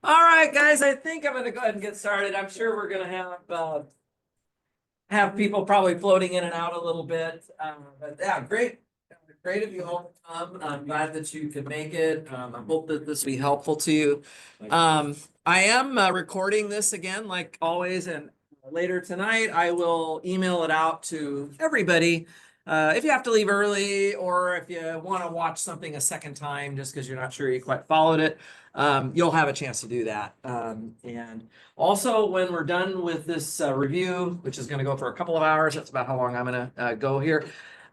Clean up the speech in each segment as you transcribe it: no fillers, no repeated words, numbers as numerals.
All right, guys, I think I'm going to go ahead and get started. I'm sure we're going to have people probably floating in and out a little bit. But yeah, great of you all to come. I'm glad that you could make it. I hope that this will be helpful to you. I am recording this again, like always, and later tonight I will email it out to everybody. If you have to leave early or if you want to watch something a second time just because you're not sure you quite followed it, you'll have a chance to do that. And also, when we're done with this review, which is going to go for a couple of hours, that's about how long I'm going to go here.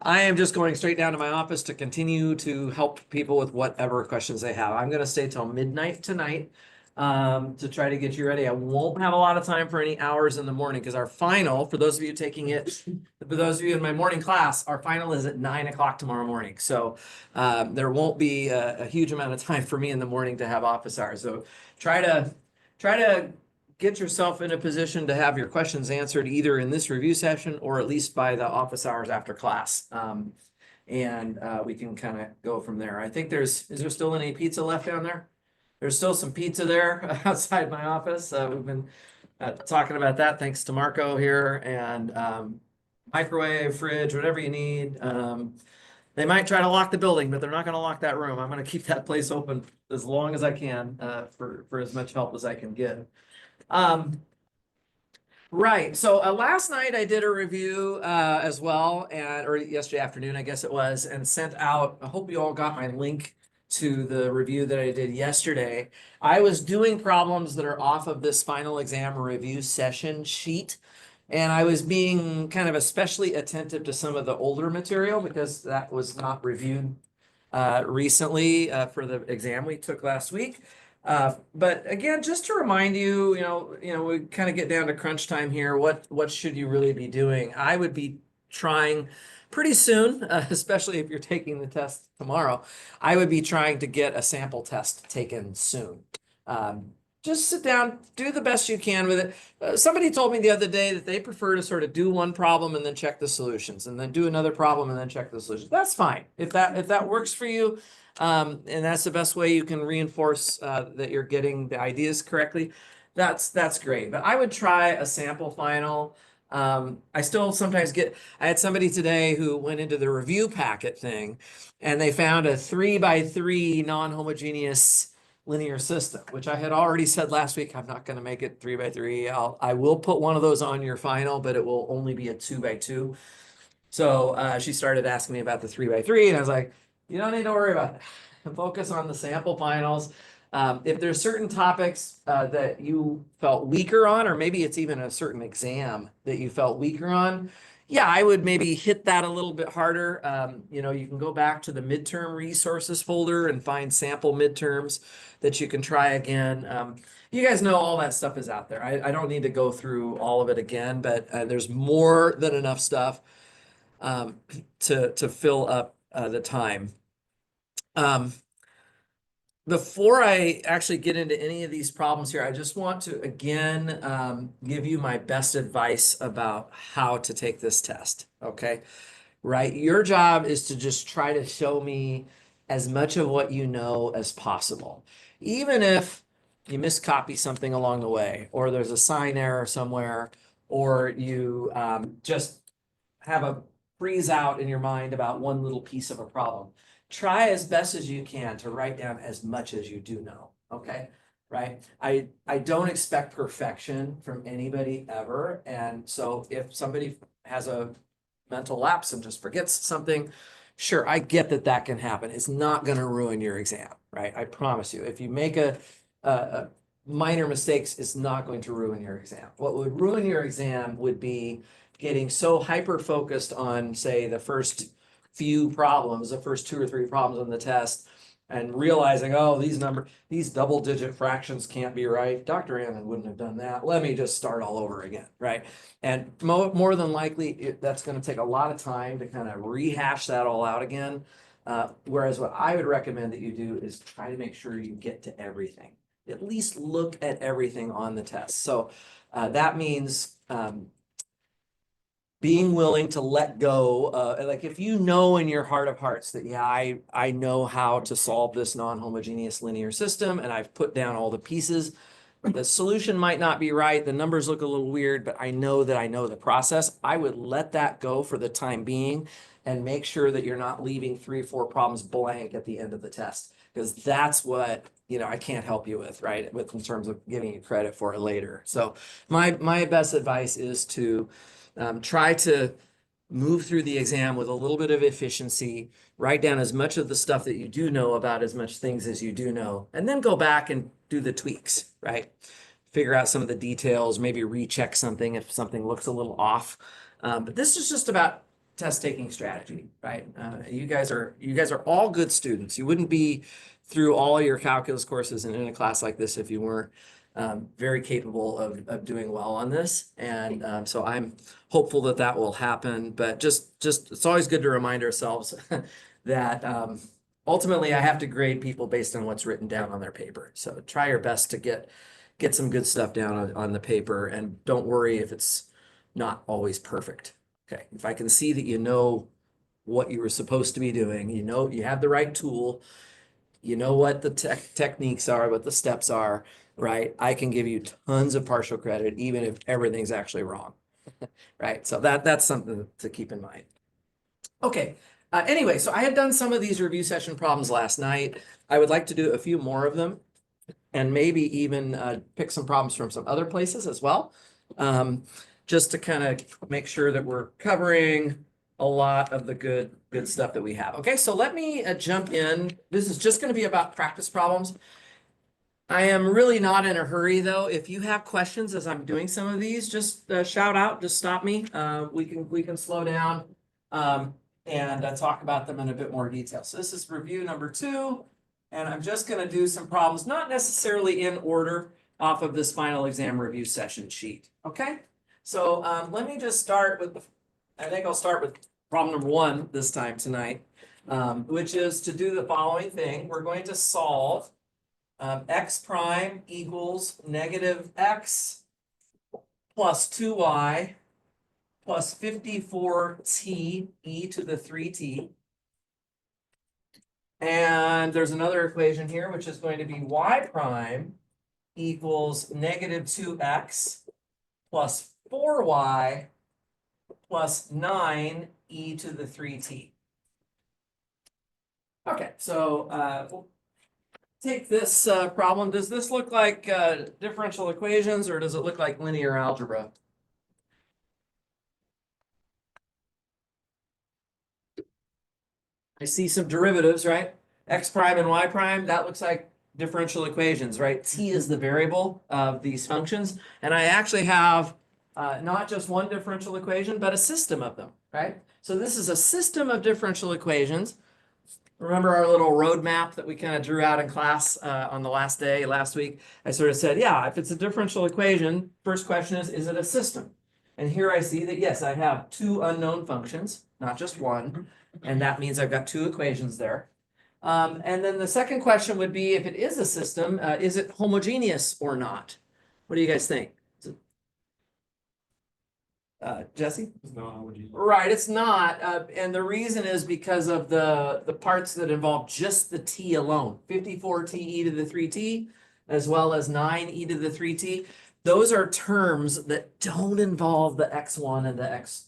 I am just going straight down to my office to continue to help people with whatever questions they have. I'm going to stay till midnight tonight to try to get you ready. I won't have a lot of time for any hours in the morning because our final, for those of you taking it, for those of you in my morning class, our final is at 9 o'clock tomorrow morning. So there won't be a huge amount of time for me in the morning to have office hours. So try to get yourself in a position to have your questions answered either in this review session or at least by the office hours after class. And we can kind of go from there. I think is there still any pizza left down there? There's still some pizza there outside my office. We've been talking about that thanks to Marco here, and microwave, fridge, whatever you need. They might try to lock the building, but they're not going to lock that room. I'm going to keep that place open as long as I can for as much help as I can get. Right. So last night I did a review as well, or yesterday afternoon, I guess it was, and sent out. I hope you all got my link to the review that I did yesterday. I was doing problems that are off of this final exam review session sheet, and I was being kind of especially attentive to some of the older material because that was not reviewed recently for the exam we took last week. But again, just to remind you, we kind of get down to crunch time here. What should you really be doing? I would be trying pretty soon, especially if you're taking the test tomorrow. I would be trying to get a sample test taken soon. Just sit down, do the best you can with it. Somebody told me the other day that they prefer to sort of do one problem and then check the solutions, and then do another problem and then check the solutions. That's fine if that works for you. And that's the best way you can reinforce that you're getting the ideas correctly. That's great. But I would try a sample final. I still sometimes I had somebody today who went into the review packet thing and they found a 3x3 non-homogeneous linear system, which I had already said last week, I'm not going to make it 3x3. I will put one of those on your final, but it will only be a 2x2. So she started asking me about the 3x3, and I was like, you don't need to worry about that. Focus on the sample finals. If there's certain topics that you felt weaker on, or maybe it's even a certain exam that you felt weaker on, yeah, I would maybe hit that a little bit harder. You can go back to the midterm resources folder and find sample midterms that you can try again. You guys know all that stuff is out there. I don't need to go through all of it again, but there's more than enough stuff to fill up the time. Before I actually get into any of these problems here, I just want to again give you my best advice about how to take this test. Okay, right? Your job is to just try to show me as much of what you know as possible, even if you miscopy something along the way, or there's a sign error somewhere, or you just have a freeze out in your mind about one little piece of a problem. Try as best as you can to write down as much as you do know. Okay. Right. I don't expect perfection from anybody ever. And so if somebody has a mental lapse and just forgets something, sure, I get that can happen. It's not going to ruin your exam, right? I promise you. If you make a minor mistakes, it's not going to ruin your exam. What would ruin your exam would be getting so hyper focused on, say, the first few problems, the first 2 or 3 problems on the test, and realizing, oh, these double digit fractions can't be right. Dr. Ammon wouldn't have done that. Let me just start all over again, right? And more than likely, that's going to take a lot of time to kind of rehash that all out again. Whereas what I would recommend that you do is try to make sure you get to everything. At least look at everything on the test. So that means being willing to let go, like if you know in your heart of hearts that, yeah, I know how to solve this non-homogeneous linear system and I've put down all the pieces, the solution might not be right, the numbers look a little weird, but I know that I know the process. I would let that go for the time being and make sure that you're not leaving 3 or 4 problems blank at the end of the test, because that's what, I can't help you with, right? With in terms of giving you credit for it later. So my best advice is to try to move through the exam with a little bit of efficiency, write down as much of the stuff that you do know about as much things as you do know, and then go back and do the tweaks, right? Figure out some of the details, maybe recheck something if something looks a little off. But this is just about test taking strategy, right? You guys are all good students. You wouldn't be through all your calculus courses and in a class like this if you weren't very capable of doing well on this. And so I'm hopeful that that will happen, but just it's always good to remind ourselves that ultimately I have to grade people based on what's written down on their paper. So try your best to get some good stuff down on the paper, and don't worry if it's not always perfect. Okay, if I can see that you know what you were supposed to be doing, you have the right tool, you know what the techniques are, what the steps are, right? I can give you tons of partial credit, even if everything's actually wrong, right? So that's something to keep in mind. Okay, anyway, so I had done some of these review session problems last night. I would like to do a few more of them and maybe even pick some problems from some other places as well. Just to kind of make sure that we're covering a lot of the good stuff that we have. Okay, so let me jump in. This is just going to be about practice problems. I am really not in a hurry though. If you have questions as I'm doing some of these, just shout out, just stop me. We can slow down and talk about them in a bit more detail. So this is review number 2, and I'm just going to do some problems, not necessarily in order, off of this final exam review session sheet. Okay, so let me just start with I think I'll start with problem number 1 this time tonight, which is to do the following thing. We're going to solve x prime equals negative x plus 2y plus 54t e to the 3t. And there's another equation here, which is going to be y prime equals negative 2x plus 4y plus 9 e to the 3t. Okay, so we'll take this problem. Does this look like differential equations, or does it look like linear algebra? I see some derivatives, right? X prime and y prime, that looks like differential equations, right? T is the variable of these functions. And I actually have not just one differential equation, but a system of them, right? So this is a system of differential equations. Remember our little roadmap that we kind of drew out in class on the last week? I sort of said, yeah, if it's a differential equation, first question is it a system? And here I see that, yes, I have 2 unknown functions, not just one. And that means I've got 2 equations there. And then the second question would be, if it is a system, is it homogeneous or not? What do you guys think? Jesse? It's not homogeneous. Right, it's not. And the reason is because of the parts that involve just the t alone. 54t e to the 3t, as well as 9 e to the 3t. Those are terms that don't involve the x1 and the x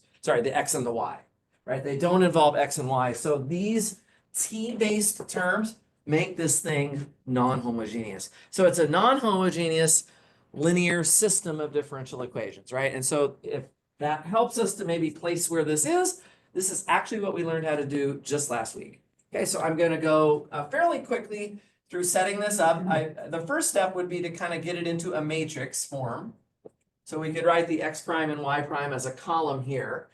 and the y, right? They don't involve x and y. So these t-based terms make this thing non-homogeneous. So it's a non-homogeneous linear system of differential equations, right? And so if that helps us to maybe place where this is actually what we learned how to do just last week. Okay, so I'm going to go fairly quickly through setting this up. The first step would be to kind of get it into a matrix form. So we could write the x prime and y prime as a column here.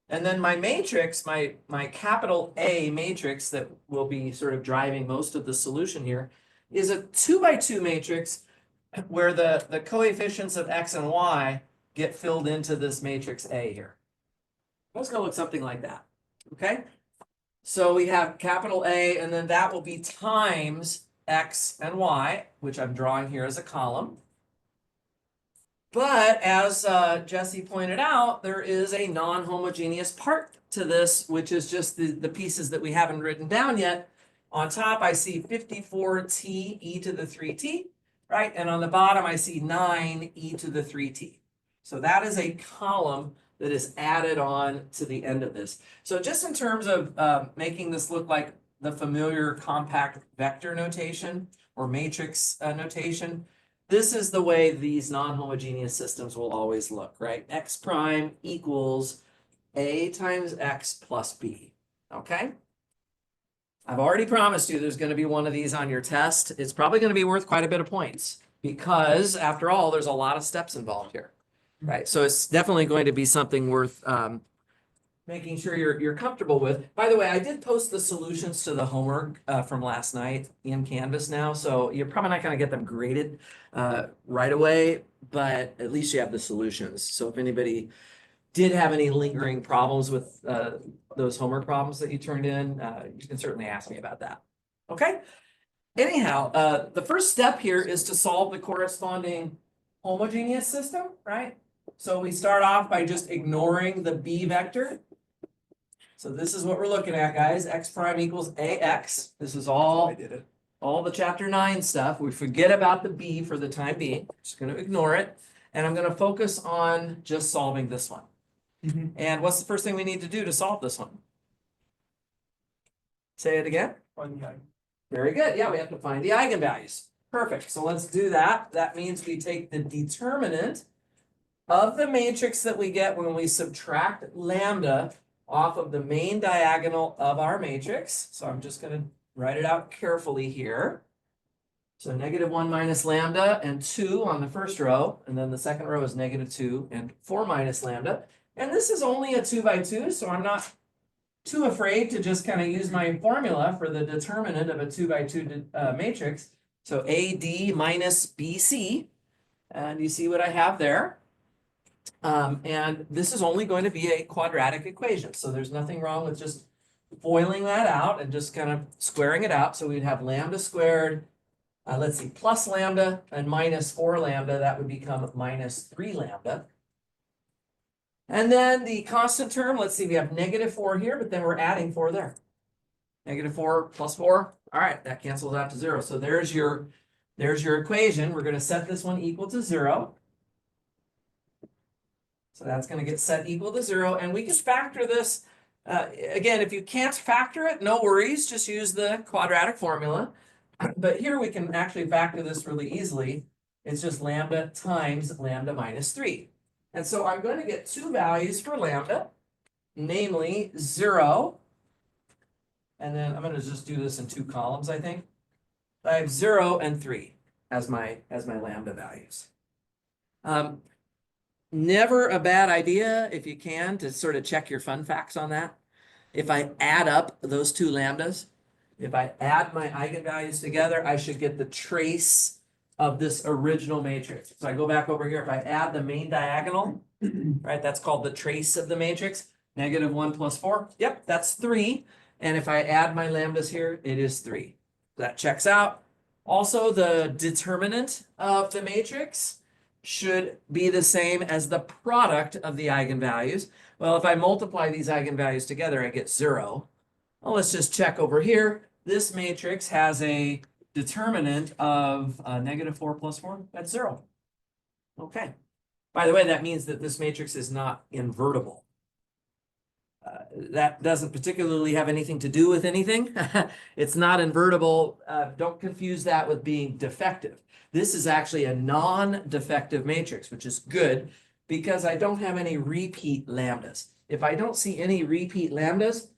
And then my matrix, my capital A matrix that will be sort of driving most of the solution here, is a 2x2 matrix where the coefficients of x and y get filled into this matrix A here. Let's go with something like that, okay? So we have capital A, and then that will be times x and y, which I'm drawing here as a column. But as Jesse pointed out, there is a non-homogeneous part to this, which is just the pieces that we haven't written down yet. On top, I see 54t e to the 3t, right? And on the bottom, I see 9 e to the 3t. So that is a column that is added on to the end of this. So just in terms of making this look like the familiar compact vector notation or matrix notation, this is the way these non-homogeneous systems will always look, right? X prime equals A times X plus B, okay? I've already promised you there's going to be one of these on your test. It's probably going to be worth quite a bit of points because after all, there's a lot of steps involved here, right? So it's definitely going to be something worth making sure you're comfortable with. By the way, I did post the solutions to the homework from last night in Canvas now, so you're probably not going to get them graded right away, but at least you have the solutions. So if anybody did have any lingering problems with those homework problems that you turned in, you can certainly ask me about that. Okay? Anyhow, the first step here is to solve the corresponding homogeneous system, right? So we start off by just ignoring the B vector. So this is what we're looking at, guys. X prime equals AX. This is all the chapter 9 stuff. We forget about the B for the time being. Just going to ignore it. And I'm going to focus on just solving this one. And what's the first thing we need to do to solve this one? Say it again. Very good. Yeah, we have to find the eigenvalues. Perfect. So let's do that. That means we take the determinant of the matrix that we get when we subtract lambda off of the main diagonal of our matrix. So I'm just going to write it out carefully here. So -1 minus lambda and 2 on the first row. And then the second row is -2 and 4 minus lambda. And this is only a 2 by 2, so I'm not too afraid to just kind of use my formula for the determinant of a 2 by 2 matrix. So AD minus BC. And you see what I have there. And this is only going to be a quadratic equation. So there's nothing wrong with just FOILing that out and just kind of squaring it out. So we'd have lambda squared, let's see, plus lambda and minus 4 lambda. That would become minus 3 lambda. And then the constant term, let's see, we have -4 here, but then we're adding 4 there. -4 plus 4. All right, that cancels out to 0. So there's your equation. We're going to set this one equal to 0. So that's going to get set equal to 0. And we can factor this. Again, if you can't factor it, no worries. Just use the quadratic formula. But here we can actually factor this really easily. It's just lambda times lambda minus 3. And so I'm going to get 2 values for lambda, namely 0. And then I'm going to just do this in 2 columns, I think. I have 0 and 3 as my lambda values. Never a bad idea, if you can, to sort of check your fun facts on that. If I add up those 2 lambdas, if I add my eigenvalues together, I should get the trace of this original matrix. So I go back over here, if I add the main diagonal, right, that's called the trace of the matrix, -1 plus 4, yep, that's 3. And if I add my lambdas here, it is 3. That checks out. Also, the determinant of the matrix should be the same as the product of the eigenvalues. Well, if I multiply these eigenvalues together, I get 0. Well, let's just check over here. This matrix has a determinant of -4 plus 4. That's 0. Okay. By the way, that means that this matrix is not invertible. That doesn't particularly have anything to do with anything. It's not invertible. Don't confuse that with being defective. This is actually a non-defective matrix, which is good because I don't have any repeat lambdas. If I don't see any repeat lambdas,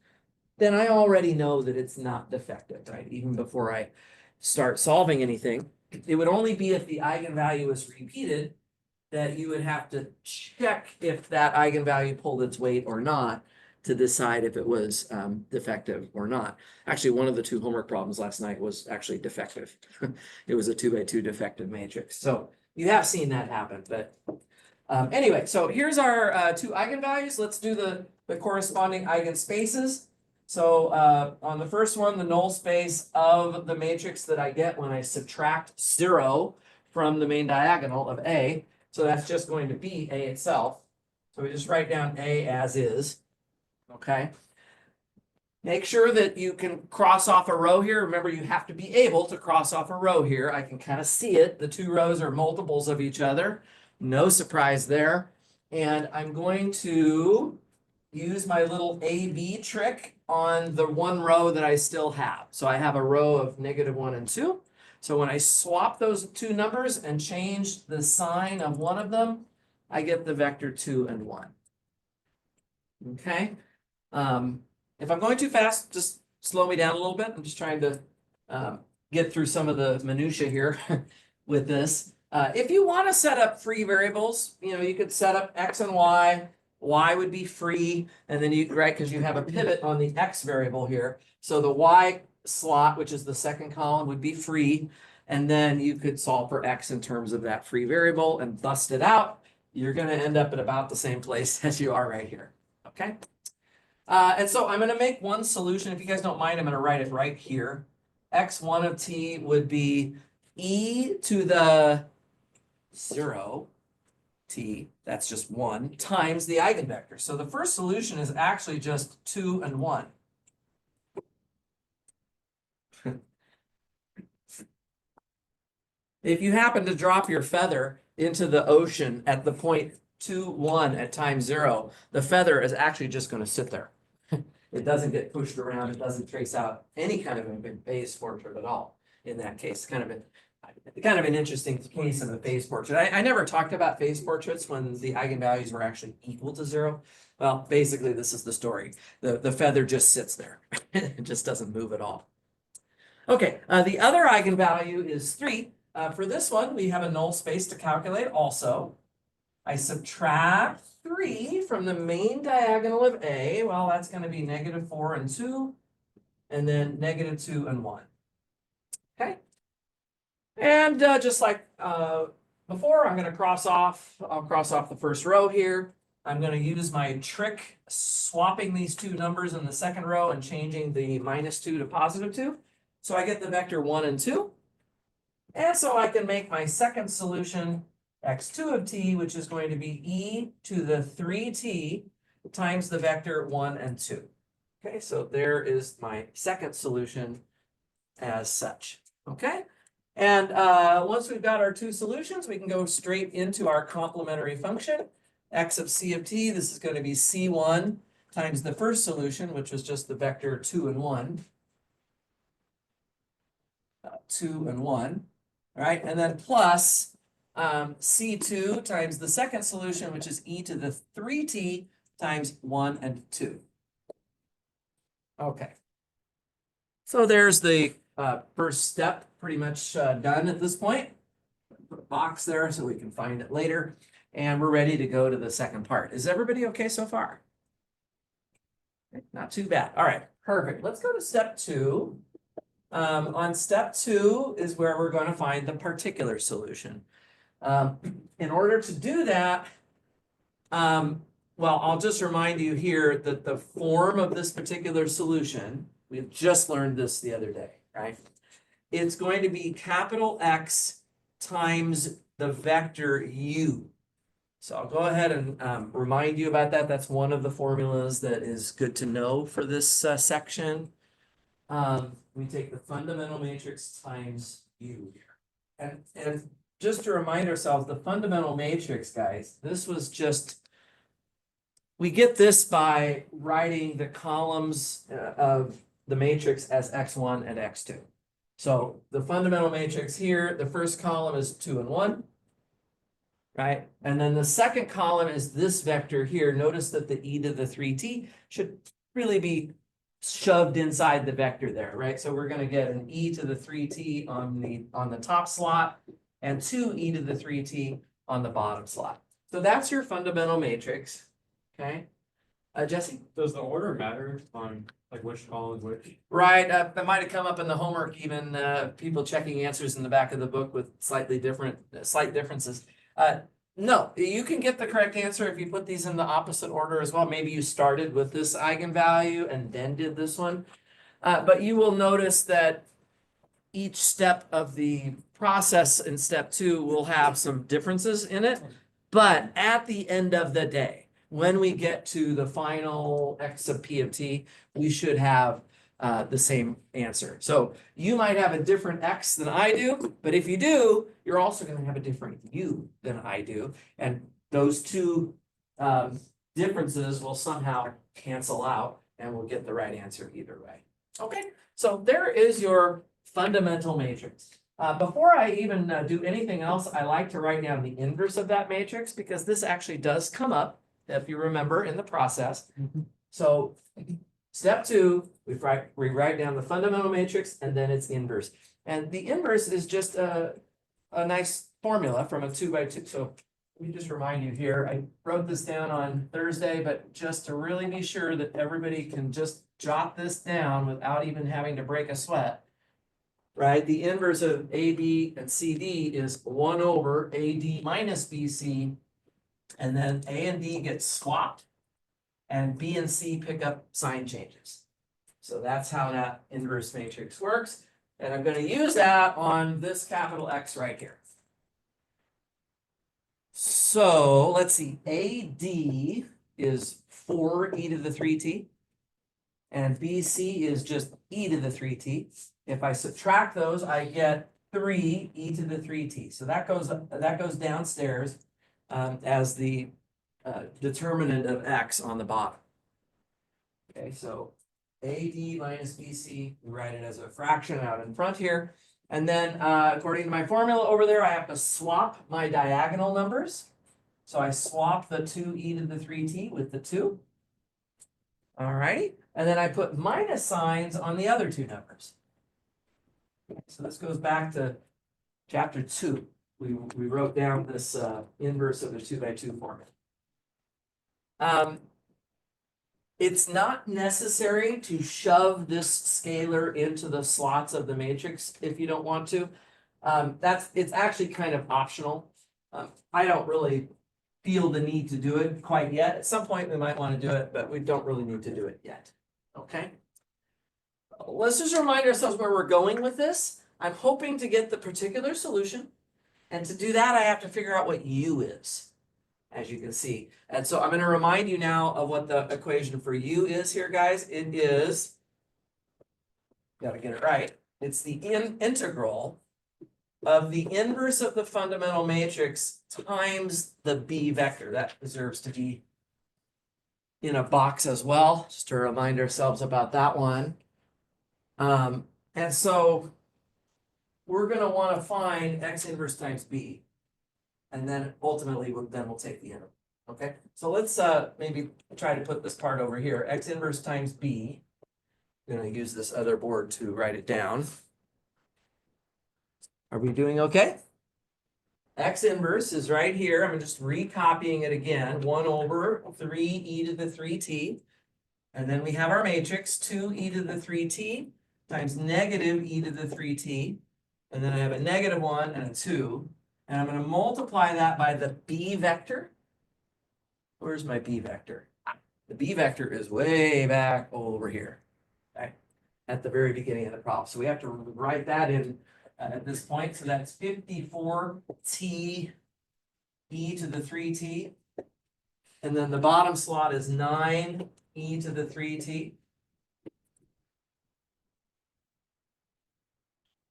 then I already know that it's not defective, right? Even before I start solving anything. It would only be if the eigenvalue is repeated that you would have to check if that eigenvalue pulled its weight or not to decide if it was defective or not. Actually, one of the 2 homework problems last night was actually defective. It was a 2 by 2 defective matrix. So you have seen that happen. But anyway, so here's our 2 eigenvalues. Let's do the corresponding eigenspaces. So on the first one, the null space of the matrix that I get when I subtract 0 from the main diagonal of A. So that's just going to be A itself. So we just write down A as is. Okay. Make sure that you can cross off a row here. Remember, you have to be able to cross off a row here. I can kind of see it. The two rows are multiples of each other. No surprise there. And I'm going to use my little AB trick on the one row that I still have. So I have a row of -1 and 2. So when I swap those two numbers and change the sign of one of them, I get the vector 2 and 1. Okay. If I'm going too fast, just slow me down a little bit. I'm just trying to get through some of the minutia here with this. If you want to set up free variables, you could set up X and Y. Y would be free, and then right, because you have a pivot on the X variable here. So the Y slot, which is the second column, would be free. And then you could solve for X in terms of that free variable and bust it out. You're going to end up at about the same place as you are right here. Okay. And so I'm going to make one solution. If you guys don't mind, I'm going to write it right here. X1 of t would be e to the 0 t, that's just 1, times the eigenvector. So the first solution is actually just 2 and 1. If you happen to drop your feather into the ocean at the point 2, 1 at time 0, the feather is actually just going to sit there. It doesn't get pushed around. It doesn't trace out any kind of a phase portrait at all. In that case, kind of an interesting case of a phase portrait. I never talked about phase portraits when the eigenvalues were actually equal to 0. Well, basically, this is the story. The feather just sits there. It just doesn't move at all. Okay, the other eigenvalue is 3. For this one, we have a null space to calculate also. I subtract 3 from the main diagonal of A. Well, that's going to be -4 and 2, and then -2 and 1. Okay. And just like before, I'm going to cross off. I'll cross off the first row here. I'm going to use my trick, swapping these two numbers in the second row and changing the -2 to +2. So I get the vector 1 and 2. And so I can make my second solution x2 of t, which is going to be e to the 3t times the vector 1 and 2. Okay, so there is my second solution as such. Okay, and once we've got our two solutions, we can go straight into our complementary function. X of c of t, this is going to be c1 times the first solution, which was just the vector 2 and 1. 2 and 1. All right, and then plus C2 times the second solution, which is e to the 3t times 1 and 2. Okay. So there's the first step pretty much done at this point. Put a box there so we can find it later. And we're ready to go to the second part. Is everybody okay so far? Not too bad. All right, perfect. Let's go to step 2. On step 2 is where we're going to find the particular solution. In order to do that, well, I'll just remind you here that the form of this particular solution, we've just learned this the other day, right? It's going to be capital X times the vector u. So I'll go ahead and remind you about that. That's one of the formulas that is good to know for this section. We take the fundamental matrix times u here. And just to remind ourselves, the fundamental matrix, guys, this was just, we get this by writing the columns of the matrix as x1 and x2. So the fundamental matrix here, the first column is 2 and 1, right? And then the second column is this vector here. Notice that the e to the 3t should really be shoved inside the vector there, right? So we're going to get an e to the 3t on the top slot and 2e to the 3t on the bottom slot. So that's your fundamental matrix. Okay, Jesse? Does the order matter on like which column is which? Right, that might have come up in the homework, even people checking answers in the back of the book with slight differences. No, you can get the correct answer if you put these in the opposite order as well. Maybe you started with this eigenvalue and then did this one. But you will notice that each step of the process in step 2 will have some differences in it. But at the end of the day, when we get to the final x of p of t, we should have the same answer. So you might have a different x than I do, but if you do, you're also going to have a different u than I do. And those two differences will somehow cancel out and we'll get the right answer either way. Okay, so there is your fundamental matrix. Before I even do anything else, I like to write down the inverse of that matrix because this actually does come up, if you remember, in the process. So step 2, we write down the fundamental matrix and then its inverse. And the inverse is just a nice formula from a 2 by 2. So let me just remind you here, I wrote this down on Thursday, but just to really be sure that everybody can just jot this down without even having to break a sweat. Right, the inverse of AB and CD is 1 over AD minus BC. And then A and D get swapped and B and C pick up sign changes. So that's how that inverse matrix works. And I'm going to use that on this capital X right here. So let's see, AD is 4 e to the 3t. And BC is just e to the 3t. If I subtract those, I get 3 e to the 3t. So that goes downstairs as the determinant of x on the bottom. Okay, so AD minus BC, we write it as a fraction out in front here. And then according to my formula over there, I have to swap my diagonal numbers. So I swap the 2e to the 3t with the 2. All righty. And then I put minus signs on the other two numbers. So this goes back to chapter 2. We wrote down this inverse of the 2 by 2 formula. It's not necessary to shove this scalar into the slots of the matrix if you don't want to. It's actually kind of optional. I don't really feel the need to do it quite yet. At some point we might want to do it, but we don't really need to do it yet. Okay. Let's just remind ourselves where we're going with this. I'm hoping to get the particular solution. And to do that, I have to figure out what u is, as you can see. And so I'm going to remind you now of what the equation for u is here, guys. It is, got to get it right. It's the integral of the inverse of the fundamental matrix times the b vector. That deserves to be in a box as well, just to remind ourselves about that one. And so we're going to want to find x inverse times b. And then ultimately, we'll take the integral. Okay, so let's maybe try to put this part over here. X inverse times b. I'm going to use this other board to write it down. Are we doing okay? X inverse is right here. I'm just recopying it again. 1 over 3 e to the 3t. And then we have our matrix 2 e to the 3t times negative e to the 3t. And then I have a negative 1 and a 2. And I'm going to multiply that by the b vector. Where's my b vector? The b vector is way back over here, okay, at the very beginning of the problem. So we have to write that in at this point. So that's 54t e to the 3t. And then the bottom slot is 9 e to the 3t.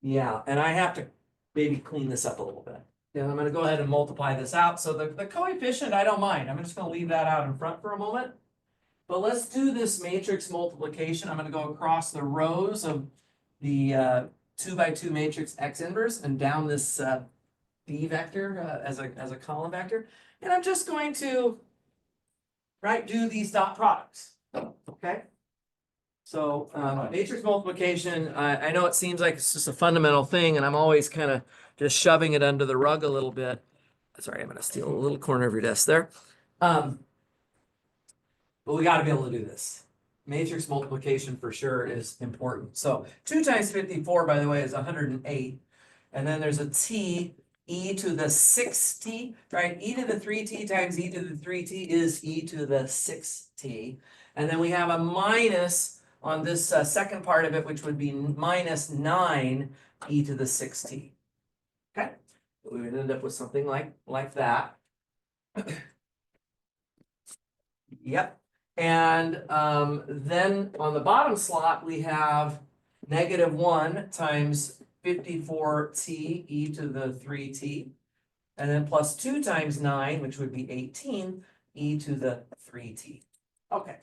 Yeah, and I have to maybe clean this up a little bit. And I'm going to go ahead and multiply this out. So the coefficient, I don't mind. I'm just going to leave that out in front for a moment. But let's do this matrix multiplication. I'm going to go across the rows of the 2 by 2 matrix X inverse and down this B vector as a column vector. And I'm just going to, do these dot products. Okay. So matrix multiplication, I know it seems like it's just a fundamental thing, and I'm always kind of just shoving it under the rug a little bit. Sorry, I'm going to steal a little corner of your desk there. But we got to be able to do this. Matrix multiplication for sure is important. So 2 times 54, by the way, is 108. And then there's a t, e to the 6t, right? E to the 3t times e to the 3t is e to the 6t. And then we have a minus on this second part of it, which would be minus 9 e to the 6t. Okay, we would end up with something like that. Yep, and then on the bottom slot, we have -1 times 54t e to the 3t. And then plus 2 times 9, which would be 18 e to the 3t. Okay.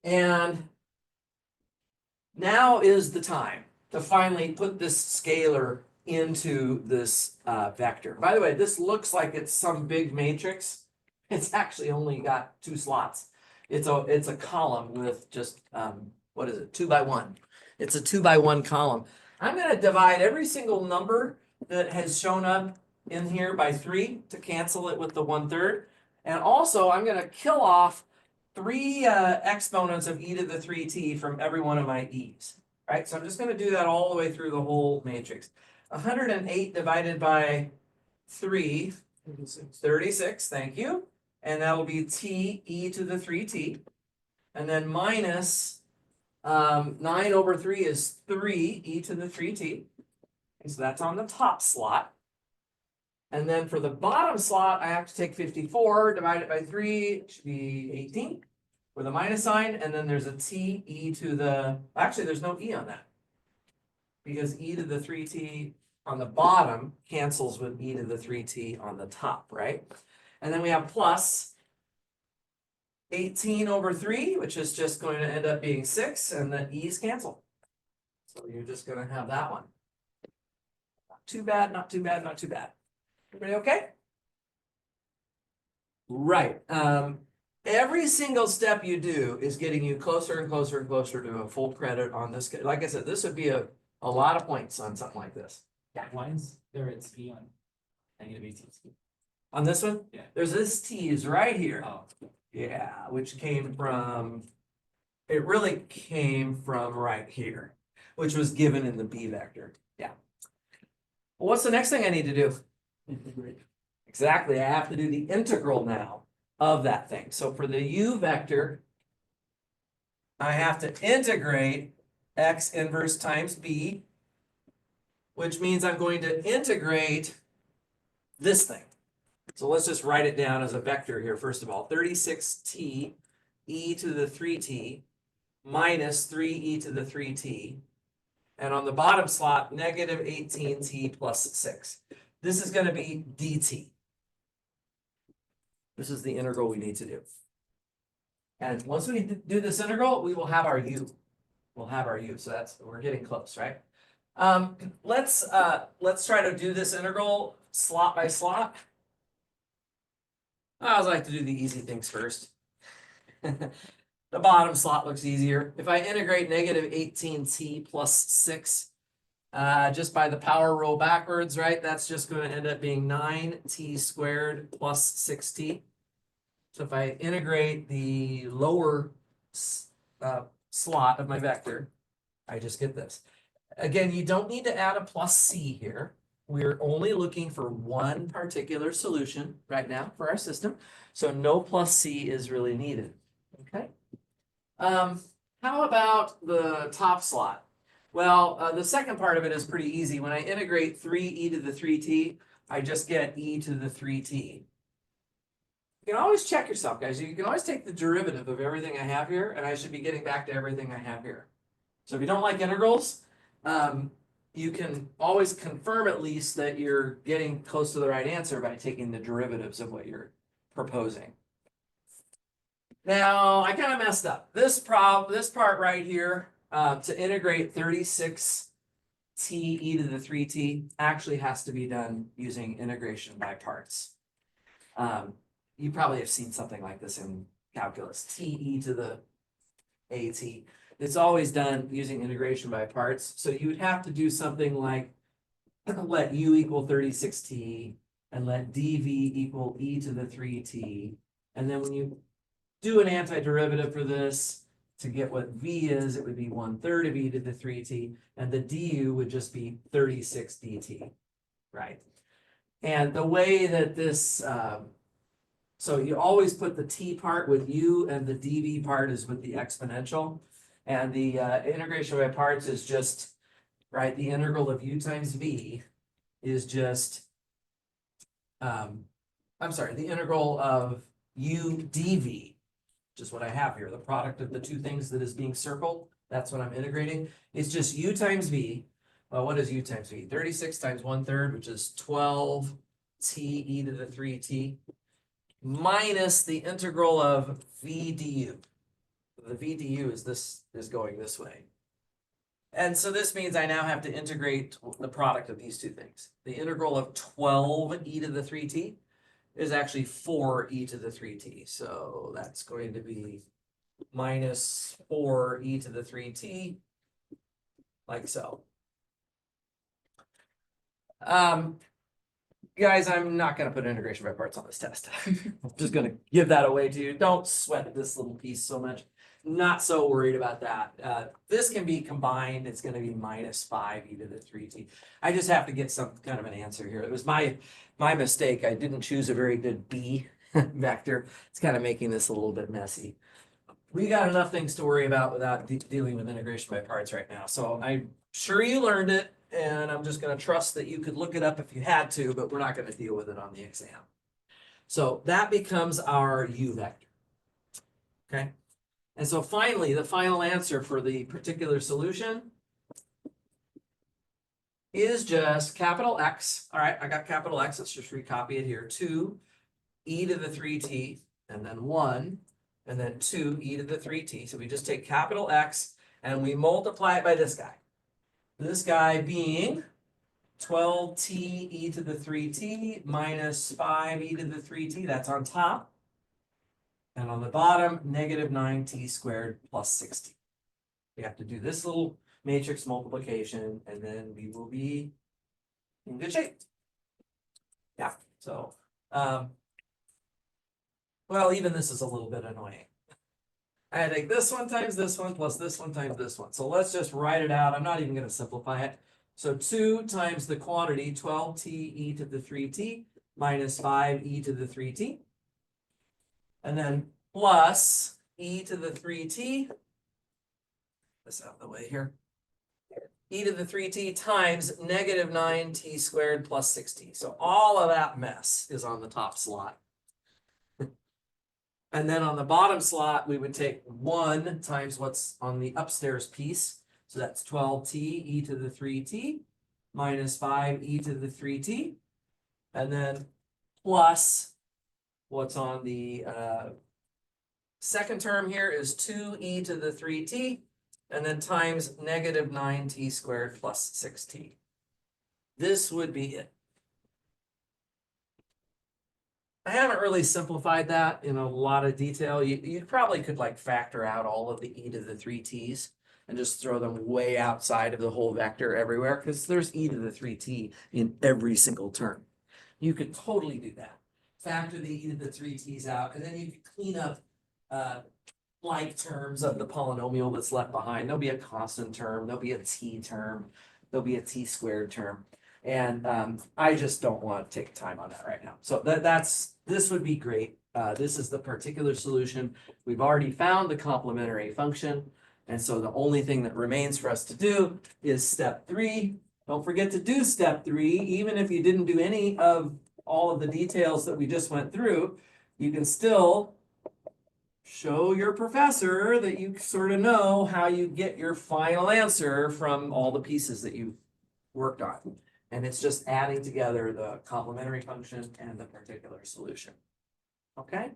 And now is the time to finally put this scalar into this vector. By the way, this looks like it's some big matrix. It's actually only got 2 slots. It's a column with just what is it, 2 by 1. It's a 2 by 1 column. I'm going to divide every single number that has shown up in here by 3 to cancel it with the 1/3. And also I'm going to kill off 3 exponents of e to the 3t from every one of my e's. Right, so I'm just going to do that all the way through the whole matrix. 108 divided by 3, 36, thank you. And that will be t e to the 3t. And then minus 9 over 3 is 3 e to the 3t. And so that's on the top slot. And then for the bottom slot, I have to take 54, divide it by 3, it should be 18 with a minus sign. And then there's a t e to the, actually there's no e on that, because e to the 3t on the bottom cancels with e to the 3t on the top, right? And then we have plus 18 over 3, which is just going to end up being 6, and the e's cancel. So you're just going to have that one. Not too bad, not too bad, not too bad. Everybody okay? Right. Every single step you do is getting you closer and closer and closer to a full credit on this. Like I said, this would be a lot of points on something like this. Yeah, why is there a T on -18? On this one? Yeah. There's this T's right here. Oh, Yeah, which came from, it really came from right here, which was given in the B vector. Yeah. Well, what's the next thing I need to do? Exactly, I have to do the integral now of that thing. So for the U vector, I have to integrate x inverse times B, which means I'm going to integrate this thing. So let's just write it down as a vector here, first of all. 36t e to the 3t minus 3e to the 3t. And on the bottom slot, negative 18t plus 6. This is going to be dt. This is the integral we need to do. And once we do this integral, we will have our u. We'll have our u. So we're getting close, right? Let's try to do this integral slot by slot. I always like to do the easy things first. The bottom slot looks easier. If I integrate negative 18t plus 6, just by the power rule backwards, right? That's just going to end up being 9t squared plus 6t. So if I integrate the lower slot of my vector, I just get this. Again, you don't need to add a plus c here. We're only looking for one particular solution right now for our system. So no plus c is really needed. Okay. How about the top slot? Well, the second part of it is pretty easy. When I integrate 3e to the 3t, I just get e to the 3t. You can always check yourself, guys. You can always take the derivative of everything I have here, and I should be getting back to everything I have here. So if you don't like integrals, you can always confirm at least that you're getting close to the right answer by taking the derivatives of what you're proposing. Now, I kind of messed up. This part right here, to integrate 36t e to the 3t actually has to be done using integration by parts. You probably have seen something like this in calculus, t e to the at. It's always done using integration by parts. So you would have to do something like let u equal 36t and let dv equal e to the 3t. And then when you do an antiderivative for this to get what v is, it would be 1/3 of e to the 3t, and the du would just be 36 dt, right? And the way that this, so you always put the t part with u and the dv part is with the exponential. And the integration by parts is just, right, the integral of u times v is just I'm sorry, the integral of u dv, which is what I have here, the product of the two things that is being circled, that's what I'm integrating. It's just u times v. Well, what is u times v? 36 times 1/3, which is 12 t e to the 3t, minus the integral of v du. The v du is going this way. And so this means I now have to integrate the product of these two things. The integral of 12 e to the 3t is actually 4 e to the 3t. So that's going to be minus 4 e to the 3t, like so. Guys, I'm not going to put integration by parts on this test. I'm just going to give that away to you. Don't sweat this little piece so much. Not so worried about that. This can be combined. It's going to be minus 5 e to the 3t. I just have to get some kind of an answer here. It was my mistake. I didn't choose a very good b vector. It's kind of making this a little bit messy. We got enough things to worry about without dealing with integration by parts right now. So I'm sure you learned it, and I'm just going to trust that you could look it up if you had to, but we're not going to deal with it on the exam. So that becomes our u vector. Okay. And so finally, the final answer for the particular solution is just capital X. All right, I got capital X. Let's just recopy it here. 2 e to the 3t, and then 1, and then 2 e to the 3t. So we just take capital X and we multiply it by this guy. This guy being 12t e to the 3t minus 5 e to the 3t. That's on top. And on the bottom, negative 9t squared plus 60. We have to do this little matrix multiplication, and then we will be in good shape. Yeah, so, well, even this is a little bit annoying. I take this one times this one plus this one times this one. So let's just write it out. I'm not even going to simplify it. So 2 times the quantity, 12t e to the 3t minus 5 e to the 3t. And then plus e to the 3t, this out of the way here, e to the 3t times negative 9t squared plus 6t. So all of that mess is on the top slot. And then on the bottom slot, we would take 1 times what's on the upstairs piece. So that's 12t e to the 3t minus 5 e to the 3t. And then plus what's on the second term here is 2 e to the 3t, and then times negative 9t squared plus 6t. This would be it. I haven't really simplified that in a lot of detail. You probably could like factor out all of the e to the 3t's and just throw them way outside of the whole vector everywhere, because there's e to the 3t in every single term. You could totally do that. Factor the e to the 3t's out, and then you can clean up like terms of the polynomial that's left behind. There'll be a constant term, there'll be a t term, there'll be a t squared term. And I just don't want to take time on that right now. So this would be great. This is the particular solution. We've already found the complementary function. And so the only thing that remains for us to do is step 3. Don't forget to do step 3, even if you didn't do any of all of the details that we just went through. You can still show your professor that you sort of know how you get your final answer from all the pieces that you've worked on. And it's just adding together the complementary function and the particular solution. Okay?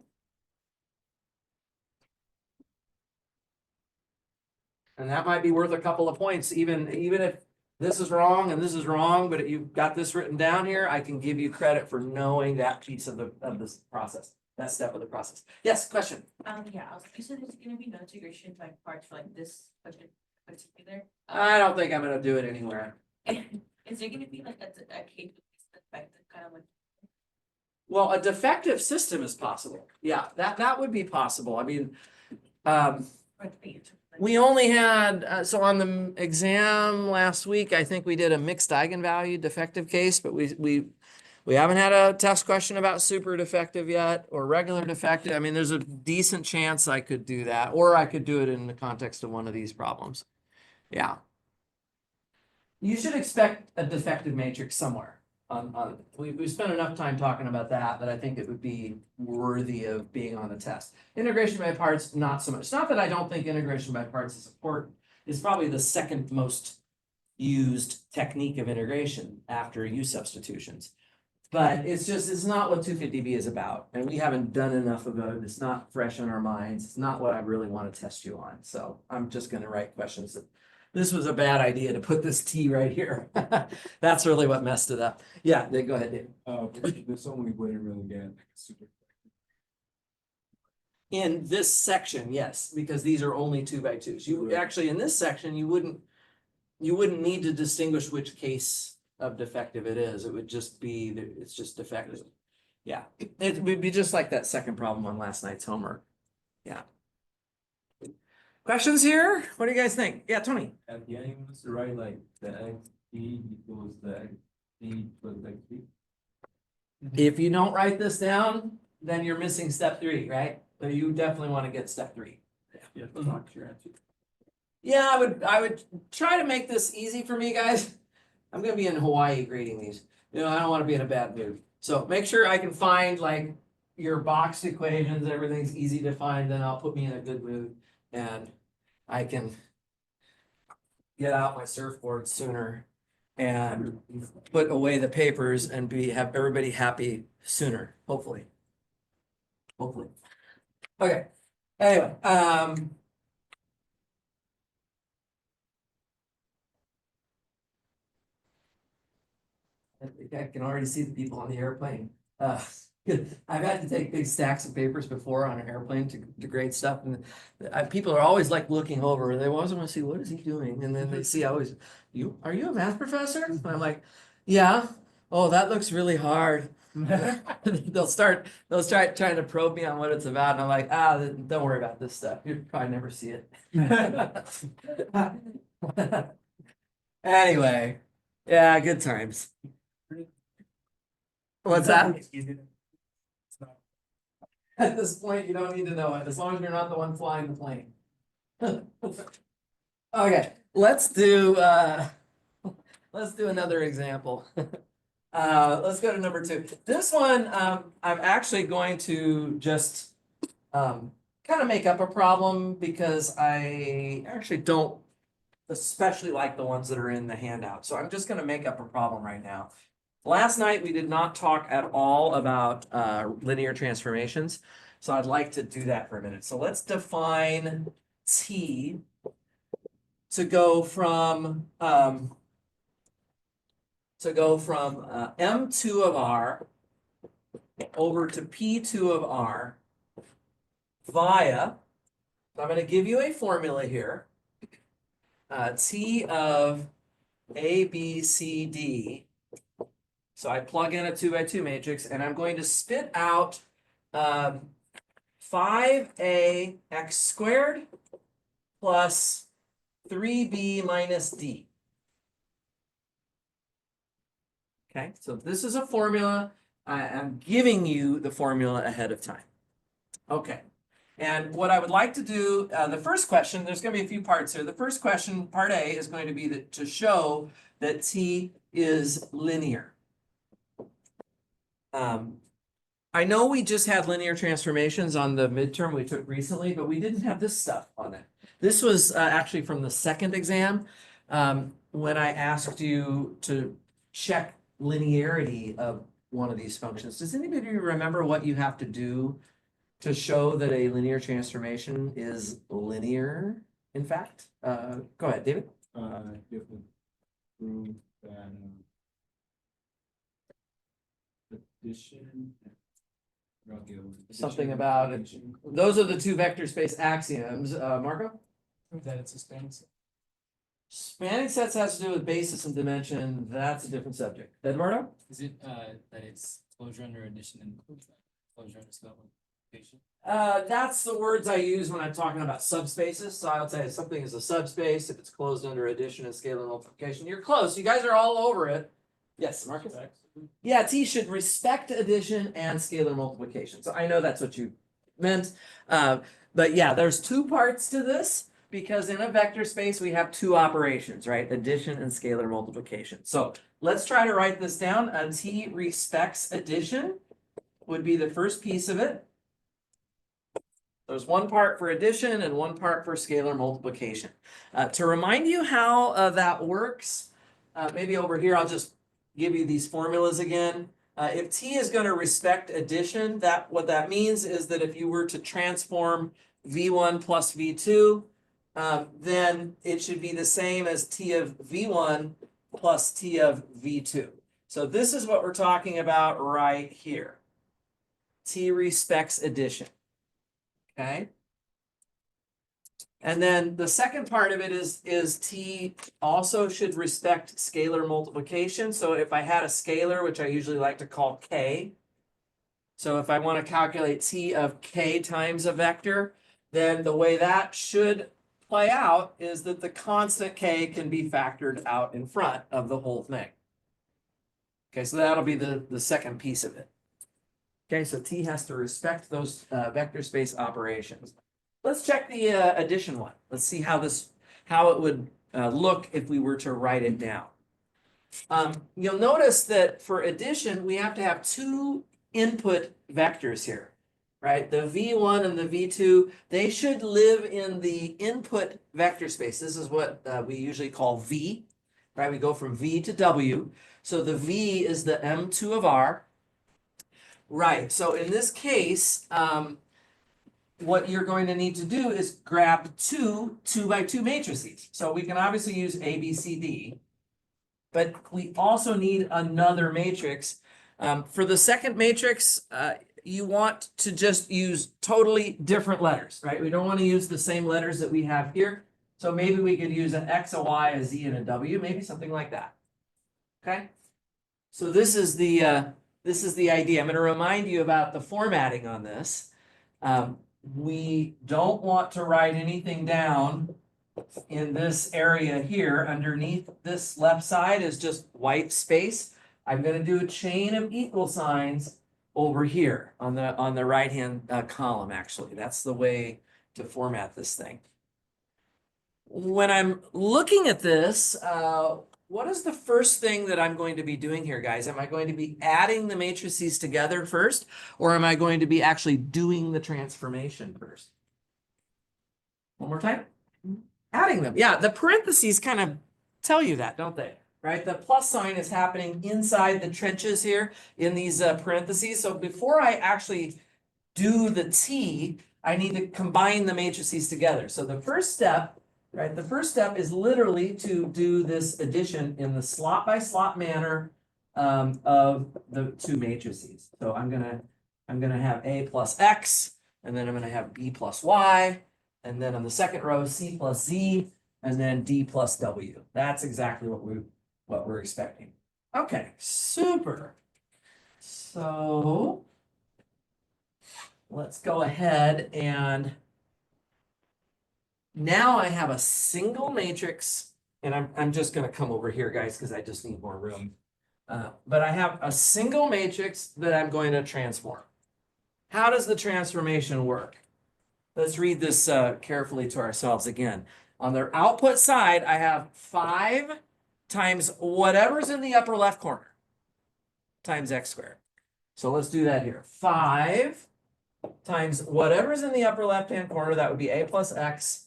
And that might be worth a couple of points, even if this is wrong and this is wrong, but if you've got this written down here, I can give you credit for knowing that piece of this process, that step of the process. Yes, question? Yeah, you said there's gonna be no integration by parts for like this particular. I don't think I'm gonna do it anywhere. Is there gonna be like a case effective kind of like? Well, a defective system is possible. Yeah, that would be possible. I mean, we only had, so on the exam last week, I think we did a mixed eigenvalue defective case, but we haven't had a test question about super defective yet or regular defective. I mean, there's a decent chance I could do that, or I could do it in the context of one of these problems. Yeah. You should expect a defective matrix somewhere. we spent enough time talking about that I think it would be worthy of being on the test. Integration by parts, not so much. It's not that I don't think integration by parts is important. It's probably the second most used technique of integration after U substitutions. But it's not what 250B is about, and we haven't done enough of it. It's not fresh in our minds. It's not what I really want to test you on. So I'm just gonna write questions that, this was a bad idea to put this T right here. That's really what messed it up. Yeah, go ahead, Dave. There's only way to really get like a super. In this section, yes, because these are only 2x2s. You Right. actually, in this section, you wouldn't need to distinguish which case of defective it is. It would just be that it's just defective. Yeah, it would be just like that second problem on last night's homework. Yeah. Questions here? What do you guys think? Yeah, Tony. At the end, you must write like the x d equals the x d plus x b. If you don't write this down, then you're missing step 3, right? So you definitely want to get step 3. Yeah, talk your answer. Yeah, I would try to make this easy for me, guys. I'm gonna be in Hawaii grading these. You know, I don't want to be in a bad mood. So make sure I can find like your boxed equations, everything's easy to find, then I'll put me in a good mood and I can get out my surfboard sooner and put away the papers and have everybody happy sooner, hopefully. Hopefully. Okay, anyway, I can already see the people on the airplane. I've had to take big stacks of papers before on an airplane to grade stuff, and people are always like looking over, and they always want to see, what is he doing? And then they see always, are you a math professor? And I'm like, yeah. Oh, that looks really hard. They'll start trying to probe me on what it's about, and I'm like, don't worry about this stuff. You'll probably never see it. Anyway, yeah, good times. What's that? At this point, you don't need to know it, as long as you're not the one flying the plane. Okay, let's do another example. Let's go to number 2. This one, I'm actually going to just kind of make up a problem because I actually don't especially like the ones that are in the handout. So I'm just going to make up a problem right now. Last night, we did not talk at all about linear transformations. So I'd like to do that for a minute. So let's define T to go from M2 of R over to P2 of R via, I'm going to give you a formula here, T of A, B, C, D. So I plug in a 2x2 matrix, and I'm going to spit out 5a x squared plus 3b minus d. Okay, so this is a formula. I'm giving you the formula ahead of time. Okay, and what I would like to do, the first question, there's going to be a few parts here. The first question, part A, is going to be to show that T is linear. I know we just had linear transformations on the midterm we took recently, but we didn't have this stuff on it. This was actually from the second exam, when I asked you to check linearity of one of these functions. Does anybody remember what you have to do to show that a linear transformation is linear, in fact? Go ahead, David. You have to prove that addition. Something about it. Those are the 2 vector space axioms. Marco? That it's a spanning set. Spanning sets has to do with basis and dimension. That's a different subject. Eduardo? Is it that it's closure under addition and closure under scale multiplication? That's the words I use when I'm talking about subspaces. So I would say something is a subspace if it's closed under addition and scalar multiplication. You're close. You guys are all over it. Yes, Marcus? Yeah, T should respect addition and scalar multiplication. So I know that's what you meant. But yeah, there's 2 parts to this because in a vector space, we have 2 operations, right? Addition and scalar multiplication. So let's try to write this down. T respects addition would be the first piece of it. There's one part for addition and one part for scalar multiplication. To remind you how that works, maybe over here I'll just give you these formulas again. If T is going to respect addition, what that means is that if you were to transform V1 plus V2, then it should be the same as T of V1 plus T of V2. So this is what we're talking about right here. T respects addition. Okay. And then the second part of it is T also should respect scalar multiplication. So if I had a scalar, which I usually like to call K, so if I want to calculate T of K times a vector, then the way that should play out is that the constant K can be factored out in front of the whole thing. Okay, so that'll be the second piece of it. Okay, so T has to respect those vector space operations. Let's check the addition one. Let's see how it would look if we were to write it down. You'll notice that for addition, we have to have two input vectors here, right? The V1 and the V2, they should live in the input vector space. This is what we usually call V, right? We go from V to W. So the V is the M2 of R. Right, so in this case, what you're going to need to do is grab two 2x2 matrices. So we can obviously use A, B, C, D, but we also need another matrix. For the second matrix, you want to just use totally different letters, right? We don't want to use the same letters that we have here. So maybe we could use an X, a Y, a Z, and a W, maybe something like that. Okay, so this is the idea. I'm going to remind you about the formatting on this. We don't want to write anything down in this area here. Underneath this left side is just white space. I'm going to do a chain of equal signs over here on the right hand column. Actually, that's the way to format this thing. When I'm looking at this, what is the first thing that I'm going to be doing here, guys? Am I going to be adding the matrices together first, or am I going to be actually doing the transformation first? One more time. Adding them. Yeah, the parentheses kind of tell you that, don't they? Right? The plus sign is happening inside the trenches here in these parentheses. So before I actually do the T, I need to combine the matrices together. So the first step, right? The first step is literally to do this addition in the slot by slot manner of the two matrices. So I'm gonna have A plus X, and then I'm gonna have B plus Y, and then on the second row C plus Z, and then D plus W. That's exactly what we're expecting. Okay, super. So let's go ahead and now I have a single matrix, and I'm just going to come over here, guys, because I just need more room. But I have a single matrix that I'm going to transform. How does the transformation work? Let's read this carefully to ourselves again. On the output side, I have 5 times whatever's in the upper left corner times x squared. So let's do that here. 5 times whatever's in the upper left-hand corner, that would be A plus X.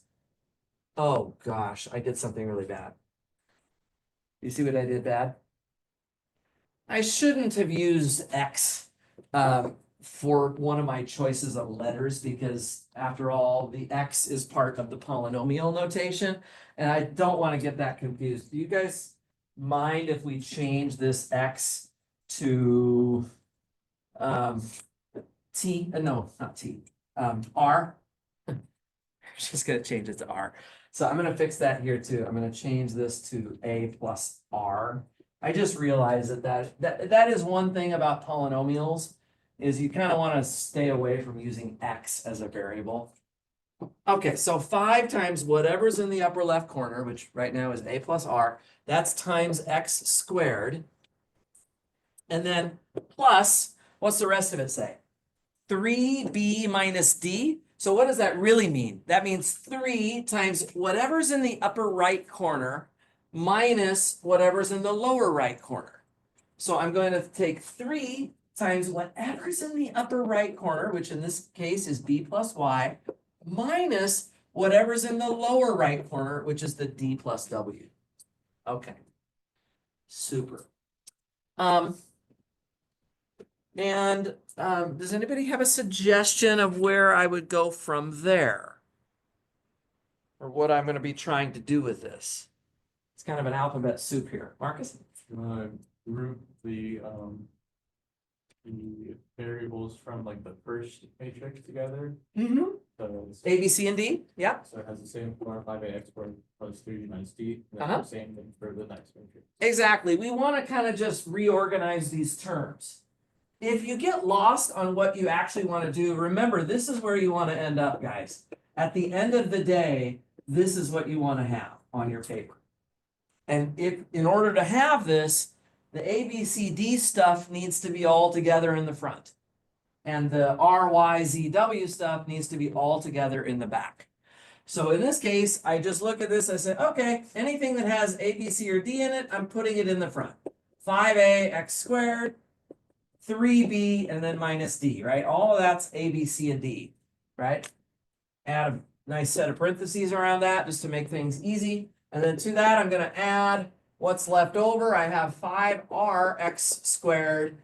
Oh gosh, I did something really bad. You see what I did bad? I shouldn't have used X for one of my choices of letters, because after all, the X is part of the polynomial notation, and I don't want to get that confused. Do you guys mind if we change this X to T? No, not T. R. I'm just going to change it to R. So I'm going to fix that here too. I'm going to change this to A plus R. I just realized that is one thing about polynomials, is you kind of want to stay away from using X as a variable. Okay, so 5 times whatever's in the upper left corner, which right now is A plus R, that's times X squared. And then plus, what's the rest of it say? 3B minus D. So what does that really mean? That means 3 times whatever's in the upper right corner minus whatever's in the lower right corner. So I'm going to take 3 times whatever's in the upper right corner, which in this case is b plus y, minus whatever's in the lower right corner, which is the d plus w. Okay. Super. Does anybody have a suggestion of where I would go from there? Or what I'm gonna be trying to do with this? It's kind of an alphabet soup here. Marcus? Group the variables from like the first matrix together. Mm-hmm. So A, B, C, and D? Yeah. so it has the same form, 5ax squared plus 3 minus d. And Uh-huh. the same thing for the next matrix. Exactly. We want to kind of just reorganize these terms. If you get lost on what you actually want to do, remember, this is where you want to end up, guys. At the end of the day, this is what you want to have on your paper. And if, in order to have this, the A, B, C, D stuff needs to be all together in the front. And the R, Y, Z, W stuff needs to be all together in the back. So in this case, I just look at this, I say, okay, anything that has A, B, C, or D in it, I'm putting it in the front. 5a x squared, 3b, and then minus d, right? All of that's A, B, C, and D, right? Add a nice set of parentheses around that just to make things easy. And then to that, I'm gonna add what's left over. I have 5rx squared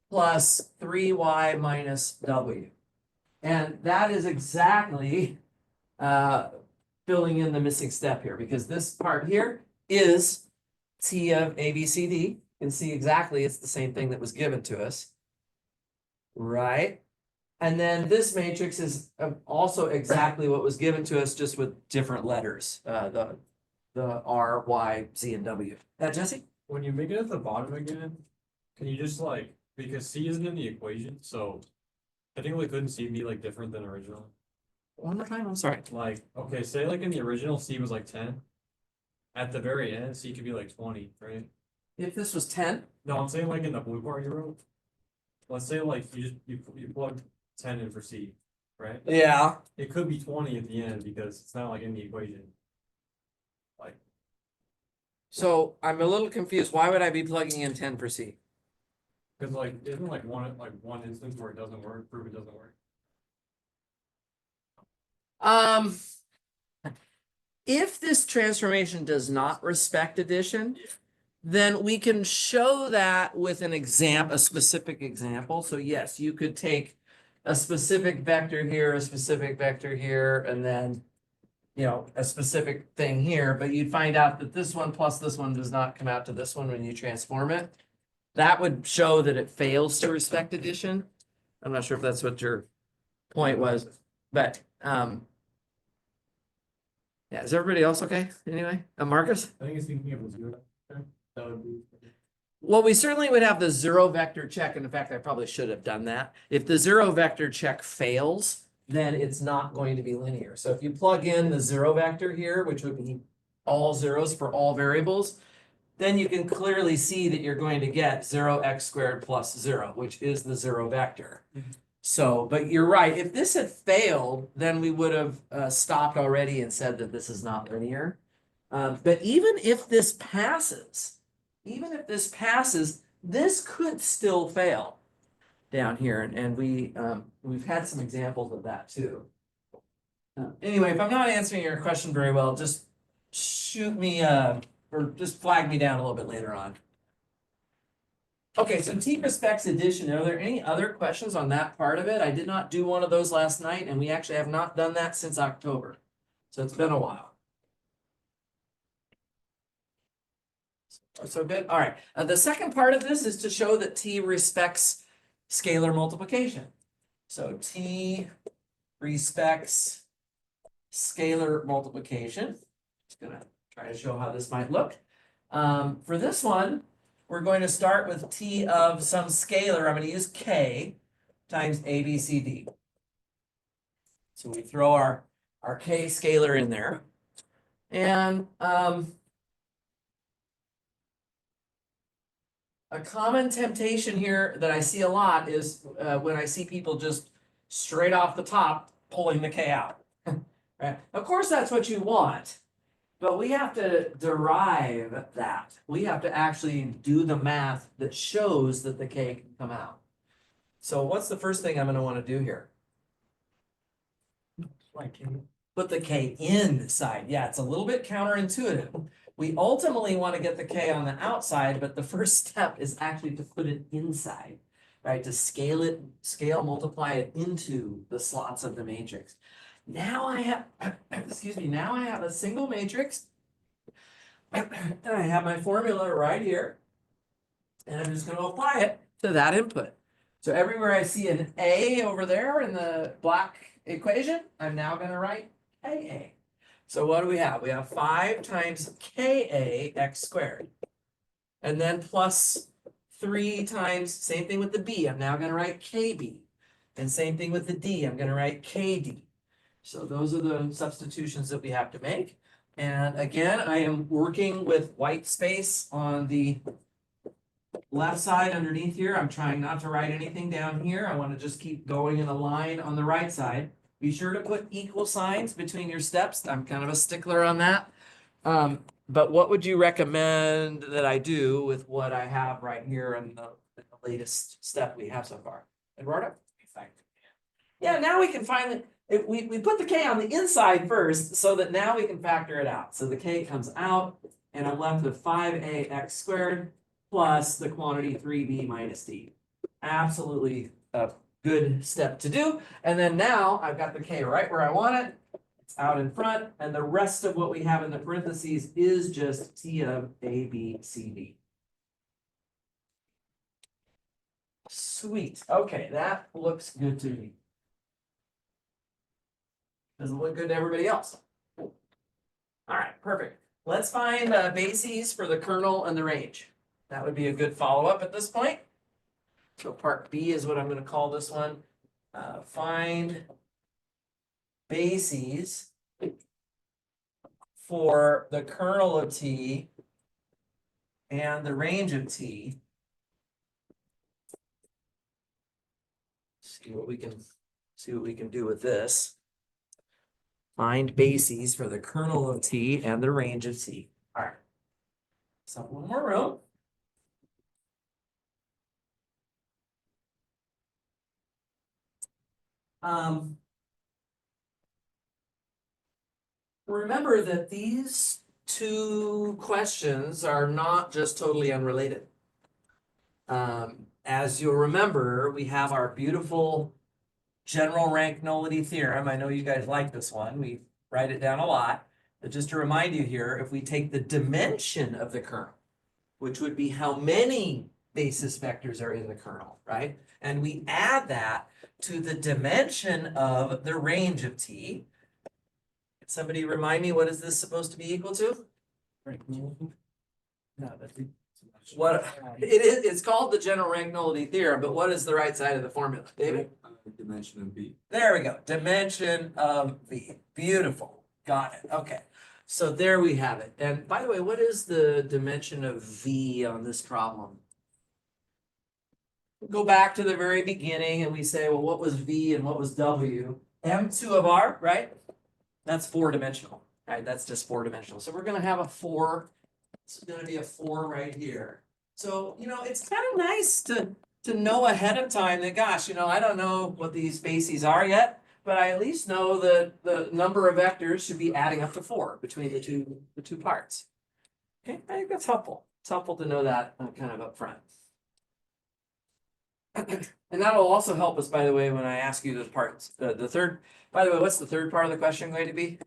plus 3y minus w. And that is exactly filling in the missing step here, because this part here is t of a, b, c, d. You can see exactly it's the same thing that was given to us. Right? And then this matrix is also exactly what was given to us, just with different letters. The R, Y, Z, and W. Jesse? When you make it at the bottom again, can you just like, because C isn't in the equation, so technically couldn't C be like different than original? One more time, I'm sorry. Like, okay, say like in the original C was like 10. At the very end, C could be like 20, right? If this was 10, No, I'm saying like in the blue part you wrote. Let's say like you plug 10 in for C, right? yeah. It could be 20 at the end because it's not like in the equation. Like, So I'm a little confused. Why would I be plugging in 10 for C? because like isn't like one instance where it doesn't work, prove it doesn't work. If this transformation does not respect addition, then we can show that with an example, a specific example. So yes, you could take a specific vector here, a specific vector here, and then, you know, a specific thing here, but you'd find out that this one plus this one does not come out to this one when you transform it. That would show that it fails to respect addition. I'm not sure if that's what your point was, but, yeah, is everybody else okay? Anyway, Marcus? I think it's thinking of a zero. That would be. Well, we certainly would have the zero vector check, and in fact, I probably should have done that. If the zero vector check fails, then it's not going to be linear. So if you plug in the zero vector here, which would be all zeros for all variables, then you can clearly see that you're going to get 0x squared plus 0, which is the zero vector. So, but you're right, if this had failed, then we would have stopped already and said that this is not linear. But even if this passes, this could still fail down here. And we've had some examples of that too. Anyway, if I'm not answering your question very well, just shoot me, or just flag me down a little bit later on. Okay, so T respects addition. Are there any other questions on that part of it? I did not do one of those last night, and we actually have not done that since October. So it's been a while. So good. All right. The second part of this is to show that T respects scalar multiplication. So T respects scalar multiplication. Just gonna try to show how this might look. For this one, we're going to start with T of some scalar. I'm going to use K times A, B, C, D. So we throw our K scalar in there. And a common temptation here that I see a lot is when I see people just straight off the top pulling the K out. Right? Of course, that's what you want. But we have to derive that. We have to actually do the math that shows that the K can come out. So what's the first thing I'm gonna wanna do here? Put the K inside. Yeah, it's a little bit counterintuitive. We ultimately want to get the K on the outside, but the first step is actually to put it inside, right? To scale, multiply it into the slots of the matrix. Now I have, excuse me, now I have a single matrix. And I have my formula right here. And I'm just going to apply it to that input. So everywhere I see an A over there in the black equation, I'm now going to write KA. So what do we have? We have 5 times KA x squared. And then plus 3 times, same thing with the B, I'm now going to write KB. And same thing with the D, I'm going to write KD. So those are the substitutions that we have to make. And again, I am working with white space on the left side underneath here. I'm trying not to write anything down here. I want to just keep going in a line on the right side. Be sure to put equal signs between your steps. I'm kind of a stickler on that. But what would you recommend that I do with what I have right here in the latest step we have so far? Eduardo? Yeah, now we can finally, we put the K on the inside first so that now we can factor it out. So the K comes out and I'm left with 5a x squared plus the quantity 3b minus d. Absolutely a good step to do. And then now I've got the K right where I want it. It's out in front, and the rest of what we have in the parentheses is just T of A, B, C, D. Sweet. Okay, that looks good to me. Doesn't look good to everybody else. All right, perfect. Let's find bases for the kernel and the range. That would be a good follow-up at this point. So part B is what I'm going to call this one. Find bases for the kernel of T and the range of T. See what we can do with this. Find bases for the kernel of T and the range of T. All right. So one more row. Remember that these two questions are not just totally unrelated. As you'll remember, we have our beautiful general rank nullity theorem. I know you guys like this one. We write it down a lot. But just to remind you here, if we take the dimension of the kernel, which would be how many basis vectors are in the kernel, right? And we add that to the dimension of the range of T. Can somebody remind me, what is this supposed to be equal to? Yeah, that's it. What it is, it's called the general rank nullity theorem, but what is the right side of the formula, David? Dimension of B. There we go, dimension of V. Beautiful, got it, okay. So there we have it. And by the way, what is the dimension of V on this problem? Go back to the very beginning and we say, well, what was V and what was W? M2 of R, right? That's 4-dimensional, right? That's just 4-dimensional. So we're gonna have a 4. This is gonna be a 4 right here. So, it's kind of nice to know ahead of time that, gosh, I don't know what these bases are yet, but I at least know that the number of vectors should be adding up to 4 between the two parts. Okay, I think that's helpful. It's helpful to know that kind of up front. And that will also help us, by the way, when I ask you the parts, the third, by the way, what's the third part of the question going to be?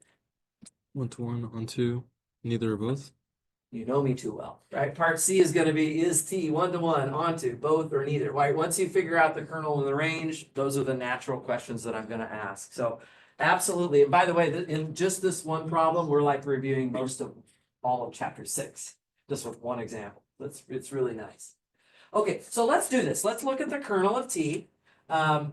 1-to-1 onto neither or both. You know me too well, right? Part C is going to be, is T 1-to-1 onto both or neither, right? Once you figure out the kernel and the range, those are the natural questions that I'm going to ask. So absolutely. And by the way, in just this one problem, we're like reviewing most of all of chapter 6, just with one example. It's really nice. Okay, so let's do this. Let's look at the kernel of T. So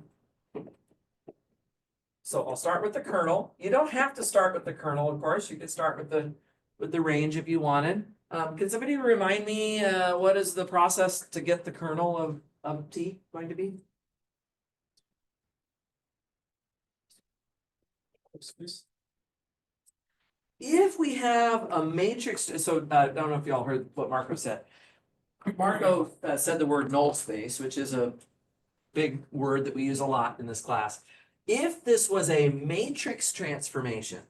I'll start with the kernel. You don't have to start with the kernel, of course. You could start with the range if you wanted. Can somebody remind me what is the process to get the kernel of T going to be? if we have a matrix, so I don't know if y'all heard what Marco said. Marco said the word null space, which is a big word that we use a lot in this class. If this was a matrix transformation,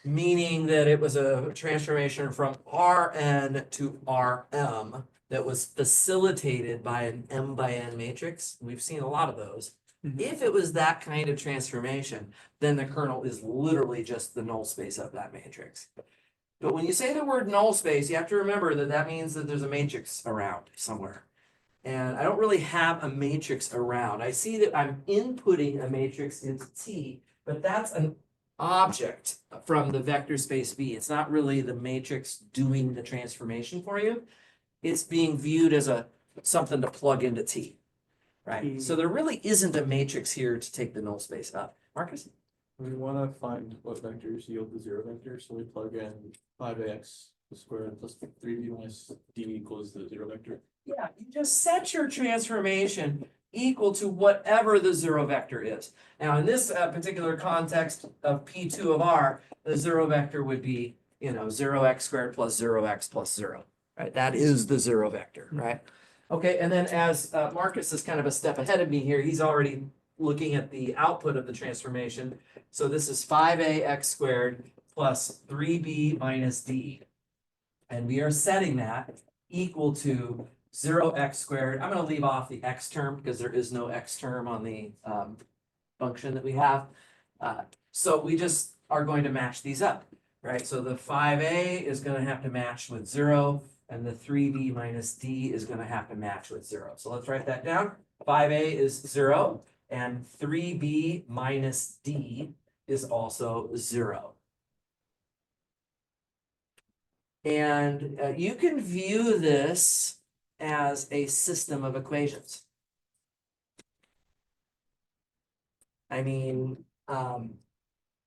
meaning that it was a transformation from Rn to Rm that was facilitated by an M by N matrix, we've seen a lot of those. If it was that kind of transformation, then the kernel is literally just the null space of that matrix. But when you say the word null space, you have to remember that that means that there's a matrix around somewhere. And I don't really have a matrix around. I see that I'm inputting a matrix into T, but that's an object from the vector space V. It's not really the matrix doing the transformation for you. It's being viewed as a something to plug into T. Right? So there really isn't a matrix here to take the null space up. Marcus? We wanna find what vectors yield the zero vector, so we plug in 5ax squared plus 3b minus d equals the zero vector. Yeah, you just set your transformation equal to whatever the zero vector is. Now, in this particular context of P2 of R, the zero vector would be, 0x squared plus 0x plus 0, right? That is the zero vector, right? Okay, and then as Marcus is kind of a step ahead of me here, he's already looking at the output of the transformation. So this is 5ax squared plus 3b minus d. And we are setting that equal to 0x squared. I'm going to leave off the x term because there is no x term on the function that we have. So we just are going to match these up, right? So the 5a is going to have to match with 0, and the 3b minus d is going to have to match with 0. So let's write that down. 5a is 0, and 3b minus d is also 0. And you can view this as a system of equations. I mean,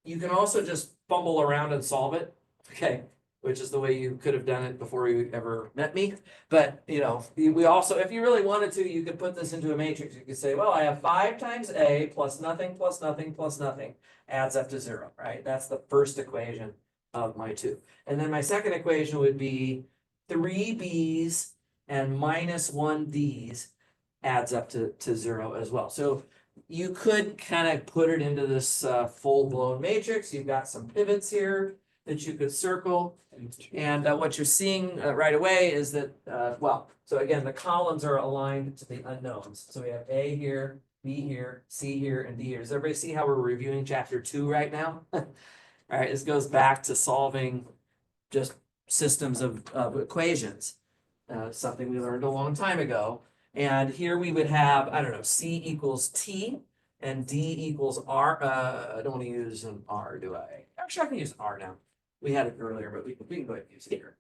you can also just fumble around and solve it, okay, which is the way you could have done it before you ever met me. But, we also, if you really wanted to, you could put this into a matrix. You could say, well, I have 5 times a plus nothing plus nothing plus nothing adds up to 0, right? That's the first equation of my 2. And then my second equation would be 3b's and minus 1d's adds up to 0 as well. So you could kind of put it into this full-blown matrix. You've got some pivots here that you could circle. And what you're seeing right away is that, so again, the columns are aligned to the unknowns. So we have A here, B here, C here, and D here. Does everybody see how we're reviewing chapter 2 right now? All right, this goes back to solving just systems of equations, something we learned a long time ago. And here we would have, I don't know, C equals T and D equals R. I don't want to use an R, do I? Actually, I can use R now. We had it earlier, but we can go ahead and use it here.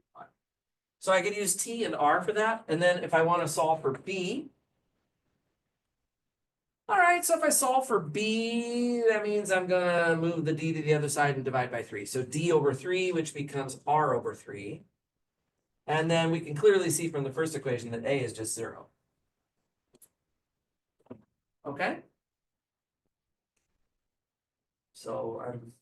So I could use T and R for that. And then if I want to solve for B, all right, so if I solve for B, that means I'm gonna move the D to the other side and divide by 3. So D over 3, which becomes R over 3. And then we can clearly see from the first equation that A is just 0. Okay? So I'm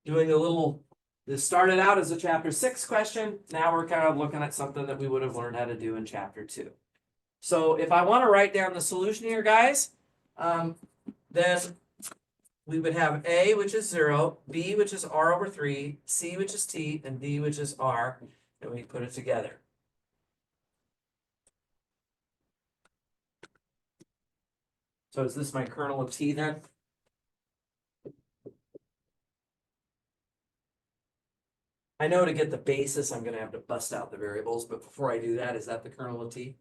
doing a little, this started out as a chapter 6 question. Now we're kind of looking at something that we would have learned how to do in chapter 2. So if I want to write down the solution here, guys, then we would have A, which is 0, B, which is R over 3, C, which is T, and D, which is R, and we put it together. So is this my kernel of T then? I know to get the basis, I'm going to have to bust out the variables, but before I do that, is that the kernel of T?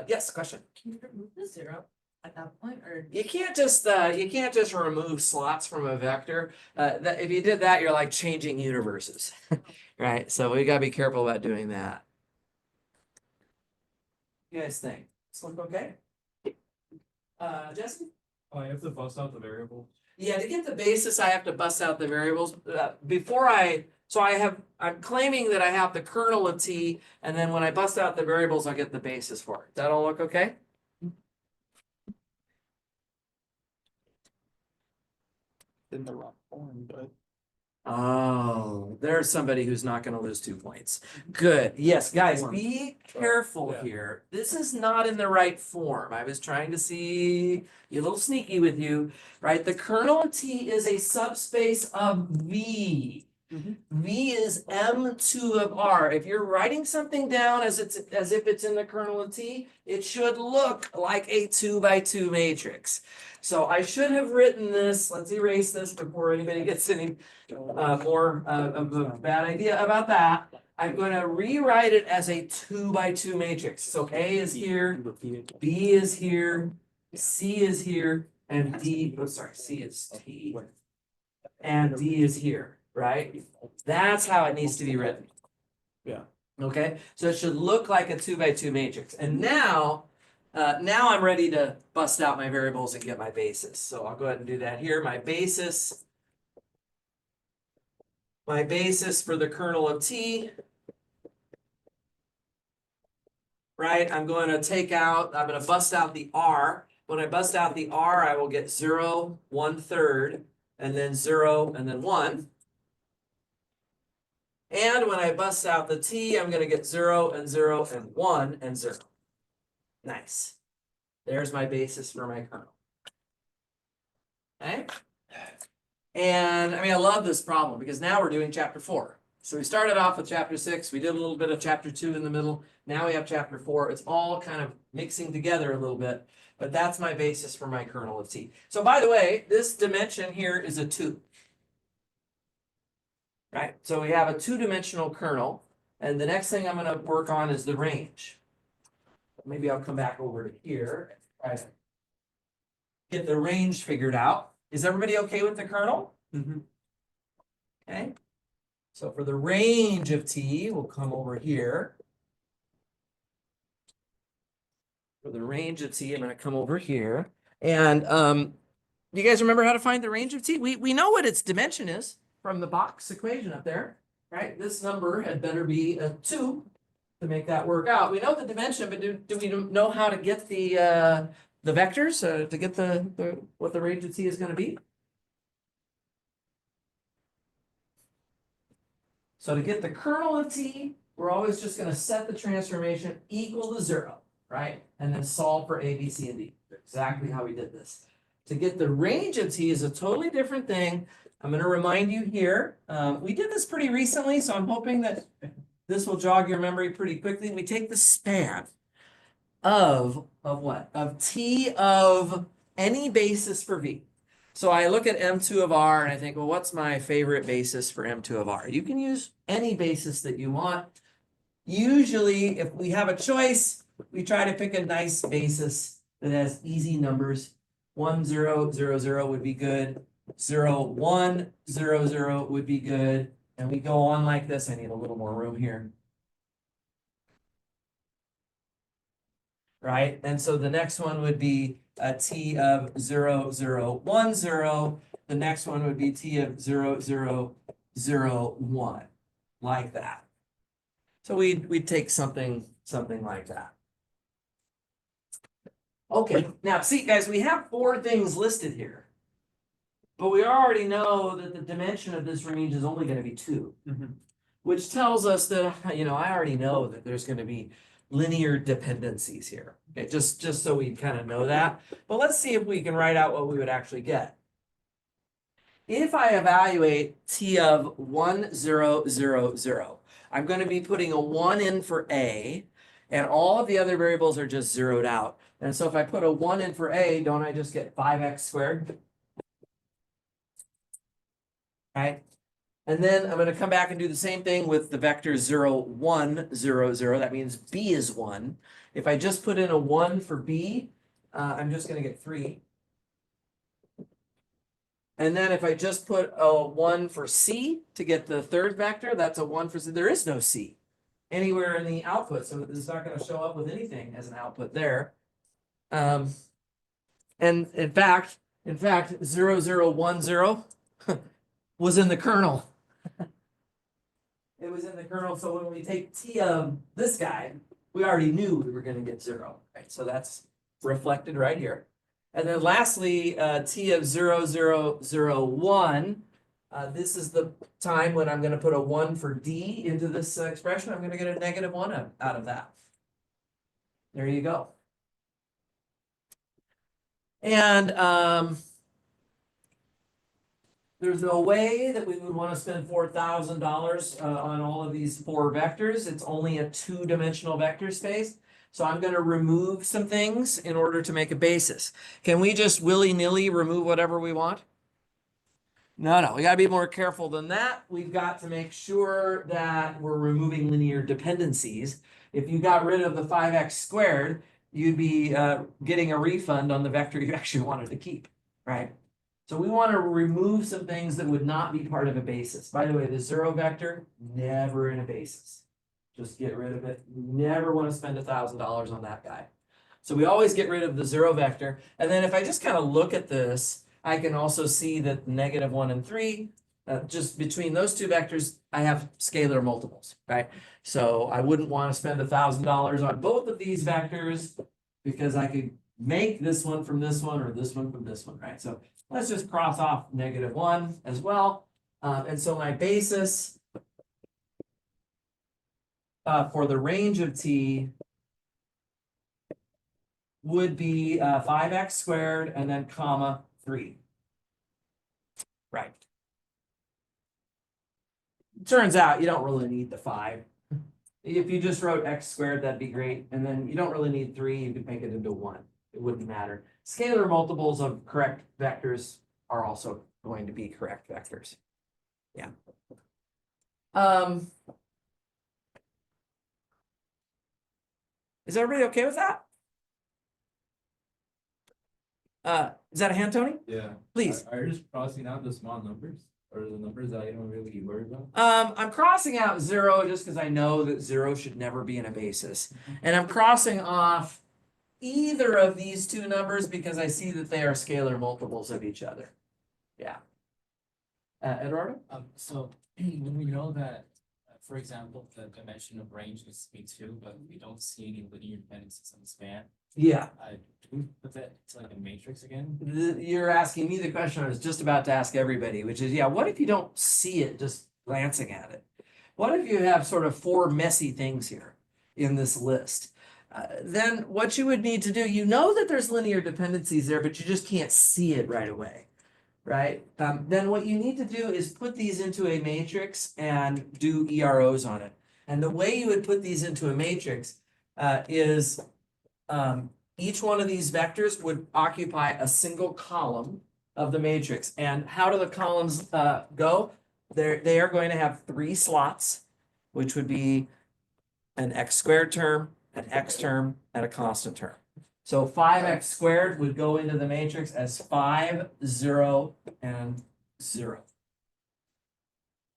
Yes, question. Can you remove the 0 at that point, or? You can't just remove slots from a vector. That if you did that, you're like changing universes, right? So we gotta be careful about doing that. You guys think? This look okay? Jesse? Oh, you have to bust out the variable. Yeah, to get the basis, I have to bust out the variables. I'm claiming that I have the kernel of T, and then when I bust out the variables, I'll get the basis for it. That'll look okay? in the wrong form, but. Oh, there's somebody who's not gonna lose 2 points. Good. Yes, guys, be careful Yeah. here. This is not in the right form. I was trying to be a little sneaky with you, right? The kernel of T is a subspace of V. V is M2 of R. If you're writing something down as if it's in the kernel of T, it should look like a 2 by 2 matrix. So I should have written this. Let's erase this before anybody gets any more of a bad idea about that. I'm going to rewrite it as a 2 by 2 matrix. So A is here, B is here, C is here, and D. Oh, sorry, C is T, and D is here. Right? That's how it needs to be written. Yeah. Okay, so it should look like a 2 by 2 matrix. And now I'm ready to bust out my variables and get my basis. So I'll go ahead and do that here. My basis for the kernel of T, right? I'm going to bust out the R. When I bust out the R, I will get 0, 1/3, and then 0, and then 1. And when I bust out the T, I'm going to get 0 and 0 and 1 and 0. Nice. There's my basis for my kernel. Okay. And I mean, I love this problem because now we're doing chapter 4. So we started off with chapter 6. We did a little bit of chapter 2 in the middle. Now we have chapter 4. It's all kind of mixing together a little bit, but that's my basis for my kernel of T. So by the way, this dimension here is a 2. Right, so we have a 2-dimensional kernel, and the next thing I'm going to work on is the range. Maybe I'll come back over to here and try to get the range figured out. Is everybody okay with the kernel? Okay, so for the range of T, we'll come over here. For the range of T, I'm going to come over here. And do you guys remember how to find the range of T? We know what its dimension is from the box equation up there, right? This number had better be a 2 to make that work out. We know the dimension, but do we know how to get the vectors to get the what the range of T is going to be? So to get the kernel of T, we're always just going to set the transformation equal to 0, right? And then solve for A, B, C, and D. Exactly how we did this. To get the range of T is a totally different thing. I'm going to remind you here, we did this pretty recently, so I'm hoping that this will jog your memory pretty quickly. We take the span of what? Of T of any basis for V. So I look at M2 of R and I think, well, what's my favorite basis for M2 of R? You can use any basis that you want. Usually, if we have a choice, we try to pick a nice basis that has easy numbers. 1, 0, 0, 0 would be good. 0, 1, 0, 0 would be good. And we go on like this. I need a little more room here. Right? And so the next one would be a T of 0, 0, 1, 0. The next one would be T of 0, 0, 0, 1. Like that. So we'd take something like that. Okay, now see guys, we have 4 things listed here. But we already know that the dimension of this range is only going to be 2. Which tells us that, I already know that there's going to be linear dependencies here. Okay, just so we kind of know that. But let's see if we can write out what we would actually get. If I evaluate T of 1, 0, 0, 0, I'm going to be putting a 1 in for A, and all of the other variables are just zeroed out. And so if I put a 1 in for A, don't I just get 5x squared? Right? And then I'm going to come back and do the same thing with the vector 0, 1, 0, 0. That means B is 1. If I just put in a 1 for B, I'm just going to get 3. And then if I just put a 1 for C to get the third vector, that's a 1 for C. There is no C anywhere in the output, so this is not going to show up with anything as an output there. And in fact, 0, 0, 1, 0 was in the kernel. It was in the kernel, so when we take T of this guy, we already knew we were going to get 0, right? So that's reflected right here. And then lastly, t of 0, 0, 0, 1. This is the time when I'm gonna put a 1 for d into this expression. I'm gonna get a -1 out of that. There you go. And there's no way that we would want to spend $4,000 on all of these 4 vectors. It's only a 2-dimensional vector space. So I'm going to remove some things in order to make a basis. Can we just willy-nilly remove whatever we want? No, we got to be more careful than that. We've got to make sure that we're removing linear dependencies. If you got rid of the 5x squared, you'd be getting a refund on the vector you actually wanted to keep, right? So we want to remove some things that would not be part of a basis. By the way, the 0 vector, never in a basis. Just get rid of it. Never want to spend $1,000 on that guy. So we always get rid of the 0 vector. And then if I just kind of look at this, I can also see that -1 and 3, just between those 2 vectors, I have scalar multiples, right? So I wouldn't want to spend $1,000 on both of these vectors because I could make this one from this one or this one from this one, right? So let's just cross off -1 as well. And so my basis for the range of t would be 5x squared and then comma 3. Right. Turns out you don't really need the 5. If you just wrote x squared, that'd be great. And then you don't really need 3. You could make it into 1. It wouldn't matter. Scalar multiples of correct vectors are also going to be correct vectors. Yeah. Is everybody okay with that? Is that a hand, Tony? Yeah. Please. Are you just crossing out the small numbers or the numbers that you don't really worry about? I'm crossing out 0 just because I know that 0 should never be in a basis. And I'm crossing off either of these 2 numbers because I see that they are scalar multiples of each other. Yeah. Eduardo? So when we know that, for example, the dimension of range needs to be 2, but we don't see any linear dependencies on the span, Yeah. do we put that to like a matrix again? You're asking me the question I was just about to ask everybody, which is, yeah, what if you don't see it just glancing at it? What if you have sort of 4 messy things here in this list? Then what you would need to do, you know that there's linear dependencies there, but you just can't see it right away, right? Then what you need to do is put these into a matrix and do EROs on it. And the way you would put these into a matrix is each one of these vectors would occupy a single column of the matrix. And how do the columns go? They are going to have 3 slots, which would be an x squared term, an x term, and a constant term. So 5x squared would go into the matrix as 5, 0, and 0.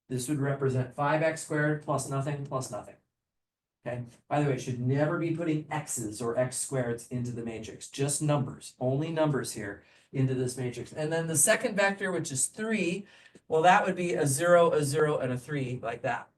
This would represent 5x squared plus nothing plus nothing. Okay, by the way, should never be putting x's or x squareds into the matrix, just numbers, only numbers here into this matrix. And then the second vector, which is 3, well, that would be a 0, and a 3, like that.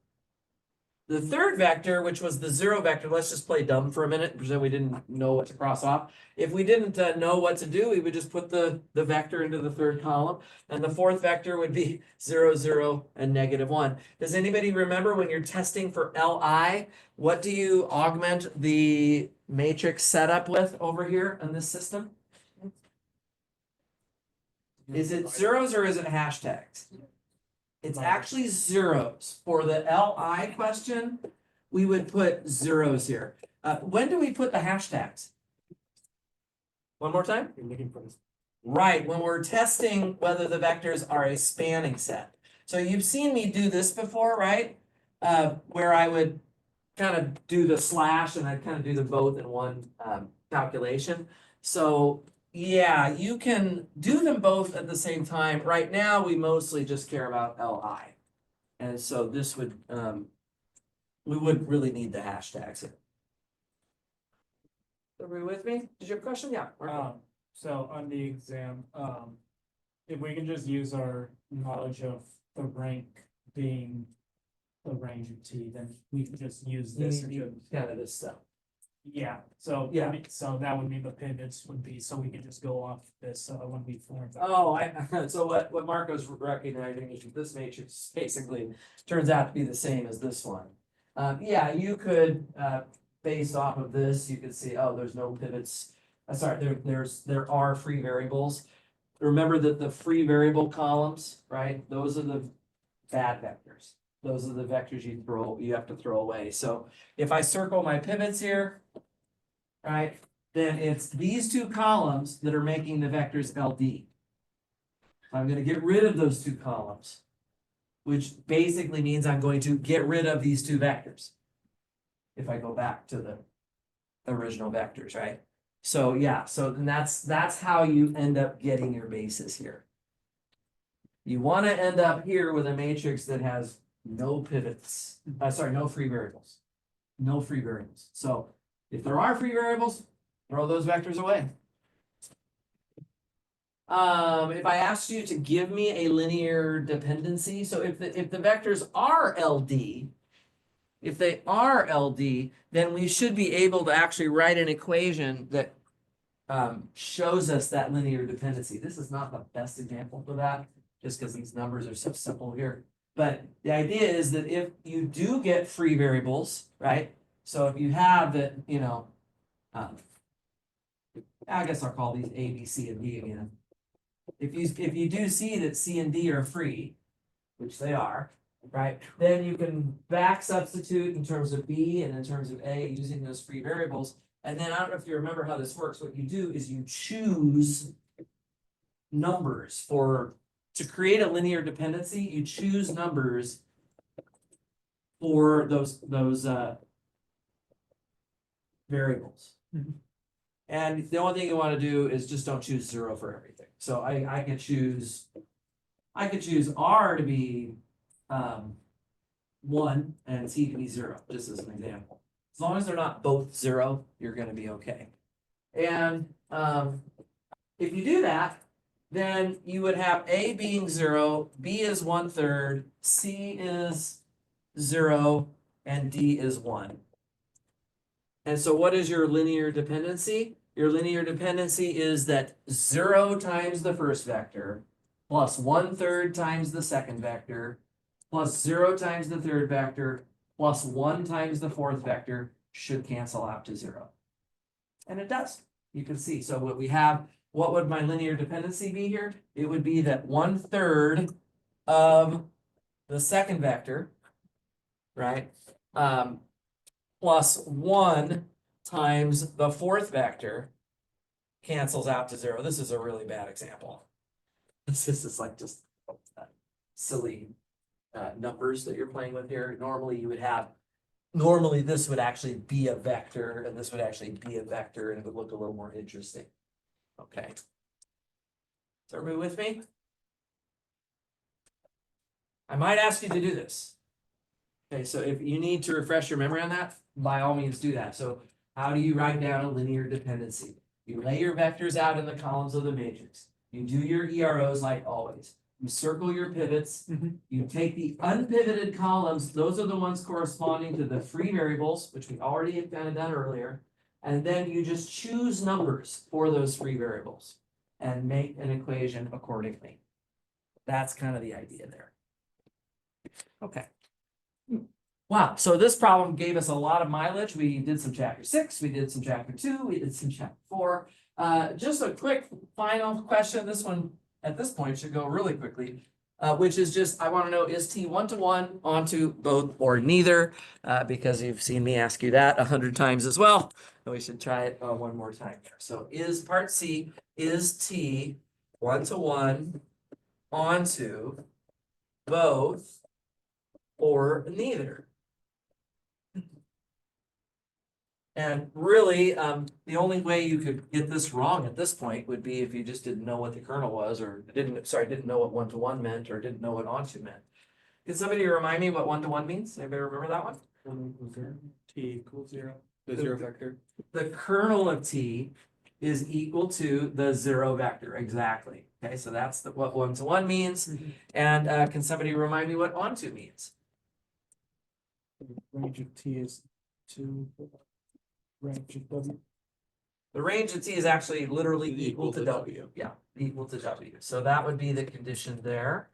The third vector, which was the 0 vector, let's just play dumb for a minute, pretend we didn't know what to cross off. If we didn't know what to do, we would just put the vector into the third column. And the fourth vector would be 0, 0, and -1. Does anybody remember when you're testing for Li, what do you augment the matrix setup with over here in this system? Is it zeros or is it hashtags? It's actually zeros. For the Li question, we would put zeros here. When do we put the hashtags? One more time? You're looking for this. Right, when we're testing whether the vectors are a spanning set. So you've seen me do this before, right? Where I would kind of do the slash and I'd kind of do them both in one calculation. So yeah, you can do them both at the same time. Right now, we mostly just care about Li. And so this would, we wouldn't really need the hashtags here. Everybody with me? Did you have a question? Yeah. Marco. So on the exam, if we can just use our knowledge of the rank being the range of t, then we can just use this. Kind of this stuff. Yeah, so. Yeah. So that would be the pivots would be, so we could just go off this, when we form. Oh, so what Marco's recognizing is that this matrix basically turns out to be the same as this one. Yeah, you could, based off of this, you could see, oh, there's no pivots. Sorry, there are free variables. Remember that the free variable columns, right, those are the bad vectors. Those are the vectors you have to throw away. So if I circle my pivots here, right, then it's these two columns that are making the vectors LD. I'm gonna get rid of those two columns, which basically means I'm going to get rid of these two vectors. If I go back to the original vectors, right? So yeah, so then that's how you end up getting your basis here. You wanna end up here with a matrix that has no pivots, no free variables. No free variables. So if there are free variables, throw those vectors away. If I asked you to give me a linear dependency, so if the vectors are LD, if they are LD, then we should be able to actually write an equation that shows us that linear dependency. This is not the best example for that, just because these numbers are so simple here. But the idea is that if you do get free variables, right? So if you have that, you know, I guess I'll call these A, B, C, and D again. If you do see that C and D are free, which they are, right? Then you can back substitute in terms of B and in terms of A using those free variables. And then I don't know if you remember how this works. What you do is you choose numbers to create a linear dependency, you choose numbers for those variables. And the only thing you want to do is just don't choose 0 for everything. So I could choose R to be 1 and C to be 0, just as an example. As long as they're not both 0, you're going to be okay. And if you do that, then you would have A being 0, B is 1/3, C is 0, and D is 1. And so what is your linear dependency? Your linear dependency is that 0 times the first vector plus 1/3 times the second vector plus 0 times the third vector plus 1 times the fourth vector should cancel out to 0. And it does. You can see. So what we have, what would my linear dependency be here? It would be that 1/3 of the second vector, right? Plus 1 times the fourth vector cancels out to 0. This is a really bad example. This is like just silly numbers that you're playing with here. Normally this would actually be a vector, and this would actually be a vector, and it would look a little more interesting. Okay. Is everybody with me? I might ask you to do this. Okay, so if you need to refresh your memory on that, by all means do that. So how do you write down a linear dependency? You lay your vectors out in the columns of the matrix. You do your EROs like always. You circle your pivots. You take the unpivoted columns, those are the ones corresponding to the free variables, which we already had kind of done earlier. And then you just choose numbers for those free variables and make an equation accordingly. That's kind of the idea there. Okay. Wow, so this problem gave us a lot of mileage. We did some chapter 6, we did some chapter 2, we did some chapter 4. Just a quick final question. This one at this point should go really quickly, which is just, I want to know, is T 1-to-1 onto both or neither? Because you've seen me ask you that 100 times as well. And we should try it one more time here. So is part C, is T 1-to-1 onto both or neither? And really, the only way you could get this wrong at this point would be if you just didn't know what the kernel was, or didn't know what 1-to-1 meant, or didn't know what onto meant. Can somebody remind me what 1-to-1 means? Anybody remember that one? T equals 0, the 0 vector. The kernel of T is equal to the 0 vector, exactly. Okay, so that's what 1-to-1 means. And can somebody remind me what onto means? Range of T is 2. range of W. The range of T is actually literally Equal equal to to W. W. Yeah, equal to W. So that would be the condition there.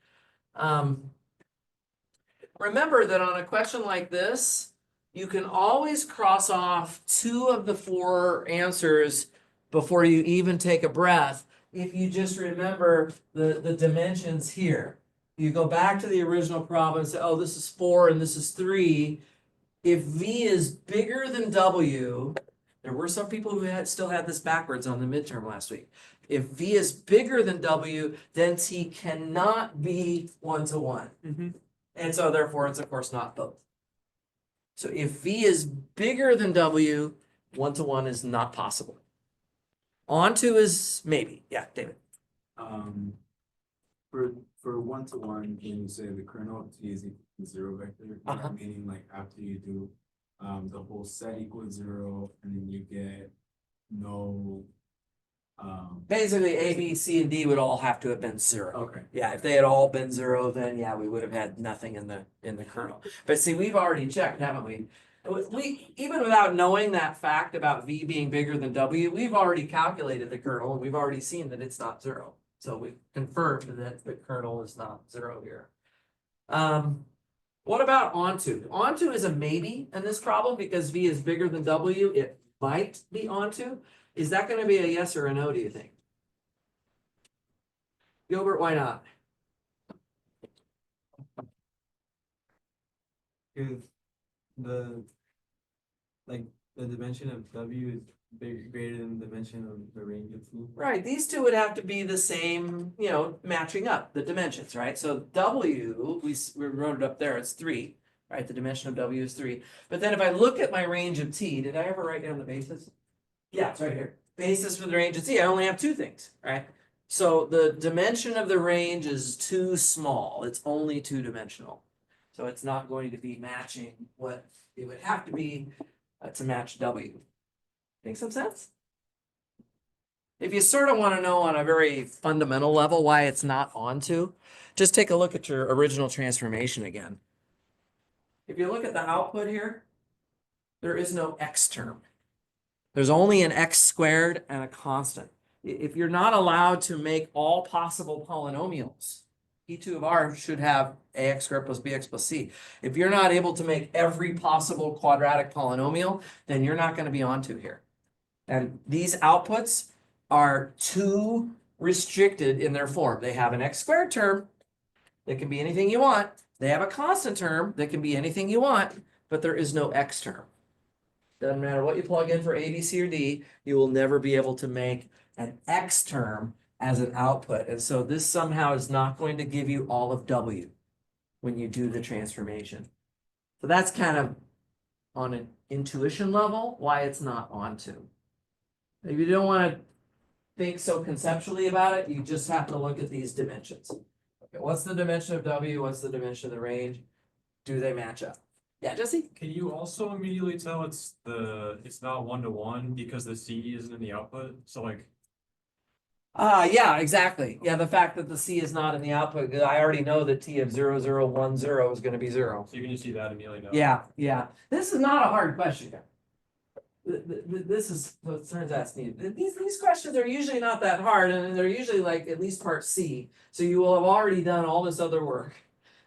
Remember that on a question like this, you can always cross off 2 of the 4 answers before you even take a breath. If you just remember the dimensions here. You go back to the original problem and say, oh, this is 4 and this is 3. If V is bigger than W, there were some people who still had this backwards on the midterm last week. If V is bigger than W, then T cannot be 1-to-1. And so therefore, it's of course not both. So if V is bigger than W, 1-to-1 is not possible. Onto is maybe. Yeah, David. For 1-to-1, when you say the kernel of T is equal to 0 vector, Uh-huh. meaning like after you do the whole set equals 0, and then you get no Basically, A, B, C, and D would all have to have been 0. okay. Yeah, if they had all been 0, then yeah, we would have had nothing in the kernel. But see, we've already checked, haven't we? We even without knowing that fact about V being bigger than W, we've already calculated the kernel and we've already seen that it's not 0. So we've confirmed that the kernel is not 0 here. What about onto? Onto is a maybe in this problem because V is bigger than W. It might be onto. Is that going to be a yes or a no, do you think? Gilbert, why not? Because the dimension of W is greater than the dimension of the range of T. Right, these two would have to be the same, matching up the dimensions, right? So W, we wrote it up there, it's 3, right? The dimension of W is 3. But then if I look at my range of T, did I ever write down the basis? Yeah, it's right here. Basis for the range of T, I only have 2 things, right? So the dimension of the range is too small. It's only 2-dimensional. So it's not going to be matching what it would have to be to match W. Make some sense? If you sort of want to know on a very fundamental level why it's not onto, just take a look at your original transformation again. If you look at the output here, there is no x term. There's only an x squared and a constant. If you're not allowed to make all possible polynomials, E2 of R should have ax squared plus bx plus c. If you're not able to make every possible quadratic polynomial, then you're not going to be onto here. And these outputs are too restricted in their form. They have an x squared term that can be anything you want. They have a constant term that can be anything you want, but there is no x term. Doesn't matter what you plug in for A, B, C, or D, you will never be able to make an x term as an output. And so this somehow is not going to give you all of W when you do the transformation. So that's kind of on an intuition level why it's not onto. If you don't want to think so conceptually about it, you just have to look at these dimensions. Okay, what's the dimension of W? What's the dimension of the range? Do they match up? Yeah, Jesse? Can you also immediately tell it's not 1-to-1 because the C isn't in the output? So like, Yeah, exactly. Yeah, the fact that the C is not in the output, I already know that T of 0, 0, 1, 0 is going to be 0. so you can just see that immediately now. Yeah. This is not a hard question. This is what turns out it's needed. These questions are usually not that hard, and they're usually like at least part C. So you will have already done all this other work.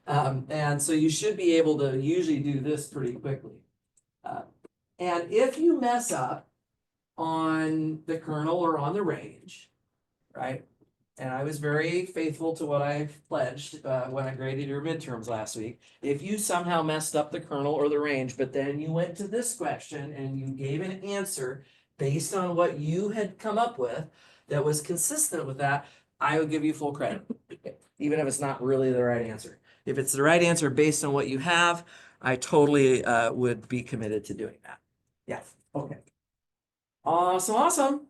And so you should be able to usually do this pretty quickly. And if you mess up on the kernel or on the range, right? And I was very faithful to what I pledged when I graded your midterms last week. If you somehow messed up the kernel or the range, but then you went to this question and you gave an answer based on what you had come up with that was consistent with that, I would give you full credit, even if it's not really the right answer. If it's the right answer based on what you have, I totally would be committed to doing that. Yeah, okay. Awesome.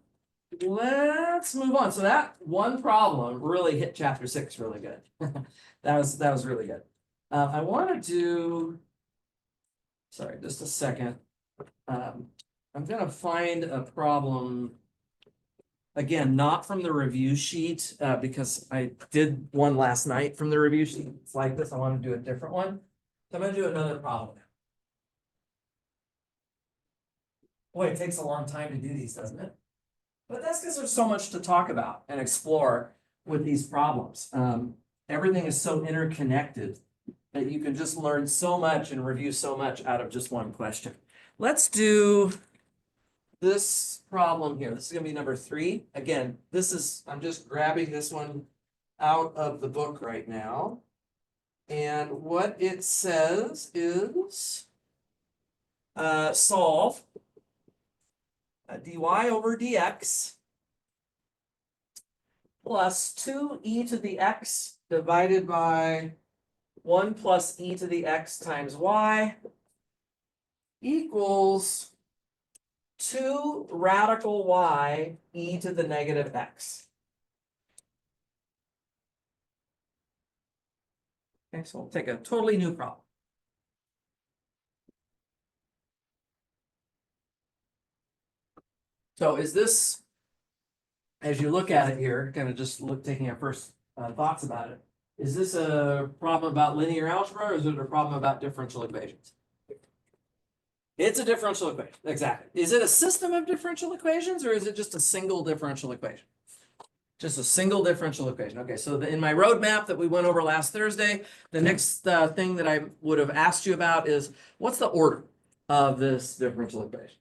Let's move on. So that one problem really hit chapter 6 really good. That was really good. I want to do, sorry, just a second. I'm gonna find a problem. Again, not from the review sheet, because I did one last night from the review sheet. It's like this. I want to do a different one. So I'm gonna do another problem. Boy, it takes a long time to do these, doesn't it? But that's because there's so much to talk about and explore with these problems. Everything is so interconnected that you can just learn so much and review so much out of just one question. Let's do this problem here. This is gonna be number 3. Again, I'm just grabbing this one out of the book right now. And what it says is solve dy over dx plus 2e to the x divided by 1 plus e to the x times y equals 2 radical y e to the negative x. Okay, so we'll take a totally new problem. So is this, as you look at it here, kind of just taking our first thoughts about it, is this a problem about linear algebra or is it a problem about differential equations? It's a differential equation, exactly. Is it a system of differential equations or is it just a single differential equation? Just a single differential equation. Okay, so in my roadmap that we went over last Thursday, the next thing that I would have asked you about is what's the order of this differential equation?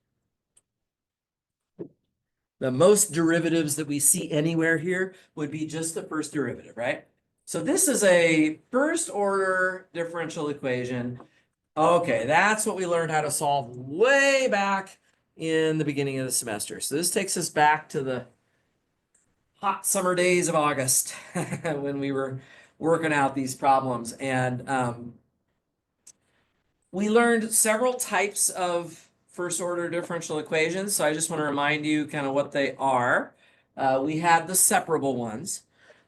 The most derivatives that we see anywhere here would be just the first derivative, right? So this is a first order differential equation. Okay, that's what we learned how to solve way back in the beginning of the semester. So this takes us back to the hot summer days of August when we were working out these problems. And we learned several types of first order differential equations. So I just want to remind you kind of what they are. We had the separable ones.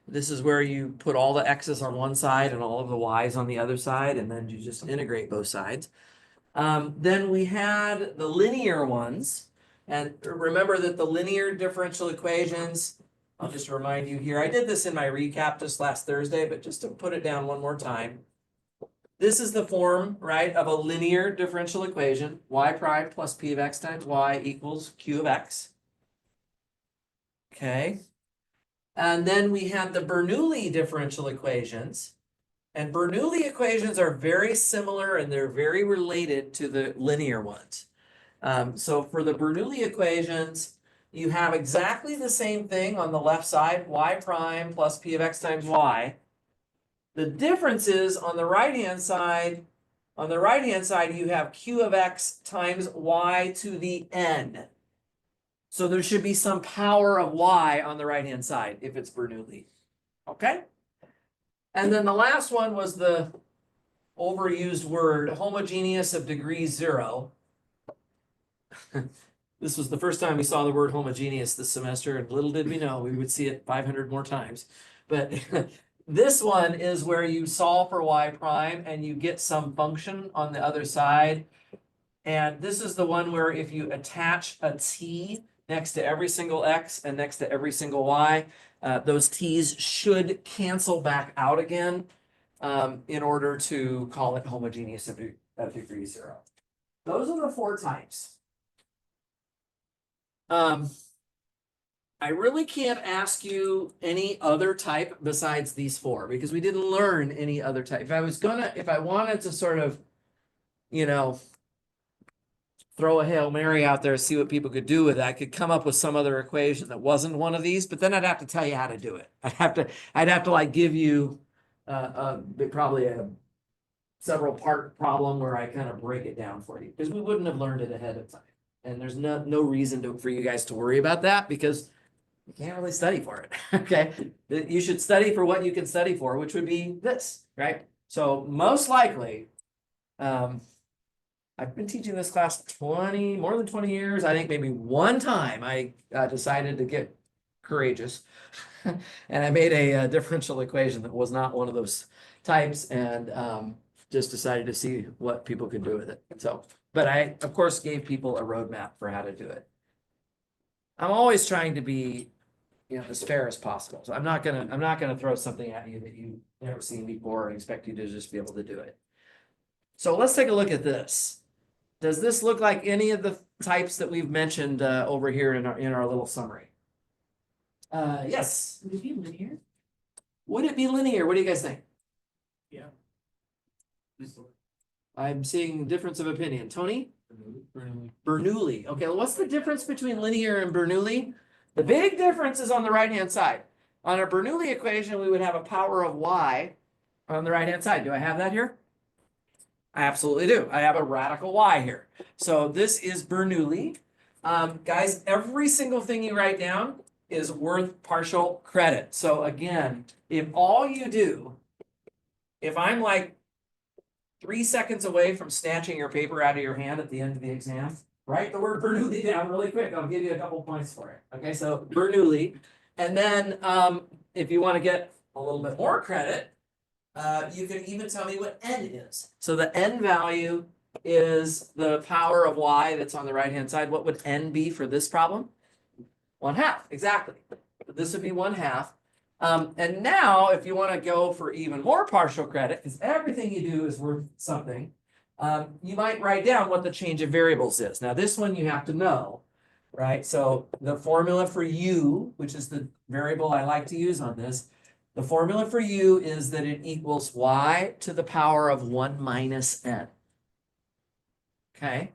This is where you put all the x's on one side and all of the y's on the other side, and then you just integrate both sides. Then we had the linear ones. And remember that the linear differential equations, I'll just remind you here, I did this in my recap just last Thursday, but just to put it down one more time. This is the form, right, of a linear differential equation, y prime plus p of x times y equals q of x. Okay. And then we had the Bernoulli differential equations. And Bernoulli equations are very similar and they're very related to the linear ones. So for the Bernoulli equations, you have exactly the same thing on the left side, y prime plus p of x times y. The difference is on the right-hand side, you have q of x times y to the n. So there should be some power of y on the right-hand side if it's Bernoulli. Okay? And then the last one was the overused word, homogeneous of degree 0. This was the first time we saw the word homogeneous this semester, and little did we know we would see it 500 more times. But this one is where you solve for y prime and you get some function on the other side. And this is the one where if you attach a t next to every single x and next to every single y, those t's should cancel back out again in order to call it homogeneous of degree 0. Those are the 4 types. I really can't ask you any other type besides these 4 because we didn't learn any other type. If I wanted to sort of, you know, throw a Hail Mary out there, see what people could do with it, I could come up with some other equation that wasn't one of these, but then I'd have to tell you how to do it. I'd have to like give you probably a several part problem where I kind of break it down for you because we wouldn't have learned it ahead of time. And there's no reason for you guys to worry about that because you can't really study for it. Okay. You should study for what you can study for, which would be this, right? So most likely, I've been teaching this class more than 20 years. I think maybe one time I decided to get courageous and I made a differential equation that was not one of those types and just decided to see what people could do with it. So, but I, of course, gave people a roadmap for how to do it. I'm always trying to be, you know, as fair as possible. So I'm not gonna throw something at you that you've never seen before and expect you to just be able to do it. So let's take a look at this. Does this look like any of the types that we've mentioned over here in our little summary. Yes, Would it be linear? would it be linear? What do you guys think? Yeah. I'm seeing difference of opinion. Tony? Bernoulli. Bernoulli. Okay, well, what's the difference between linear and Bernoulli? The big difference is on the right-hand side. On a Bernoulli equation, we would have a power of y on the right-hand side. Do I have that here? I absolutely do. I have a radical y here. So this is Bernoulli. Guys, every single thing you write down is worth partial credit. So again, if all you do, if I'm like 3 seconds away from snatching your paper out of your hand at the end of the exam, write the word Bernoulli down really quick. I'll give you a couple points for it. Okay, so Bernoulli. And then if you want to get a little bit more credit, you can even tell me what n is. So the n value is the power of y that's on the right-hand side. What would n be for this problem? 1/2, exactly. This would be 1/2. And now, if you want to go for even more partial credit, because everything you do is worth something, you might write down what the change of variables is. Now, this one you have to know, right? So the formula for u, which is the variable I like to use on this, the formula for u is that it equals y to the power of 1 minus n. Okay?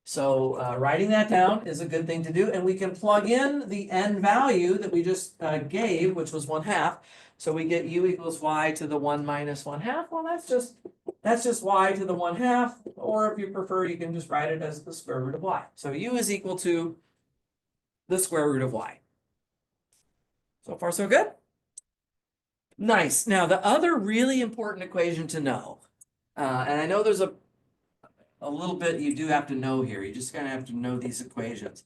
So writing that down is a good thing to do, and we can plug in the n value that we just gave, which was 1/2. So we get u equals y to the 1 minus 1/2. Well, that's just y to the 1/2, or if you prefer, you can just write it as the square root of y. So u is equal to the square root of y. So far, so good? Nice. Now, the other really important equation to know, and I know there's a little bit you do have to know here. You just kind of have to know these equations.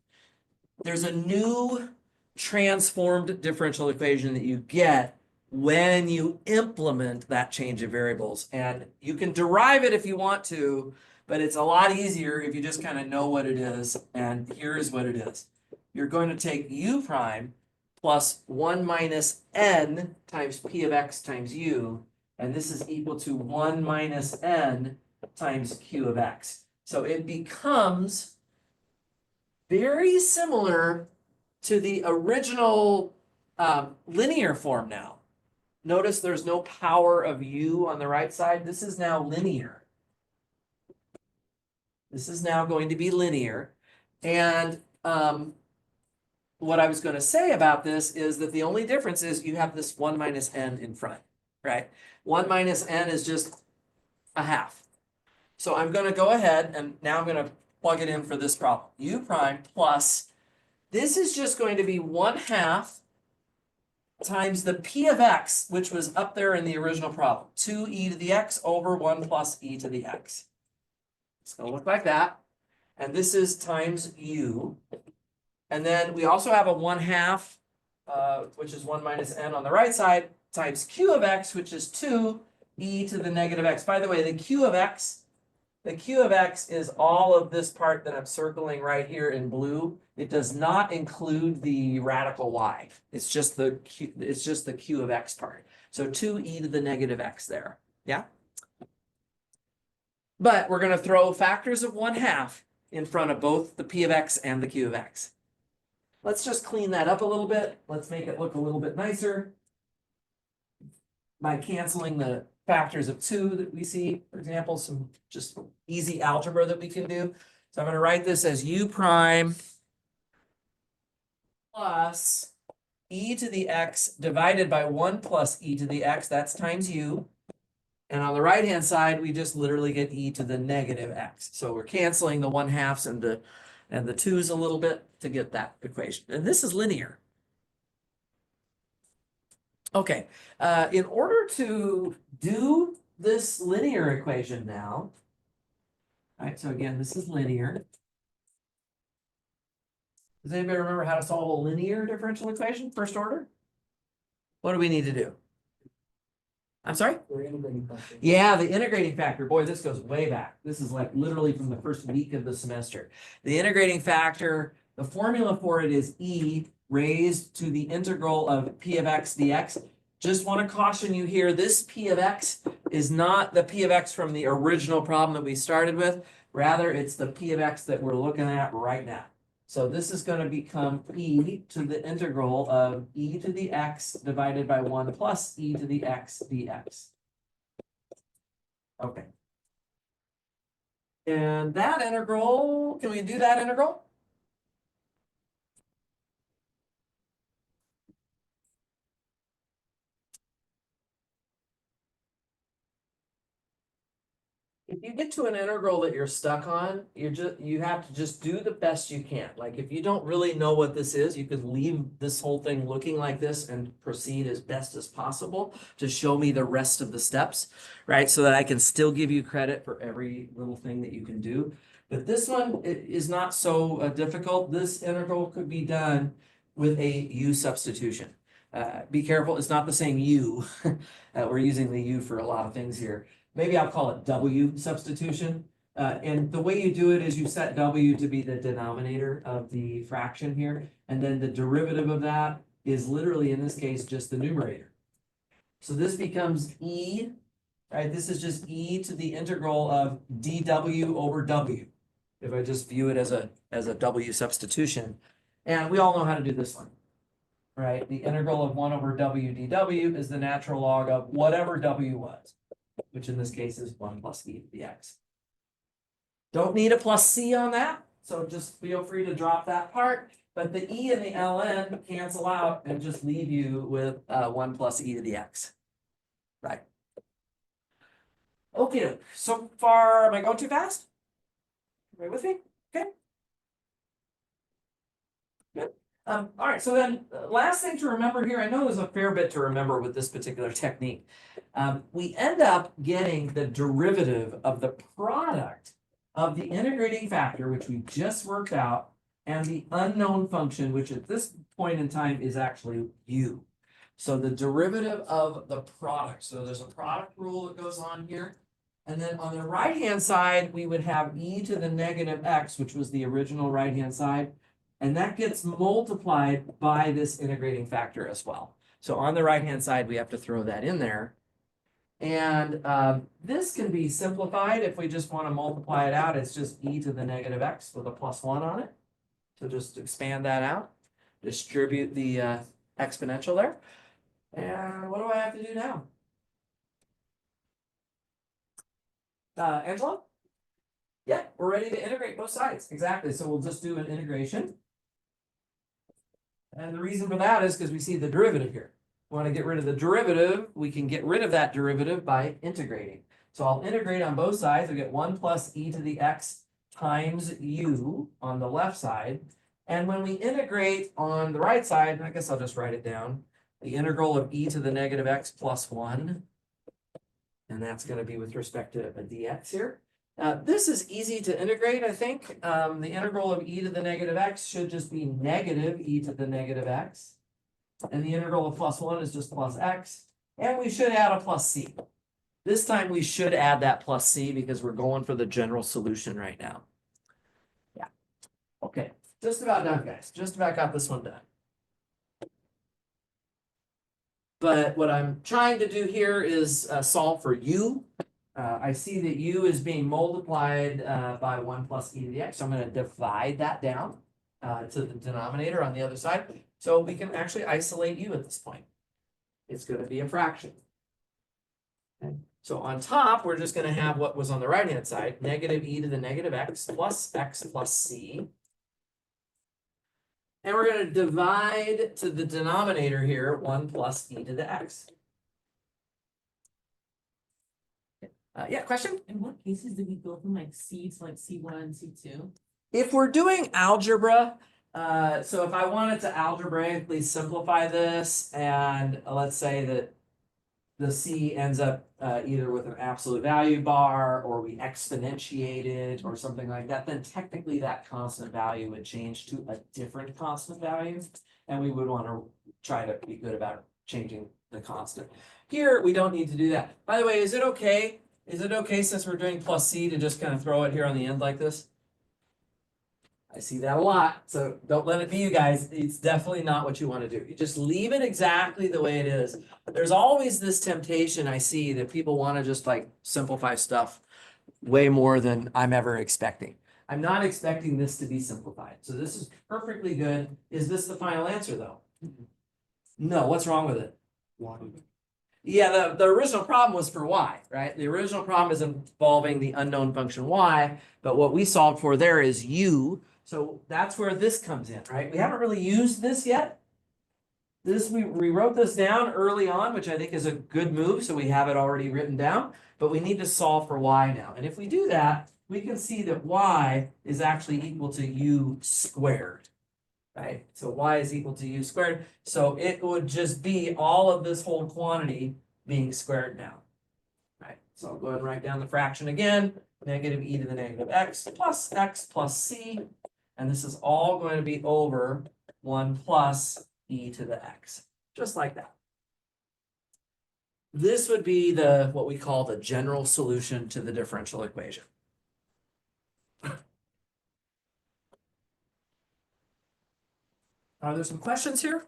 There's a new transformed differential equation that you get when you implement that change of variables. And you can derive it if you want to, but it's a lot easier if you just kind of know what it is. And here's what it is. You're going to take u prime plus 1 minus n times p of x times u, and this is equal to 1 minus n times q of x. So it becomes very similar to the original linear form now. Notice there's no power of u on the right side. This is now linear. This is now going to be linear. And what I was going to say about this is that the only difference is you have this 1 minus n in front, right? 1 minus n is just 1/2. So I'm going to go ahead and now I'm going to plug it in for this problem. U prime plus, this is just going to be 1/2 times the p of x, which was up there in the original problem. 2e to the x over 1 plus e to the x. It's going to look like that. And this is times u. And then we also have a 1/2, which is 1 minus n on the right side, times q of x, which is 2e to the negative x. By the way, the q of x is all of this part that I'm circling right here in blue. It does not include the radical y. It's just the q of x part. So 2e to the negative x there. Yeah? But we're going to throw factors of 1/2 in front of both the p of x and the q of x. Let's just clean that up a little bit. Let's make it look a little bit nicer by canceling the factors of 2 that we see, for example, some just easy algebra that we can do. So I'm going to write this as u prime plus e to the x divided by 1 plus e to the x, that's times u. And on the right-hand side, we just literally get e to the negative x. So we're canceling the 1/2s and the 2's a little bit to get that equation. And this is linear. Okay, in order to do this linear equation now, all right, so again, this is linear. Does anybody remember how to solve a linear differential equation, first order? What do we need to do? I'm sorry? Yeah, the integrating factor. Boy, this goes way back. This is like literally from the first week of the semester. The integrating factor, the formula for it is e raised to the integral of p of x dx. Just want to caution you here, this p of x is not the p of x from the original problem that we started with. Rather, it's the p of x that we're looking at right now. So this is gonna become e to the integral of e to the x divided by 1 plus e to the x dx. Okay. And that integral, can we do that integral? If you get to an integral that you're stuck on, you have to just do the best you can. Like if you don't really know what this is, you could leave this whole thing looking like this and proceed as best as possible to show me the rest of the steps, right? So that I can still give you credit for every little thing that you can do. But this one is not so difficult. This integral could be done with a u substitution. Be careful, it's not the same u. We're using the u for a lot of things here. Maybe I'll call it W substitution. And the way you do it is you set W to be the denominator of the fraction here. And then the derivative of that is literally, in this case, just the numerator. So this becomes E, right? This is just E to the integral of dW over W. If I just view it as a W substitution. And we all know how to do this one, right? The integral of 1 over W dW is the natural log of whatever W was, which in this case is 1 plus e to the x. Don't need a plus c on that, so just feel free to drop that part, but the e and the ln cancel out and just leave you with 1 plus e to the x. Right. Okay, so far, am I going too fast? Right with me? Okay. Good. All right, so then last thing to remember here, I know there's a fair bit to remember with this particular technique. We end up getting the derivative of the product of the integrating factor, which we just worked out, and the unknown function, which at this point in time is actually u. So the derivative of the product. So there's a product rule that goes on here. And then on the right-hand side, we would have e to the negative x, which was the original right-hand side. And that gets multiplied by this integrating factor as well. So on the right-hand side, we have to throw that in there. And this can be simplified if we just want to multiply it out. It's just e to the negative x with a plus 1 on it. So just expand that out, distribute the exponential there. And what do I have to do now? Angela? Yeah, we're ready to integrate both sides. Exactly. So we'll just do an integration. And the reason for that is because we see the derivative here. We want to get rid of the derivative. We can get rid of that derivative by integrating. So I'll integrate on both sides. I get 1 plus e to the x times u on the left side. And when we integrate on the right side, I guess I'll just write it down. The integral of e to the negative x plus 1. And that's going to be with respect to a dx here. This is easy to integrate, I think. The integral of e to the negative x should just be negative e to the negative x. And the integral of plus 1 is just plus x. And we should add a plus c. This time we should add that plus c because we're going for the general solution right now. Yeah. Okay. Just about done, guys. Just about got this one done. But what I'm trying to do here is solve for u. I see that u is being multiplied by 1 plus e to the x. So I'm going to divide that down to the denominator on the other side. So we can actually isolate u at this point. It's going to be a fraction. Okay. So on top, we're just going to have what was on the right-hand side, negative e to the negative x plus c. And we're going to divide to the denominator here, 1 plus e to the x. Yeah, question? In what cases did we go from like C to like C1, C2? If we're doing algebra, so if I wanted to algebraically simplify this, and let's say that the c ends up either with an absolute value bar, or we exponentiate it, or something like that, then technically that constant value would change to a different constant value, and we would want to try to be good about changing the constant. Here, we don't need to do that. By the way, is it okay? Is it okay, since we're doing plus c, to just kind of throw it here on the end like this? I see that a lot, so don't let it be you guys. It's definitely not what you want to do. You just leave it exactly the way it is. There's always this temptation I see that people want to just like simplify stuff way more than I'm ever expecting. I'm not expecting this to be simplified, so this is perfectly good. Is this the final answer, though? No, what's wrong with it? Yeah, the original problem was for y, right? The original problem is involving the unknown function y, but what we solved for there is u. So that's where this comes in, right? We haven't really used this yet. This, we wrote this down early on, which I think is a good move, so we have it already written down, but we need to solve for y now. And if we do that, we can see that y is actually equal to u squared. Right, so y is equal to u squared, so it would just be all of this whole quantity being squared now. Right, so I'll go ahead and write down the fraction again, negative e to the negative x plus c, and this is all going to be over 1 plus e to the x, just like that. This would be the, what we call the general solution to the differential equation. Are there some questions here?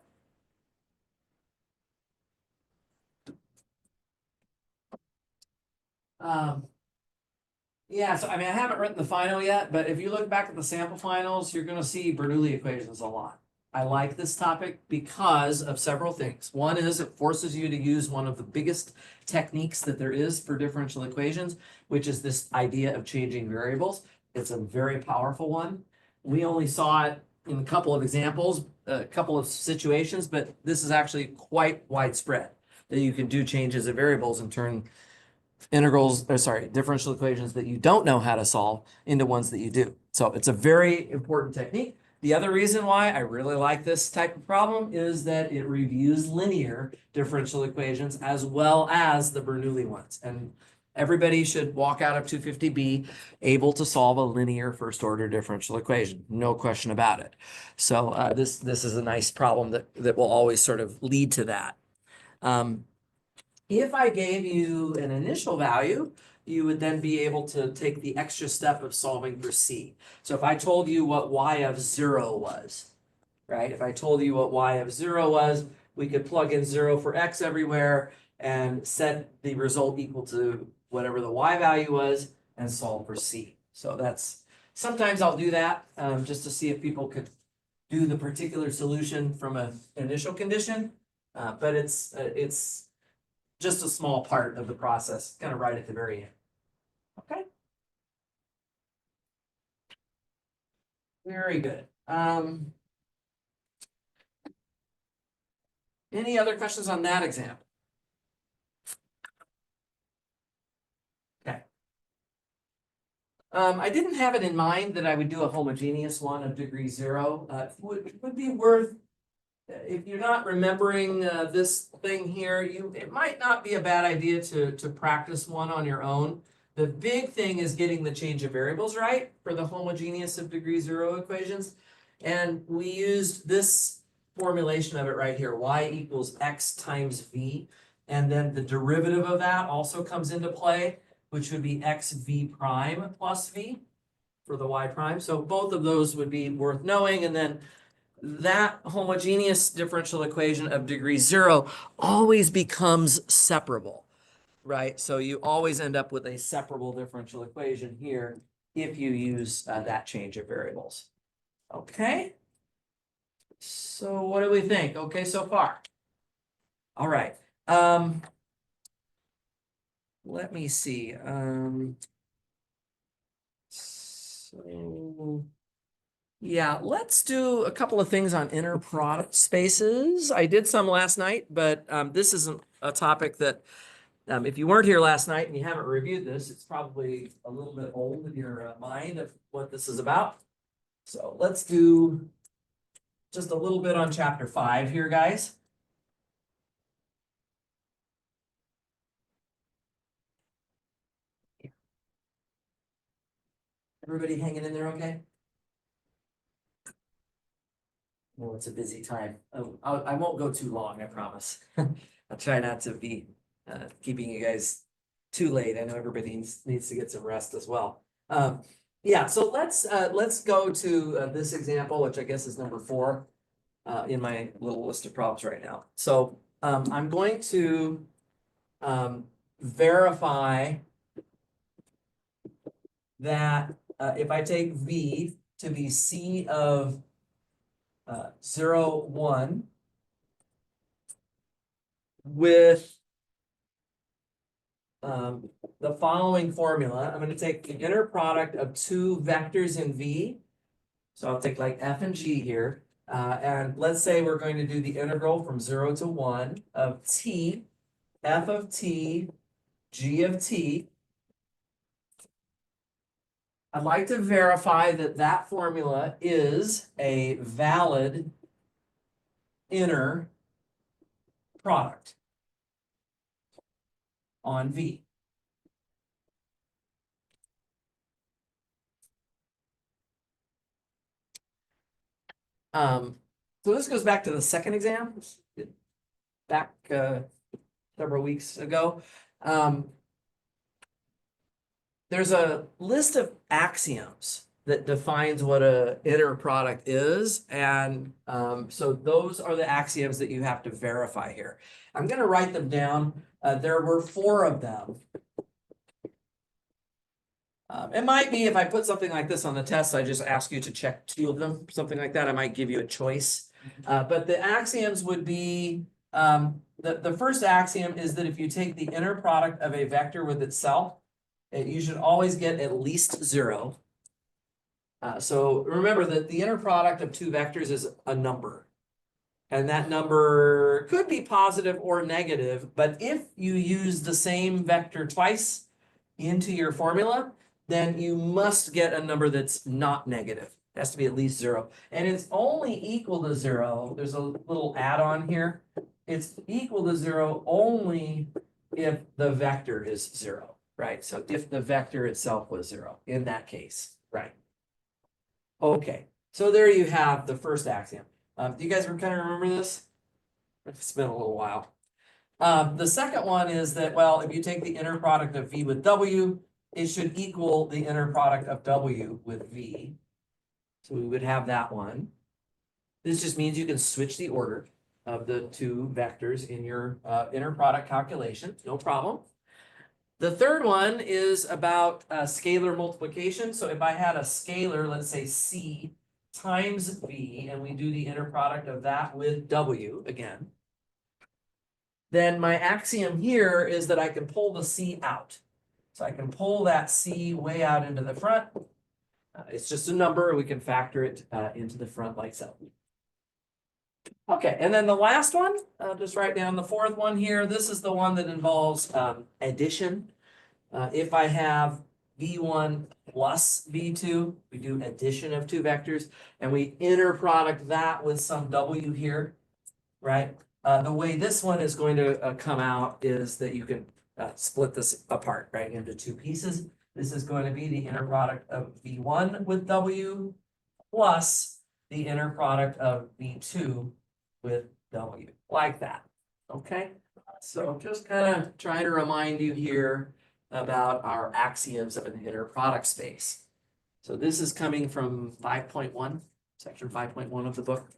Yeah, so I mean, I haven't written the final yet, but if you look back at the sample finals, you're gonna see Bernoulli equations a lot. I like this topic because of several things. One is it forces you to use one of the biggest techniques that there is for differential equations, which is this idea of changing variables. It's a very powerful one. We only saw it in a couple of examples, a couple of situations, but this is actually quite widespread, that you can do changes of variables and turn differential equations that you don't know how to solve into ones that you do. So it's a very important technique. The other reason why I really like this type of problem is that it reviews linear differential equations as well as the Bernoulli ones. And everybody should walk out of 250B able to solve a linear first order differential equation. No question about it. So this is a nice problem that will always sort of lead to that. If I gave you an initial value, you would then be able to take the extra step of solving for C. So if I told you what y of 0 was, right? If I told you what y of 0 was, we could plug in 0 for x everywhere and set the result equal to whatever the y value was and solve for C. So that's, sometimes I'll do that just to see if people could do the particular solution from an initial condition, but it's just a small part of the process, kind of right at the very end. Okay. Very good. Any other questions on that example? Okay. I didn't have it in mind that I would do a homogeneous one of degree 0. Would be worth, if you're not remembering this thing here, it might not be a bad idea to practice one on your own. The big thing is getting the change of variables right for the homogeneous of degree 0 equations. And we used this formulation of it right here, y equals x times v. And then the derivative of that also comes into play, which would be x v prime plus v for the y prime. So both of those would be worth knowing. And then that homogeneous differential equation of degree 0 always becomes separable, right? So you always end up with a separable differential equation here if you use that change of variables. Okay. So what do we think? Okay so far? All right. Let me see. Yeah, let's do a couple of things on inner product spaces. I did some last night, but this isn't a topic that, if you weren't here last night and you haven't reviewed this, it's probably a little bit old in your mind of what this is about. So let's do just a little bit on chapter 5 here, guys. Everybody hanging in there okay? Well, it's a busy time. I won't go too long, I promise. I'll try not to be keeping you guys too late. I know everybody needs to get some rest as well. Yeah, so let's go to this example, which I guess is number 4 in my little list of problems right now. So I'm going to verify that if I take V to be C of 0, 1 with the following formula, I'm going to take the inner product of two vectors in V. So I'll take like f and g here. And let's say we're going to do the integral from 0 to 1 of t, f of t, g of t. I'd like to verify that that formula is a valid inner product on V. So this goes back to the second exam, back several weeks ago. There's a list of axioms that defines what a inner product is, and so those are the axioms that you have to verify here. I'm going to write them down. There were 4 of them. It might be if I put something like this on the test, I just ask you to check 2 of them, something like that. I might give you a choice. But the axioms would be, the first axiom is that if you take the inner product of a vector with itself, you should always get at least 0. So remember that the inner product of 2 vectors is a number. And that number could be positive or negative, but if you use the same vector twice into your formula, then you must get a number that's not negative. It has to be at least 0. And it's only equal to 0. There's a little add-on here. It's equal to 0 only if the vector is 0, right? So if the vector itself was 0 in that case, right? Okay, so there you have the first axiom. Do you guys kind of remember this? It's been a little while. The second one is that, well, if you take the inner product of V with W, it should equal the inner product of W with V. So we would have that one. This just means you can switch the order of the 2 vectors in your inner product calculation, no problem. The third one is about scalar multiplication. So if I had a scalar, let's say C times V, and we do the inner product of that with W again, then my axiom here is that I can pull the C out. So I can pull that C way out into the front. It's just a number. We can factor it into the front like so. Okay, and then the last one, I'll just write down the 4th one here. This is the one that involves addition. If I have V1 plus V2, we do addition of 2 vectors, and we inner product that with some W here, right? The way this one is going to come out is that you can split this apart, right, into 2 pieces. This is going to be the inner product of V1 with W plus the inner product of V2 with W, like that, okay? So just kind of trying to remind you here about our axioms of an inner product space. So this is coming from 5.1, section 5.1 of the book.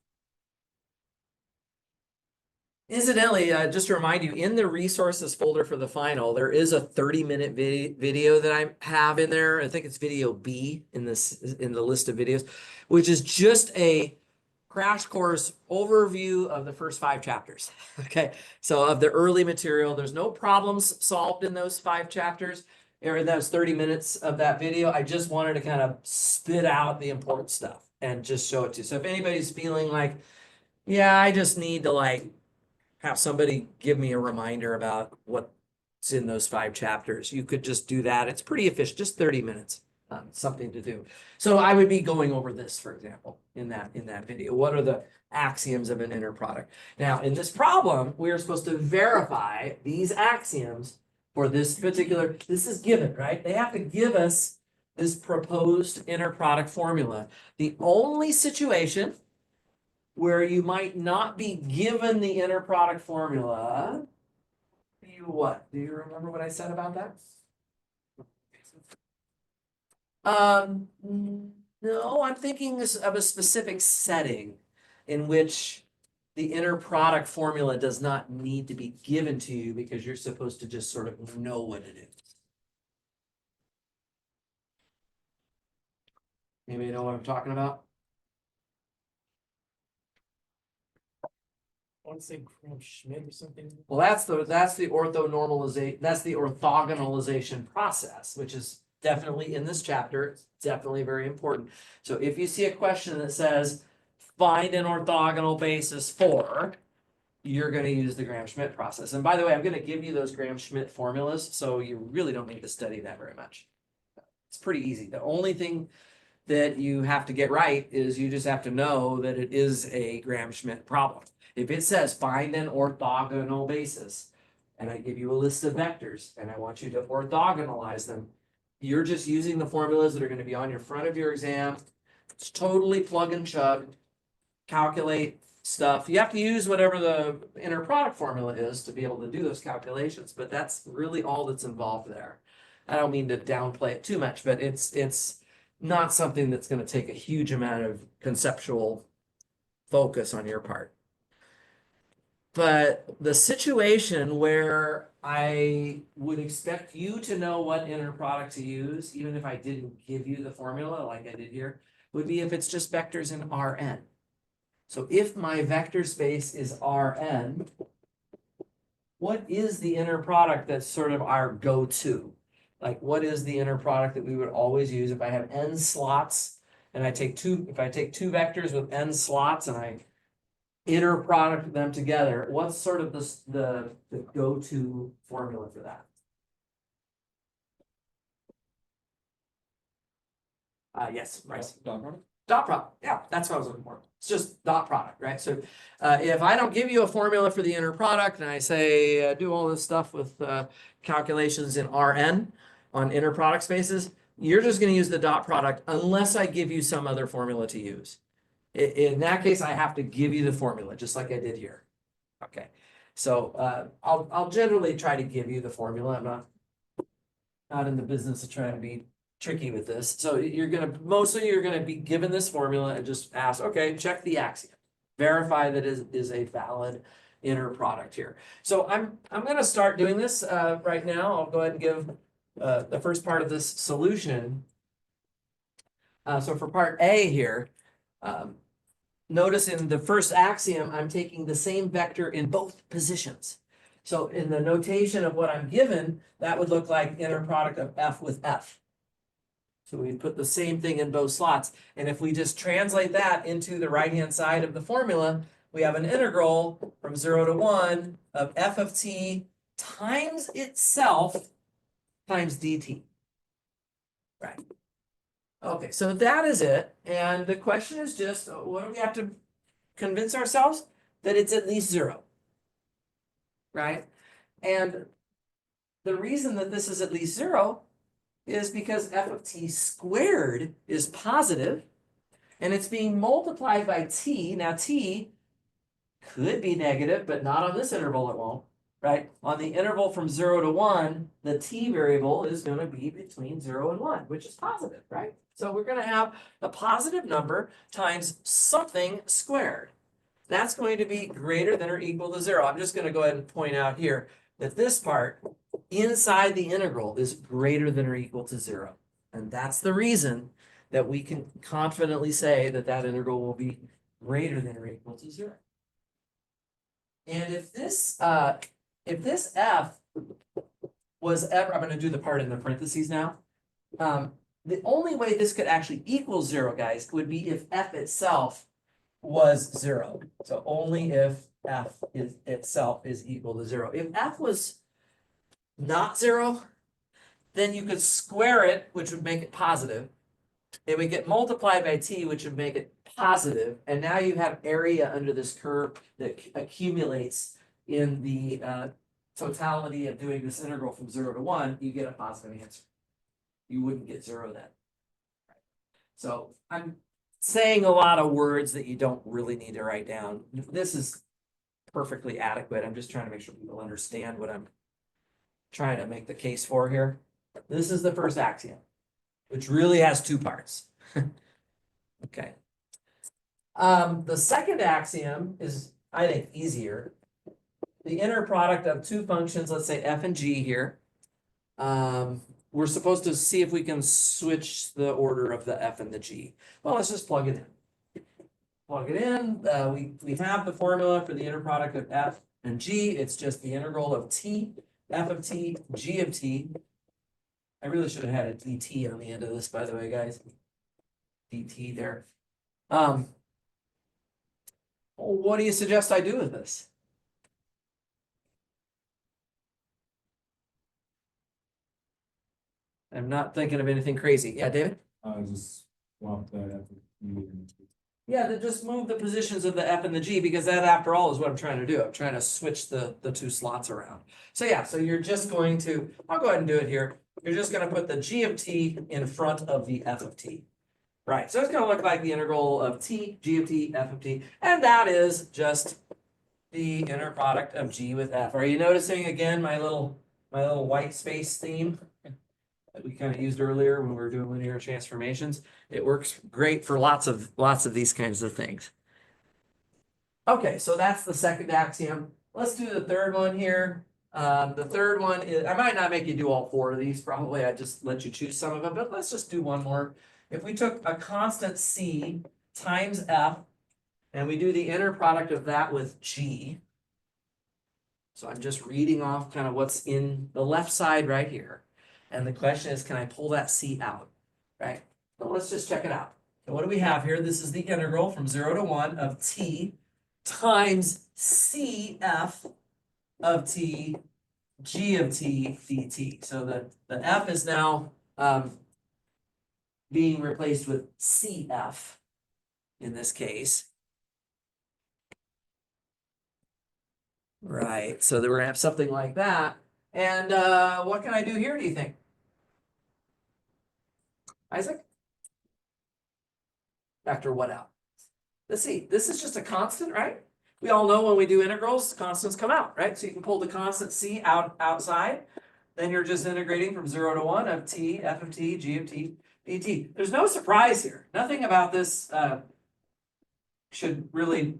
Incidentally, just to remind you, in the resources folder for the final, there is a 30-minute video that I have in there. I think it's video B in the list of videos, which is just a crash course overview of the first 5 chapters. Okay, so of the early material, there's no problems solved in those 5 chapters. Or those 30 minutes of that video. I just wanted to kind of spit out the important stuff and just show it to you. So if anybody's feeling like, yeah, I just need to like have somebody give me a reminder about what's in those 5 chapters, you could just do that. It's pretty efficient, just 30 minutes, something to do. So I would be going over this, for example, in that video. What are the axioms of an inner product? Now, in this problem, we are supposed to verify these axioms for this particular, this is given, right? They have to give us this proposed inner product formula. The only situation where you might not be given the inner product formula, what? Do you remember what I said about that? No, I'm thinking of a specific setting in which the inner product formula does not need to be given to you because you're supposed to just sort of know what it is. Anybody know what I'm talking about? I want to say Gram-Schmidt or something. Well, that's the orthonormalization, that's the orthogonalization process, which is definitely in this chapter, it's definitely very important. So if you see a question that says, find an orthogonal basis for, you're gonna use the Gram-Schmidt process. And by the way, I'm gonna give you those Gram-Schmidt formulas, so you really don't need to study that very much. It's pretty easy. The only thing that you have to get right is you just have to know that it is a Gram-Schmidt problem. If it says find an orthogonal basis, and I give you a list of vectors, and I want you to orthogonalize them, you're just using the formulas that are gonna be on your front of your exam. It's totally plug and chug, calculate stuff. You have to use whatever the inner product formula is to be able to do those calculations, but that's really all that's involved there. I don't mean to downplay it too much, but it's not something that's gonna take a huge amount of conceptual focus on your part. But the situation where I would expect you to know what inner product to use, even if I didn't give you the formula like I did here, would be if it's just vectors in Rn. So if my vector space is Rn, what is the inner product that's sort of our go-to? Like, what is the inner product that we would always use if I have n slots and I take if I take two vectors with n slots and I inner product them together, what's sort of the go-to formula for that? Yes, right. Dot product, yeah, that's what I was looking for. It's just dot product, right? So if I don't give you a formula for the inner product and I say do all this stuff with calculations in Rn on inner product spaces, you're just going to use the dot product unless I give you some other formula to use. In that case, I have to give you the formula, just like I did here. Okay, so I'll generally try to give you the formula. I'm not in the business of trying to be tricky with this. So mostly you're gonna be given this formula and just ask, okay, check the axiom. Verify that is a valid inner product here. So I'm gonna start doing this right now. I'll go ahead and give the first part of this solution. So for part A here, notice in the first axiom, I'm taking the same vector in both positions. So in the notation of what I'm given, that would look like inner product of F with F. So we put the same thing in both slots. And if we just translate that into the right-hand side of the formula, we have an integral from 0 to 1 of f of t times itself times dt. Right. Okay, so that is it. And the question is just, what do we have to convince ourselves? That it's at least 0. Right? And the reason that this is at least 0 is because f of t squared is positive, and it's being multiplied by t. Now t could be negative, but not on this interval it won't, right? On the interval from 0 to 1, the t variable is going to be between 0 and 1, which is positive, right? So we're going to have a positive number times something squared. That's going to be greater than or equal to 0. I'm just going to go ahead and point out here that this part inside the integral is greater than or equal to 0. And that's the reason that we can confidently say that that integral will be greater than or equal to 0. And if this f was ever, I'm going to do the part in the parentheses now. The only way this could actually equal 0, guys, would be if f itself was 0. So only if f itself is equal to 0. If f was not 0, then you could square it, which would make it positive. It would get multiplied by t, which would make it positive. And now you have area under this curve that accumulates in the totality of doing this integral from 0 to 1. You get a positive answer. You wouldn't get 0 then. So I'm saying a lot of words that you don't really need to write down. This is perfectly adequate. I'm just trying to make sure people understand what I'm trying to make the case for here. This is the first axiom, which really has 2 parts. Okay. The second axiom is, I think, easier. The inner product of 2 functions, let's say f and g here, we're supposed to see if we can switch the order of the F and the G. Well, let's just plug it in. Plug it in, we have the formula for the inner product of F and G, it's just the integral of T, F of T, G of T. I really should have had a DT on the end of this, by the way, guys. DT there. What do you suggest I do with this? I'm not thinking of anything crazy. Yeah, David? Just swap that. Yeah, just move the positions of the F and the G, because that, after all, is what I'm trying to do. I'm trying to switch the two slots around. So yeah, so you're just going to, I'll go ahead and do it here. You're just gonna put the G of T in front of the F of T. Right, so it's gonna look like the integral of T, G of T, F of T, and that is just the inner product of G with F. Are you noticing again my little white space theme that we kind of used earlier when we were doing linear transformations? It works great for lots of these kinds of things. Okay, so that's the second axiom. Let's do the third one here. The third one is, I might not make you do all four of these, probably I just let you choose some of them, but let's just do one more. If we took a constant C times F and we do the inner product of that with G. So I'm just reading off kind of what's in the left side right here. And the question is, can I pull that C out, right? So let's just check it out. So what do we have here? This is the integral from 0 to 1 of T times CF of T, G of T, dt. So the F is now being replaced with CF in this case. Right, so then we're gonna have something like that. And what can I do here, do you think? Isaac? Factor what out? Let's see, this is just a constant, right? We all know when we do integrals, constants come out, right? So you can pull the constant C outside. Then you're just integrating from 0 to 1 of T, F of T, G of T, dt. There's no surprise here. Nothing about this should really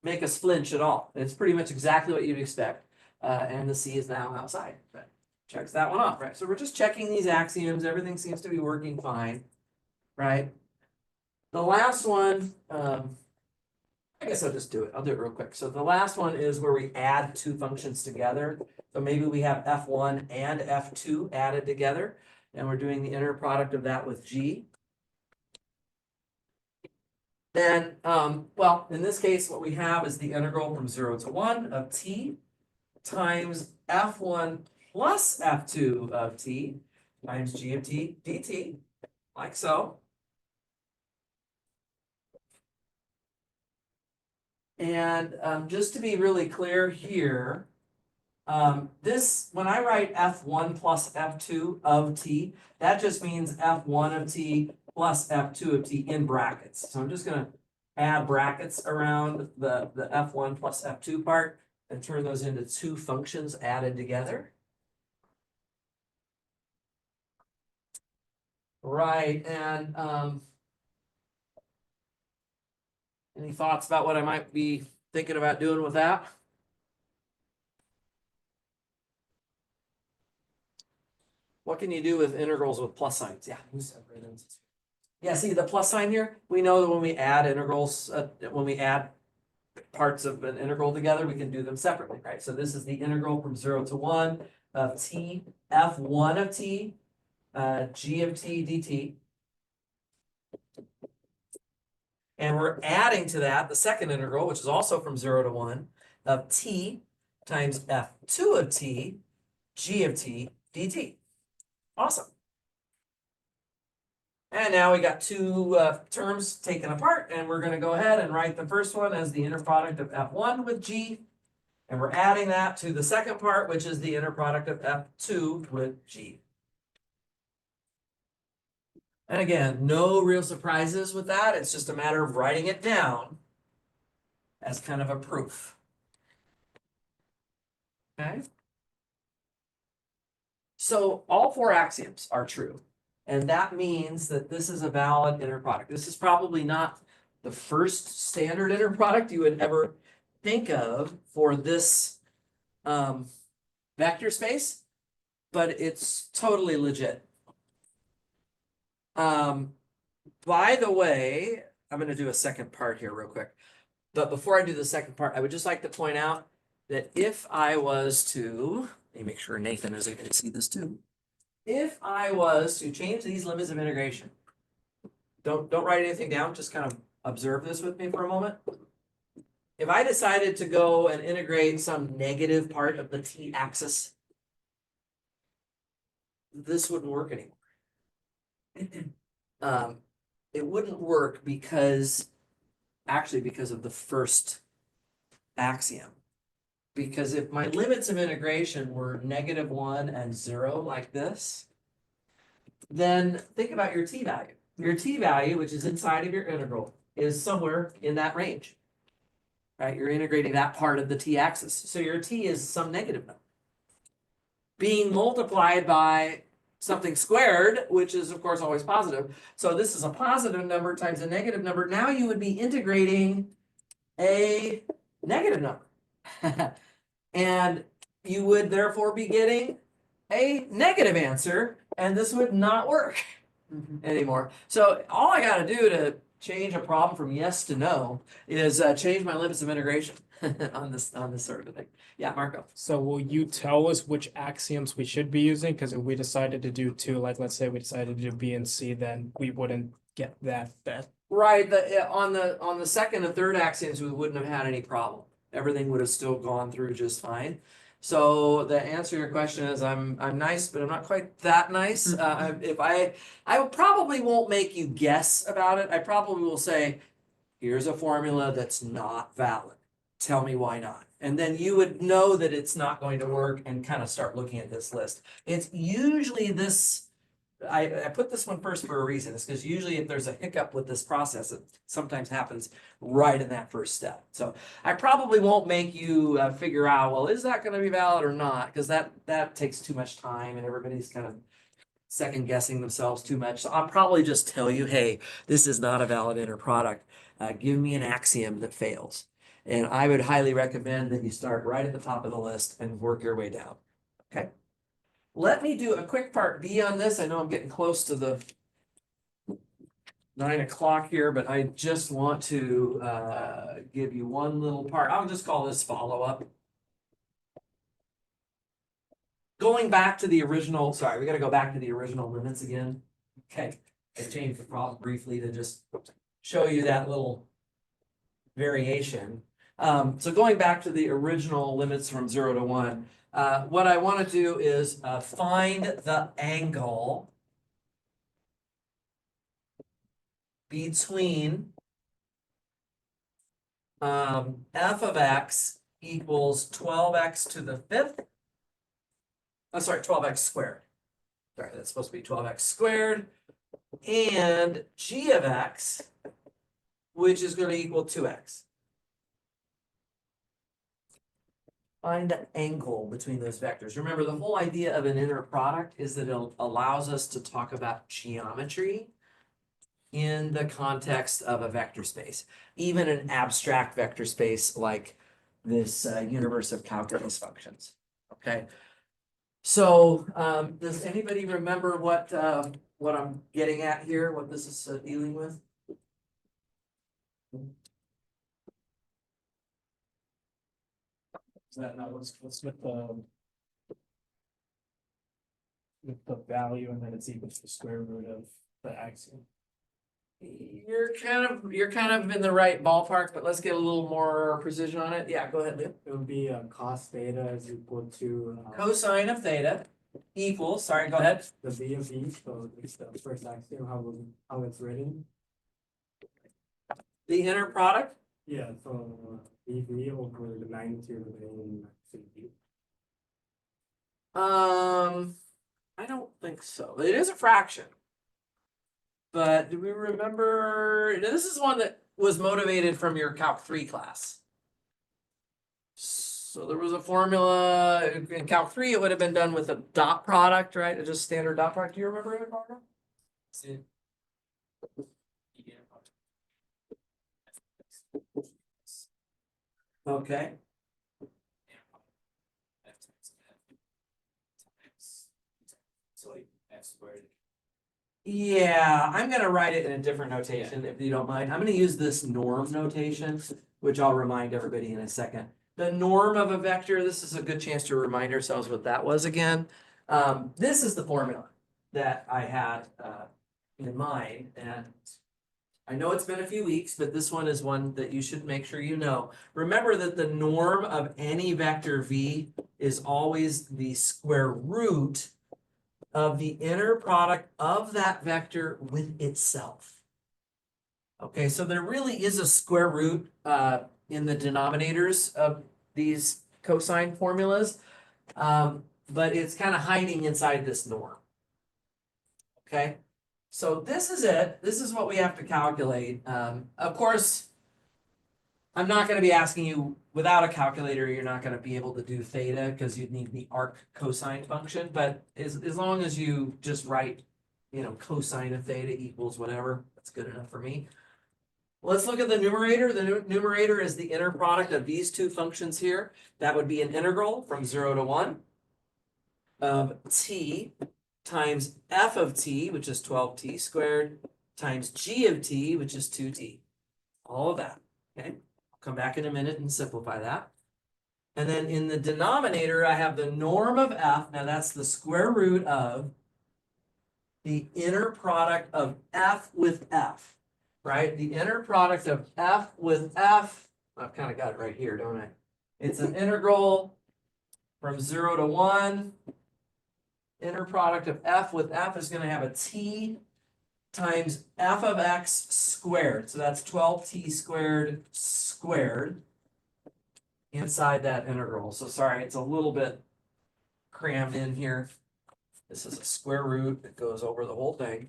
make us flinch at all. It's pretty much exactly what you'd expect. And the C is now outside. But checks that one off, right? So we're just checking these axioms. Everything seems to be working fine, right? The last one, I guess I'll just do it. I'll do it real quick. So the last one is where we add two functions together. So maybe we have F1 and F2 added together, and we're doing the inner product of that with G. Then, well, in this case, what we have is the integral from 0 to 1 of T times F1 plus F2 of T times G of T dt, like so. And just to be really clear here, this, when I write F1 plus F2 of T, that just means F1 of T plus F2 of T in brackets. So I'm just gonna add brackets around the F1 plus F2 part and turn those into two functions added together. Right, and any thoughts about what I might be thinking about doing with that? What can you do with integrals with plus signs? Yeah. Yeah, see the plus sign here? We know that when we add integrals, when we add parts of an integral together, we can do them separately, right? So this is the integral from 0 to 1 of T, F1 of T, G of T dt. And we're adding to that the second integral, which is also from 0 to 1 of T times F2 of T, G of T dt. Awesome. And now we got two terms taken apart, and we're going to go ahead and write the first one as the inner product of F1 with G. And we're adding that to the second part, which is the inner product of F2 with G. And again, no real surprises with that. It's just a matter of writing it down as kind of a proof. Okay. So all four axioms are true. And that means that this is a valid inner product. This is probably not the first standard inner product you would ever think of for this vector space. but it's totally legit. By the way, I'm gonna do a second part here real quick. But before I do the second part, I would just like to point out that if I was to, let me make sure Nathan is able to see this too. If I was to change these limits of integration, don't write anything down, just kind of observe this with me for a moment. If I decided to go and integrate some negative part of the t-axis, this wouldn't work anymore. It wouldn't work because of the first axiom. Because if my limits of integration were -1 and 0 like this, then think about your t-value. Your t-value, which is inside of your integral, is somewhere in that range. Right, you're integrating that part of the t-axis. So your t is some negative number being multiplied by something squared, which is of course always positive. So this is a positive number times a negative number. Now you would be integrating a negative number. And you would therefore be getting a negative answer, and this would not work anymore. So all I gotta do to change a problem from yes to no is change my limits of integration on this sort of thing. Yeah, Marco. So will you tell us which axioms we should be using? Because if we decided to do two, like let's say we decided to do B and C, then we wouldn't get that. Right, on the second and third axioms, we wouldn't have had any problem. Everything would have still gone through just fine. So the answer to your question is I'm nice, but I'm not quite that nice. I probably won't make you guess about it. I probably will say, here's a formula that's not valid. Tell me why not. And then you would know that it's not going to work and kind of start looking at this list. It's usually this. I put this one first for a reason. It's because usually if there's a hiccup with this process, it sometimes happens right in that first step. So I probably won't make you figure out, well, is that going to be valid or not? Because that takes too much time and everybody's kind of second guessing themselves too much. So I'll probably just tell you, hey, this is not a valid inner product. Give me an axiom that fails. And I would highly recommend that you start right at the top of the list and work your way down. Okay. Let me do a quick part B on this. I know I'm getting close to the 9 o'clock here, but I just want to give you one little part. I'll just call this follow-up. Going back to the original, sorry, we got to go back to the original limits again. Okay, I changed the problem briefly to just show you that little variation. So going back to the original limits from 0 to 1, what I want to do is find the angle between f of x equals 12x to the 5th. I'm sorry, 12x squared. Sorry, that's supposed to be 12x squared. And g of x, which is going to equal 2x. Find the angle between those vectors. Remember, the whole idea of an inner product is that it allows us to talk about geometry in the context of a vector space, even an abstract vector space like this universe of calculus functions. Okay. So does anybody remember what I'm getting at here, what this is dealing with? Is that not what's with the value and then it's equal to the square root of the axiom? You're kind of in the right ballpark, but let's get a little more precision on it. Yeah, go ahead, Lou. It would be cos theta is equal to Cosine of theta equals, sorry, go ahead. the b of e, so it's the first axiom, how it's written. The inner product. Yeah, so BV over the magnitude of the infinity. I don't think so. It is a fraction. But do we remember? This is one that was motivated from your Calc 3 class. So there was a formula in Calc 3, it would have been done with a dot product, right? Just standard dot product. Do you remember it, Marco? Okay. X squared. Yeah, I'm gonna write it in a different notation if you don't mind. I'm gonna use this norm notation, which I'll remind everybody in a second. The norm of a vector, this is a good chance to remind ourselves what that was again. This is the formula that I had in mind, and I know it's been a few weeks, but this one is one that you should make sure you know. Remember that the norm of any vector v is always the square root of the inner product of that vector with itself. Okay, so there really is a square root in the denominators of these cosine formulas, but it's kind of hiding inside this norm. Okay, so this is it. This is what we have to calculate. Of course, I'm not going to be asking you, without a calculator, you're not going to be able to do theta because you'd need the arc cosine function. But as long as you just write, cosine of theta equals whatever, that's good enough for me. Let's look at the numerator. The numerator is the inner product of these two functions here. That would be an integral from 0 to 1 of t times f of t, which is 12t squared, times g of t, which is 2t. All of that, okay? Come back in a minute and simplify that. And then in the denominator, I have the norm of f. Now that's the square root of the inner product of f with f, right? The inner product of f with f. I've kind of got it right here, don't I? It's an integral from 0 to 1. Inner product of f with f is going to have a t times f of x squared. So that's 12t squared squared inside that integral. So sorry, it's a little bit crammed in here. This is a square root that goes over the whole thing.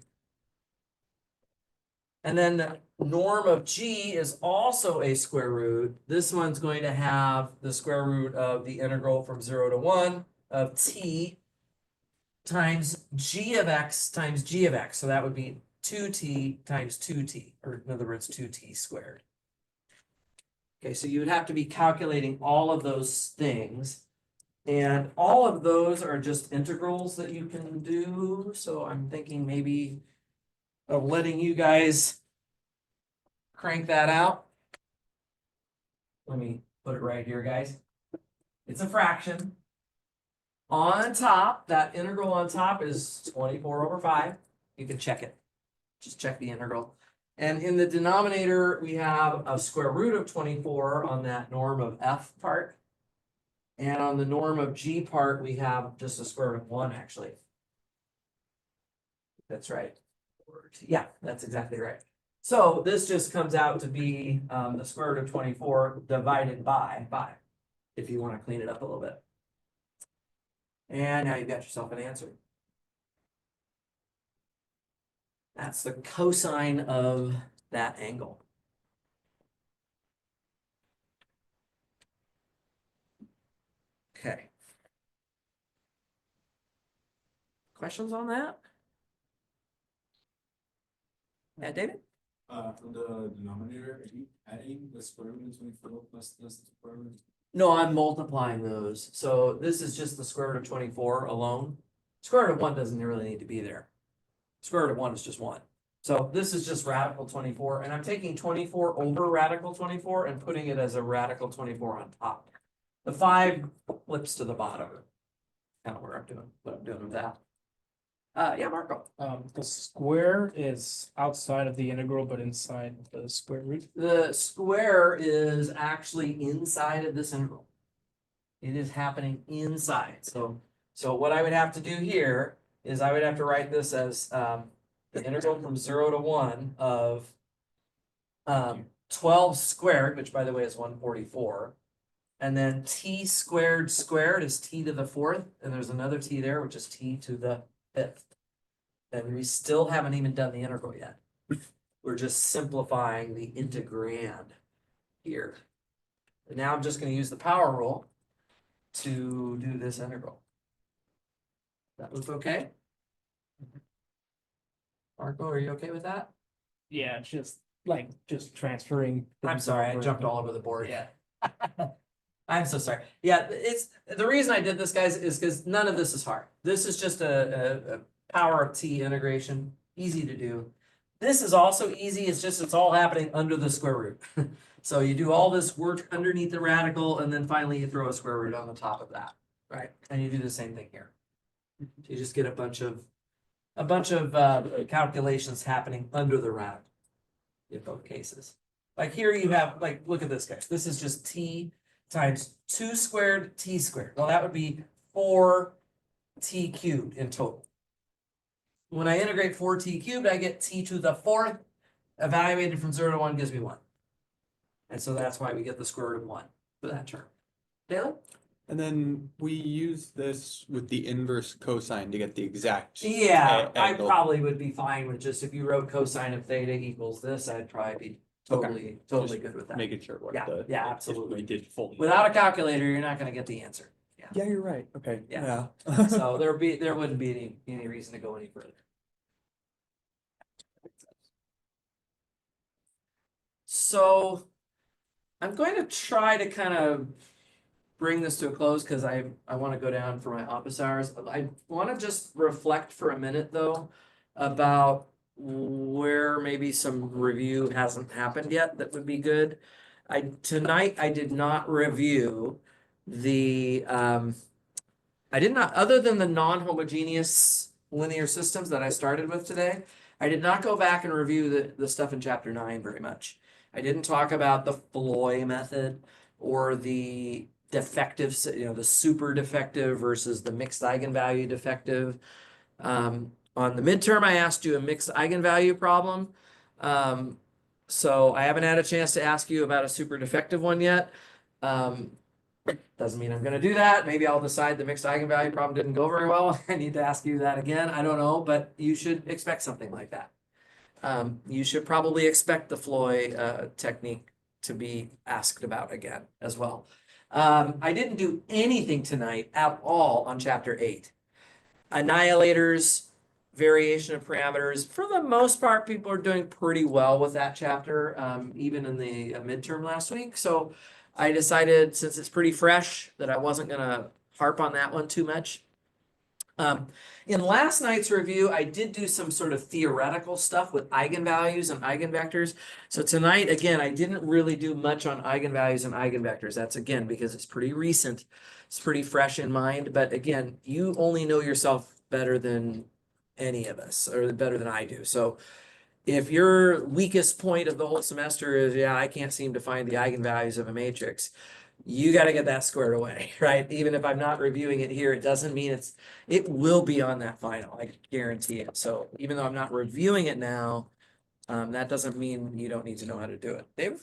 And then the norm of g is also a square root. This one's going to have the square root of the integral from 0 to 1 of t times g of x times g of x. So that would be 2t times 2t, or in other words, 2t squared. Okay, so you would have to be calculating all of those things. And all of those are just integrals that you can do. So I'm thinking maybe of letting you guys crank that out. Let me put it right here, guys. It's a fraction. On top, that integral on top is 24 over 5. You can check it. Just check the integral. And in the denominator, we have a square root of 24 on that norm of f part. And on the norm of g part, we have just a square root of 1, actually. That's right. Yeah, that's exactly right. So this just comes out to be the square root of 24 divided by 5, if you want to clean it up a little bit. And now you've got yourself an answer. That's the cosine of that angle. Okay. Questions on that? Yeah, David? For the denominator, are you adding the square root of 24 plus the square root? No, I'm multiplying those. So this is just the square root of 24 alone. Square root of 1 doesn't really need to be there. Square root of 1 is just 1. So this is just radical 24, and I'm taking 24 over radical 24 and putting it as a radical 24 on top. The 5 flips to the bottom. Kind of what I'm doing with that. Yeah, Marco. The square is outside of the integral, but inside the square root. The square is actually inside of this integral. It is happening inside. So what I would have to do here is I would have to write this as the integral from 0 to 1 of 12 squared, which by the way is 144. And then t squared squared is t to the 4th, and there's another t there, which is t to the 5th. And we still haven't even done the integral yet. We're just simplifying the integrand here. And now I'm just going to use the power rule to do this integral. That looks okay? Marco, are you okay with that? Yeah, just transferring. I'm things sorry, I over. jumped all over the board. Yeah. I'm so sorry. Yeah, it's the reason I did this, guys, is because none of this is hard. This is just a power of T integration, easy to do. This is also easy, it's just, it's all happening under the square root. So you do all this work underneath the radical, and then finally you throw a square root on the top of that, right? And you do the same thing here. So you just get a bunch of calculations happening under the radical in both cases. Like here you have, like, look at this, guys. This is just T times 2 squared T squared. Well, that would be 4 T cubed in total. When I integrate 4T cubed, I get T to the 4th. Evaluated from 0 to 1 gives me 1. And so that's why we get the square root of 1 for that term. Taylor? And then we use this with the inverse cosine to get the exact. Yeah, I angle. probably would be fine with just if you wrote cosine of theta equals this, I'd probably be totally Just good with that. Making sure what Yeah, the. yeah, if absolutely. We did fully. Without a calculator, you're not gonna get the answer. Yeah, you're right. Okay, Yeah. yeah. So there wouldn't be any reason to go any further. So I'm going to try to kind of bring this to a close because I want to go down for my office hours. I want to just reflect for a minute though about where maybe some review hasn't happened yet that would be good. Tonight I did not review the I did not, other than the non-homogeneous linear systems that I started with today, I did not go back and review the stuff in chapter 9 very much. I didn't talk about the Floy method or the defective, the super defective versus the mixed eigenvalue defective. On the midterm, I asked you a mixed eigenvalue problem. So I haven't had a chance to ask you about a super defective one yet. Doesn't mean I'm gonna do that. Maybe I'll decide the mixed eigenvalue problem didn't go very well. I need to ask you that again. I don't know, but you should expect something like that. You should probably expect the Floy technique to be asked about again as well. I didn't do anything tonight at all on chapter 8. Annihilators, variation of parameters. For the most part, people are doing pretty well with that chapter, even in the midterm last week. So I decided, since it's pretty fresh, that I wasn't gonna harp on that one too much. In last night's review, I did do some sort of theoretical stuff with eigenvalues and eigenvectors. So tonight, again, I didn't really do much on eigenvalues and eigenvectors. That's again, because it's pretty recent. It's pretty fresh in mind. But again, you only know yourself better than any of us, or better than I do. So if your weakest point of the whole semester is, yeah, I can't seem to find the eigenvalues of a matrix, you got to get that squared away, right? Even if I'm not reviewing it here, it doesn't mean it will be on that final, I guarantee it. So even though I'm not reviewing it now, that doesn't mean you don't need to know how to do it. Dave?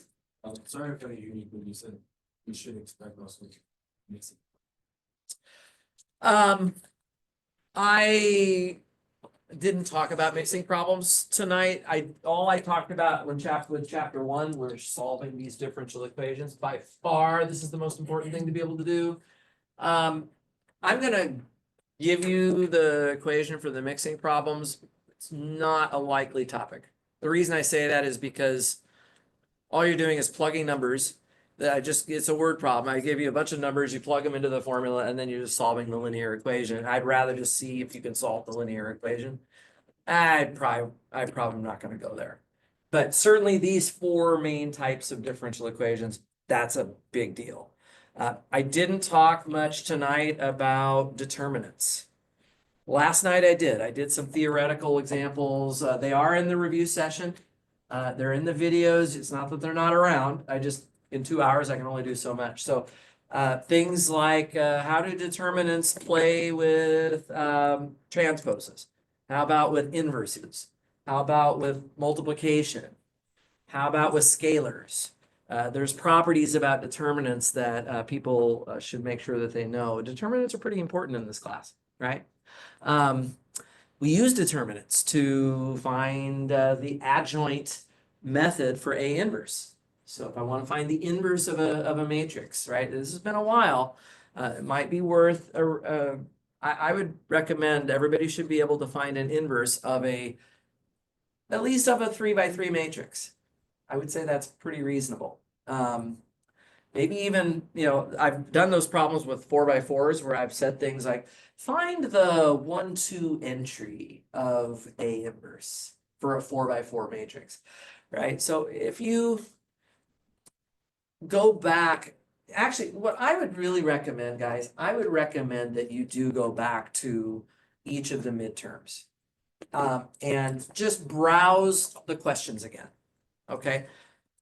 Sorry if I unique, but you said we should expect also mixing. I didn't talk about mixing problems tonight. All I talked about with chapter 1 were solving these differential equations. By far, this is the most important thing to be able to do. I'm gonna give you the equation for the mixing problems. It's not a likely topic. The reason I say that is because all you're doing is plugging numbers. It's a word problem. I give you a bunch of numbers, you plug them into the formula, and then you're just solving the linear equation. I'd rather just see if you can solve the linear equation. I'm probably not gonna go there. But certainly these 4 main types of differential equations, that's a big deal. I didn't talk much tonight about determinants. Last night I did some theoretical examples. They are in the review session. They're in the videos. It's not that they're not around. In 2 hours, I can only do so much. So things like how do determinants play with transposes? How about with inverses? How about with multiplication? How about with scalars? There's properties about determinants that people should make sure that they know. Determinants are pretty important in this class, right? We use determinants to find the adjoint method for A inverse. So if I want to find the inverse of a matrix, right? This has been a while. It might be worth I would recommend everybody should be able to find an inverse of at least of a 3 by 3 matrix. I would say that's pretty reasonable. Maybe even, I've done those problems with 4x4s where I've said things like, find the 1-2 entry of A inverse for a 4x4 matrix, right? So if you go back, actually, what I would really recommend, guys, I would recommend that you do go back to each of the midterms. And just browse the questions again, okay?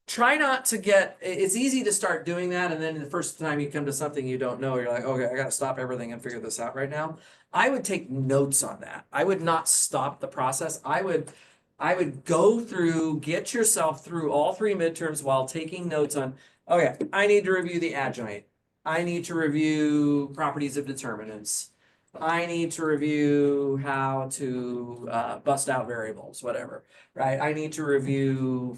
Try not to it's easy to start doing that, and then the first time you come to something you don't know, you're like, okay, I gotta stop everything and figure this out right now. I would take notes on that. I would not stop the process. I would go through, get yourself through all 3 midterms while taking notes on, okay, I need to review the adjoint. I need to review properties of determinants. I need to review how to bust out variables, whatever, right? I need to review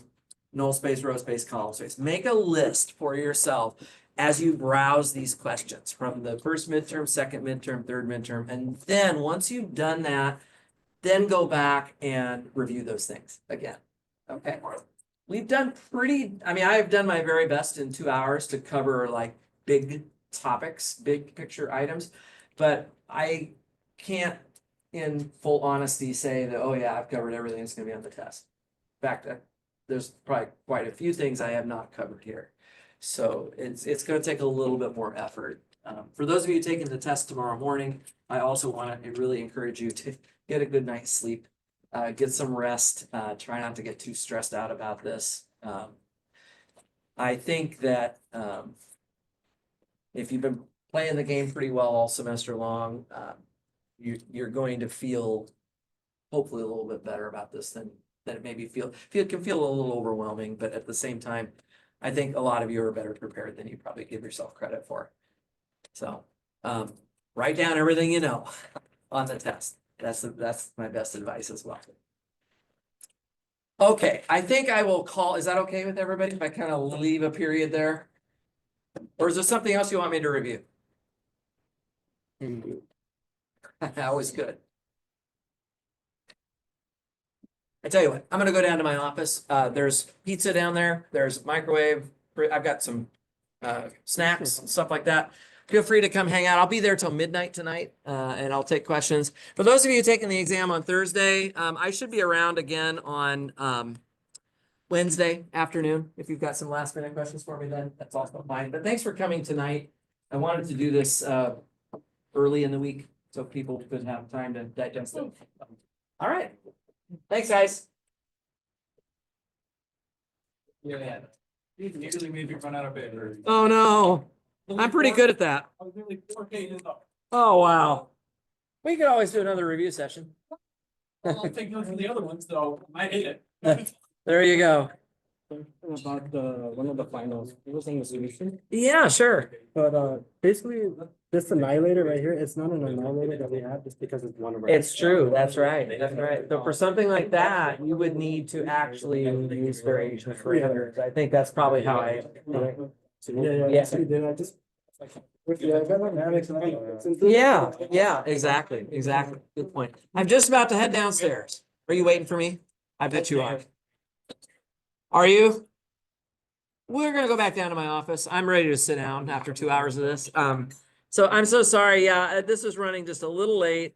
null space, row space, column space. Make a list for yourself as you browse these questions from the first midterm, second midterm, third midterm. And then once you've done that, then go back and review those things again. Okay. We've done I've done my very best in 2 hours to cover like big topics, big picture items, but I can't in full honesty say that, oh yeah, I've covered everything that's gonna be on the test. In fact, there's probably quite a few things I have not covered here. So it's gonna take a little bit more effort. For those of you taking the test tomorrow morning, I also want to really encourage you to get a good night's sleep, get some rest, try not to get too stressed out about this. I think that if you've been playing the game pretty well all semester long, you're going to feel hopefully a little bit better about this than it maybe it can feel a little overwhelming, but at the same time, I think a lot of you are better prepared than you probably give yourself credit for. So, write down everything you know on the test. That's my best advice as well. Okay, I think I will is that okay with everybody if I kind of leave a period there? Or is there something else you want me to review? That was good. I tell you what, I'm gonna go down to my office. There's pizza down there. There's microwave. I've got some snacks and stuff like that. Feel free to come hang out. I'll be there till midnight tonight, and I'll take questions. For those of you taking the exam on Thursday, I should be around again on Wednesday afternoon. If you've got some last minute questions for me, then that's also fine. But thanks for coming tonight. I wanted to do this early in the week so people could have time to digest it. All right. Thanks, guys. Yeah. You usually maybe run out of bed or. Oh, no. I'm pretty good at that. I was nearly 4 pages up. Oh, wow. We could always do another review session. I'll take notes from the other ones, though. I hate it. There you go. About one of the finals, it was in the solution, Yeah, sure. but basically this annihilator right here, it's not an annihilator that we have just because it's one of our. It's true. That's right. That's right. So for something like that, you would need to actually use variation parameters. I think that's probably how I. Yeah. So then I just. Yeah, I got dynamics and Yeah, exactly. Good point. I'm just about to head downstairs. Are you waiting for me? I bet you are. Are you? We're gonna go back down to my office. I'm ready to sit down after 2 hours of this. So I'm so sorry. Yeah, this is running just a little late.